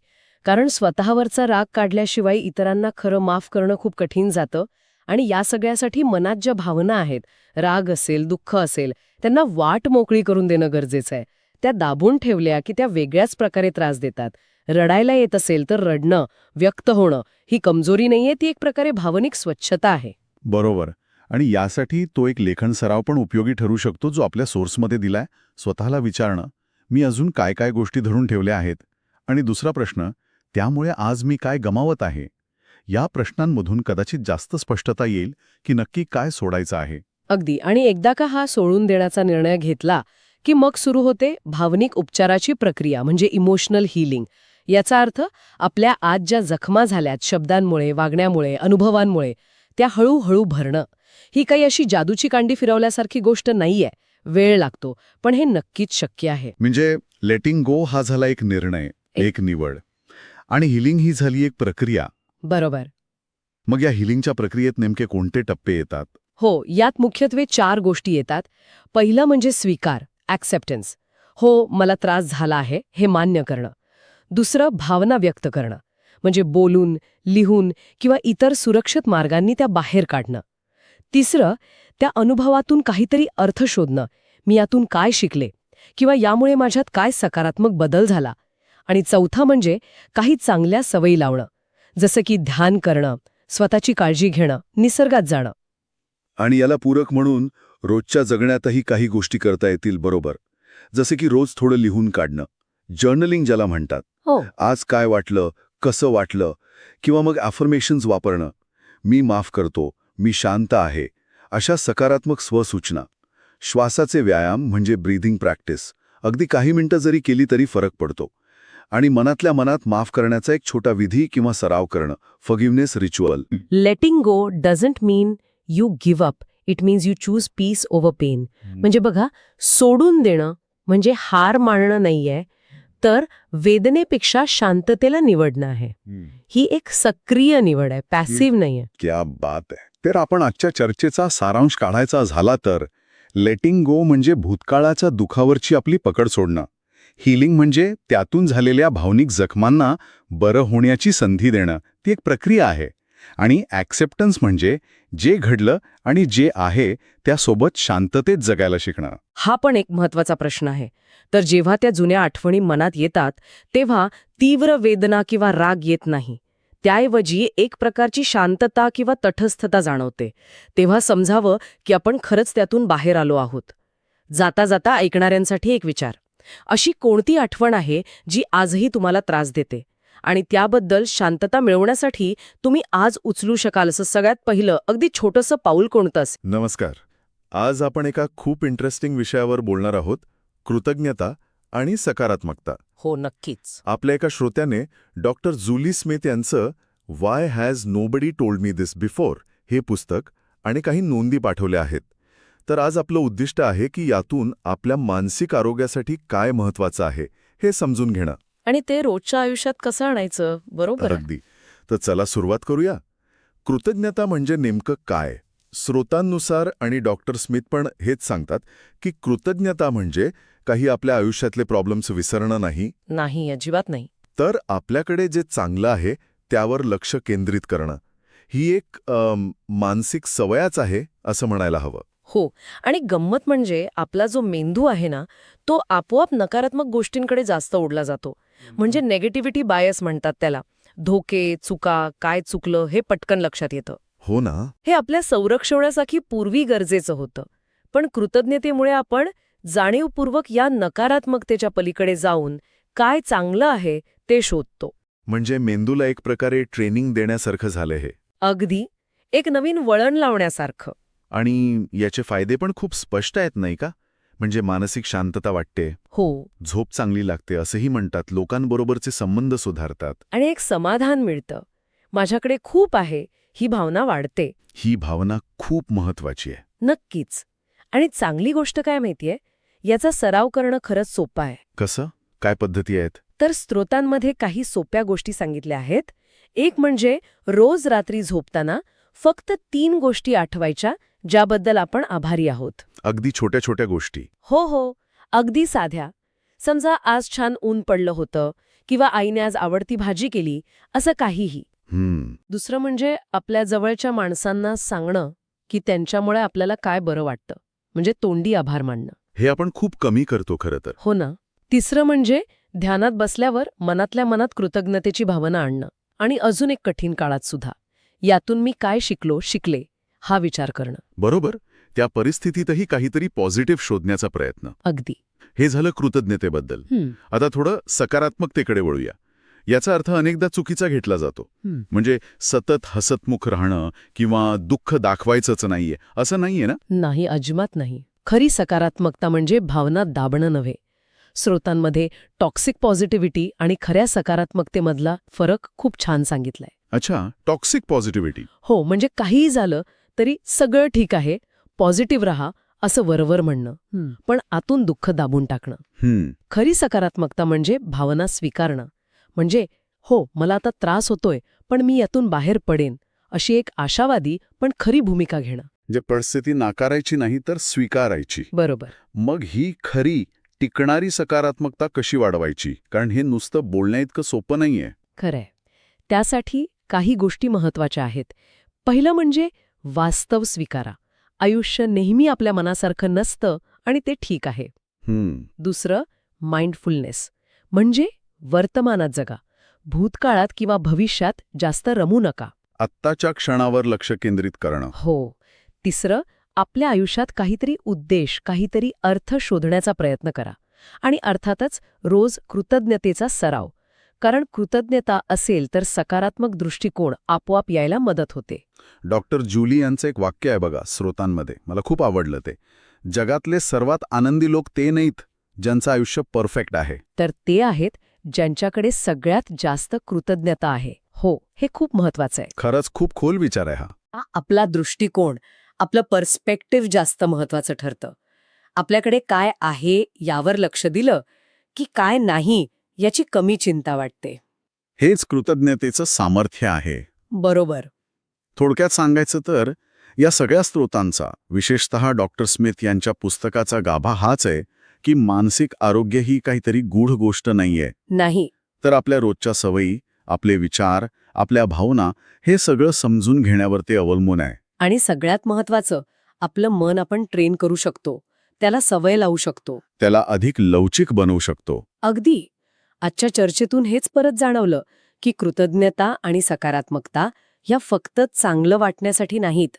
कारण स्वतःवरचा राग काढल्याशिवाय इतरांना खरं माफ करणं खूप कठीण जातं. आणि या सगळ्यासाठी मनात ज्या भावना आहेत, राग असेल, दुःख असेल, त्यांना वाट मोकळी करून देणं गरजेचं आहे. त्या दाबून ठेवल्या की त्या वेगळ्याच प्रकारे त्रास देतात. रडायला येत असेल तर रडणं, व्यक्त होणं ही कमजोरी नाहीये, ती एक प्रकारे भावनिक स्वच्छता आहे. बरोबर. आणि यासाठी तो एक लेखन सराव पण उपयोगी ठरू शकतो जो आपल्या सोर्समध्ये दिलाय. स्वतःला विचारणं, मी अजून काय काय गोष्टी धरून ठेवल्या आहेत. आणि दुसरा प्रश्न, त्यामुळे आज मी काय गमावत आहे? या प्रश्नांमधून कदाचित जास्त स्पष्टता येईल की नक्की काय सोडायचं आहे. अगदी. आणि एकदा का हा सोडून देण्याचा निर्णय घेतला की मग सुरू होते भावनिक उपचाराची प्रक्रिया, म्हणजे इमोशनल हीलिंग. याचा अर्थ आपल्या आज ज्या जखमा झाल्यात शब्दांमुळे, वागण्यामुळे, अनुभवांमुळे, त्या हळूहळू भरणं. ही काही अशी जादूची कांडी फिरवल्यासारखी गोष्ट नाहीये. वेळ लागतो, पण हे नक्कीच शक्य आहे. म्हणजे लेटिंग गो हा झाला एक निर्णय, एक निवड. आणि हिलिंग ही झाली एक प्रक्रिया. बरोबर. मग या हिलिंगच्या प्रक्रियेत नेमके कोणते टप्पे येतात? हो, यात मुख्यत्वे 4 गोष्टी येतात. पहिलं म्हणजे स्वीकार, ॲक्सेप्टन्स. हो, मला त्रास झाला आहे हे मान्य करणं. दुसरं भावना व्यक्त करणं, म्हणजे बोलून, लिहून किंवा इतर सुरक्षित मार्गांनी त्या बाहेर काढणं. तिसरं, त्या अनुभवातून काहीतरी अर्थ शोधणं, मी यातून काय शिकले किंवा यामुळे माझ्यात काय सकारात्मक बदल झाला. आणि चौथं म्हणजे काही चांगल्या सवयी लावणं, जसं की ध्यान करणं, स्वतःची काळजी घेणं, निसर्गात जाणं. आणि याला पूरक म्हणून रोजच्या जगण्यातही काही गोष्टी करता येतील, बरोबर? जसे की रोज थोडं लिहून काढणं, जर्नलिंग ज्याला म्हणतात. हो, आज काय वाटलं, कसं वाटलं, किंवा मग अफर्मेशन्स वापरणं, मी माफ करतो, मी शांत आहे, अशा सकारात्मक स्वसूचना. श्वासाचे व्यायाम म्हणजे ब्रीदिंग प्रॅक्टिस, अगदी काही मिनिटं जरी केली तरी फरक पडतो. आणि मनातल्या मनात माफ करण्याचा एक छोटा विधी किंवा सराव करणं, forgiveness ritual. Letting go doesn't mean you give up, it means you choose peace over pain. म्हणजे बघा, सोडून देणं म्हणजे हार मानणं नाहीये, तर वेदनेपेक्षा शांततेला निवडणं आहे. ही एक सक्रिय निवड आहे, पॅसिव्ह नाहीये. क्या बात आहे. तर आपण आजच्या चर्चेचा सारांश काढायचा झाला तर लेटिंग गो म्हणजे भूतकाळाच्या दुखावरची आपली पकड सोडणं. हीलिंग म्हणजे त्यातून झालेल्या भावनिक जखमांना बरं होण्याची संधी देणं, ती एक प्रक्रिया आहे. आणि ॲक्सेप्टन्स म्हणजे जे घडलं आणि जे आहे त्यासोबत शांततेत जगायला शिकणं. हा पण एक महत्वाचा प्रश्न आहे. तर जेव्हा त्या जुन्या आठवणी मनात येतात, तेव्हा तीव्र वेदना किंवा राग येत नाही. त्याऐवजी एक प्रकारची शांतता किंवा तटस्थता जाणवते. तेव्हा समजावं की आपण खरंच त्यातून बाहेर आलो आहोत. जाता जाता ऐकणाऱ्यांसाठी एक विचार. अशी कोणती आठवण आहे जी आजही तुम्हाला त्रास देते आणि त्याबद्दल शांतता मिळवण्यासाठी तुम्ही आज उचलू शकाल असं सगळ्यात पहिलं अगदी छोटंसं पाऊल कोणतं असेल? नमस्कार. आज आपण एका खूप इंटरेस्टिंग विषयावर बोलणार आहोत, कृतज्ञता आणि सकारात्मकता. हो, नक्कीच. आपल्या एका श्रोत्याने डॉक्टर जुली स्मिथ यांचं Y has nobody told me this before हे पुस्तक आणि काही नोंदी पाठवल्या आहेत. तर आज आपलं उद्दिष्ट आहे की यातून आपल्या मानसिक आरोग्यासाठी काय महत्वाचं आहे हे समजून घेणं. आणि ते रोजच्या आयुष्यात कसं आणायचं, बरोबर आहे? अगदी. तर चला सुरुवात करूया. कृतज्ञता म्हणजे नेमकं काय? स्रोतांनुसार आणि डॉक्टर स्मिथ पण हेच सांगतात की कृतज्ञता म्हणजे काही आपल्या आयुष्यातले प्रॉब्लेम्स विसरणं नाही, नाही, अजिबात नाही. तर आपल्याकडे जे चांगलं आहे त्यावर लक्ष केंद्रित करणं. ही एक मानसिक सवयच आहे असं म्हणायला हवं. हो, आणि गंमत म्हणजे आपला जो मेंदू आहे ना, तो आपोआप नकारात्मक गोष्टींकडे जास्त ओढला जातो. म्हणजे नेगेटिव्हिटी बायस म्हणतात त्याला. धोके, चुका, काय चुकलं हे पटकन लक्षात येतं. हो ना. हे आपल्या संरक्षणासाठी पूर्वी गरजेचं होतं. पण कृतज्ञतेमुळे आपण जाणीवपूर्वक या नकारात्मकतेच्या पलीकडे जाऊन काय चांगलं आहे ते शोधतो. म्हणजे मेंदूला एक प्रकारे ट्रेनिंग देण्यासारखं झालं हे. अगदी एक नवीन वळण लावण्यासारखं. आणि याचे फायदे पण खूप स्पष्ट आहेत नाही का? म्हणजे मानसिक शांतता वाटते, हो, झोप चांगली लागते असंही म्हणतात, लोकांबरोबरचे संबंध सुधारतात. आणि एक समाधान मिळतं. माझ्याकडे खूप आहे ही भावना वाढते. ही भावना खूप महत्वाची आहे. नक्कीच. आणि चांगली गोष्ट काय माहितीये, याचा सराव करणं खरंच सोपं आहे. कसं? काय पद्धती आहेत? तर स्रोतांमध्ये काही सोप्या गोष्टी सांगितल्या आहेत. एक म्हणजे रोज रात्री झोपताना फक्त 3 गोष्टी आठवायच्या ज्याबद्दल आपण आभारी आहोत. अगदी छोट्या छोट्या गोष्टी. हो, अगदी साध्या. समजा आज छान ऊन पडलं होतं किंवा आईने आज आवडती भाजी केली, असं काहीही. दुसरं म्हणजे आपल्या जवळच्या माणसांना सांगणं की त्यांच्यामुळे आपल्याला काय बरं वाटतं, म्हणजे तोंडी आभार मानणं. हे आपण खूप कमी करतो खरं तर. हो ना. तिसरं म्हणजे ध्यानात बसल्यावर मनातल्या मनात कृतज्ञतेची भावना आणणं. आणि अजून एक कठीण काळात सुद्धा यातून मी काय शिकले हा विचार करणं. बरोबर. त्या परिस्थितीतही काहीतरी पॉझिटिव्ह शोधण्याचा प्रयत्न. अगदी. हे झालं कृतज्ञतेबद्दल. आता थोडं सकारात्मकतेकडे वळूया. याचा अर्थ अनेकदा चुकीचा घेतला जातो. म्हणजे सतत हसतमुख राहणं किंवा दुःख दाखवायचंच नाहीये असं नाहीये ना? नाही, अजिबात नाही. खरी सकारात्मकता म्हणजे भावना दाबणं नव्हे. स्रोतांमध्ये टॉक्सिक पॉझिटिव्हिटी आणि खऱ्या सकारात्मकतेमधला फरक खूप छान सांगितलाय. अच्छा, टॉक्सिक पॉझिटिव्हिटी. हो, म्हणजे काहीही झालं तरी सगळं ठीक आहे, पॉझिटिव्ह राहा असं वरवर म्हणणं, पण आतून दुःख दाबून टाकणं. खरी सकारात्मकता म्हणजे भावना स्वीकारणं. म्हणजे हो, मला आता त्रास होतोय, पण मी यातून बाहेर पडेन, अशी एक आशावादी पण खरी भूमिका घेणं. म्हणजे परिस्थिती नाकारायची नाही तर स्वीकारायची. बरोबर. मग ही खरी टिकणारी सकारात्मकता कशी वाढवायची? कारण हे नुसतं बोलण्याइतकं सोपं नाहीये. खरंय. त्यासाठी काही गोष्टी महत्वाच्या आहेत. पहिलं म्हणजे वास्तव स्वीकारा. आयुष्य नेहमी आपल्या मनासारखं नसतं आणि ते ठीक आहे. दुसरं माइंडफुलनेस, म्हणजे वर्तमानात जगा. भूतकाळात किंवा भविष्यात जास्त रमू नका. आत्ताच्या क्षणावर लक्ष केंद्रित करणं. हो. तिसरं, आपल्या आयुष्यात काहीतरी उद्देश, काहीतरी अर्थ शोधण्याचा प्रयत्न करा. आणि अर्थातच रोज कृतज्ञतेचा सराव. कारण कृतज्ञता असेल तर सकारात्मक दृष्टिकोन आपोआप यायला मदत होते. डॉक्टर जुली यांचं एक वाक्य आहे बघा स्रोतांमध्ये, मला खूप आवडलं ते. जगातले सर्वात आनंदी लोक ते नाहीत ज्यांचं आयुष्य परफेक्ट आहे, तर ते आहेत ज्यांच्याकडे सगळ्यात जास्त कृतज्ञता आहे. हो, हे खूप महत्वाचं आहे. खरंच खूप खोल विचार आहे हा. आपला दृष्टिकोन, आपलं पर्स्पेक्टिव्ह जास्त महत्वाचं ठरतं. आपल्याकडे काय आहे यावर लक्ष दिलं की काय नाही याची कमी चिंता वाटते. हेच कृतज्ञतेचं सामर्थ्य आहे. बरोबर. थोडक्यात सांगायचं तर या सगळ्या स्रोतांचा, विशेषतः डॉक्टर स्मिथ यांच्या पुस्तकाचा गाभा हाच आहे की मानसिक आरोग्य ही काहीतरी गूढ गोष्ट नाहीये, नाही तर आपल्या रोजच्या सवयी, आपले विचार, आपल्या भावना हे सगळं समजून घेण्यावर ते अवलंबून आहे. आणि सगळ्यात महत्वाचं, आपलं मन आपण ट्रेन करू शकतो, त्याला सवय लावू शकतो, त्याला अधिक लवचिक बनवू शकतो. अगदी. आजच्या चर्चेतून हेच परत जाणवलं की कृतज्ञता आणि सकारात्मकता ह्या फक्त चांगलं वाटण्यासाठी नाहीत,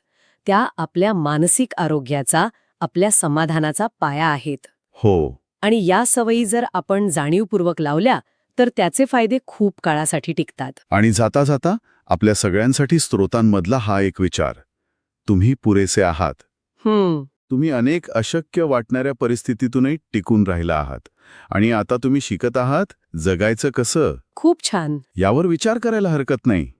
त्या आपल्या मानसिक आरोग्याचा, आपल्या समाधानाचा पाया आहेत. हो. आणि या सवयी जर आपण जाणीवपूर्वक लावल्या तर त्याचे फायदे खूप काळासाठी टिकतात. आणि जाता जाता आपल्या सगळ्यांसाठी स्रोतांमधला हा एक विचार: तुम्ही पुरेसे आहात. तुम्ही अनेक अशक्य वाटणाऱ्या परिस्थितीतूनही टिकून राहिला आहात आणि आता तुम्ही शिकत आहात जगायचं कसं, खूप छान. यावर विचार करायला हरकत नाही.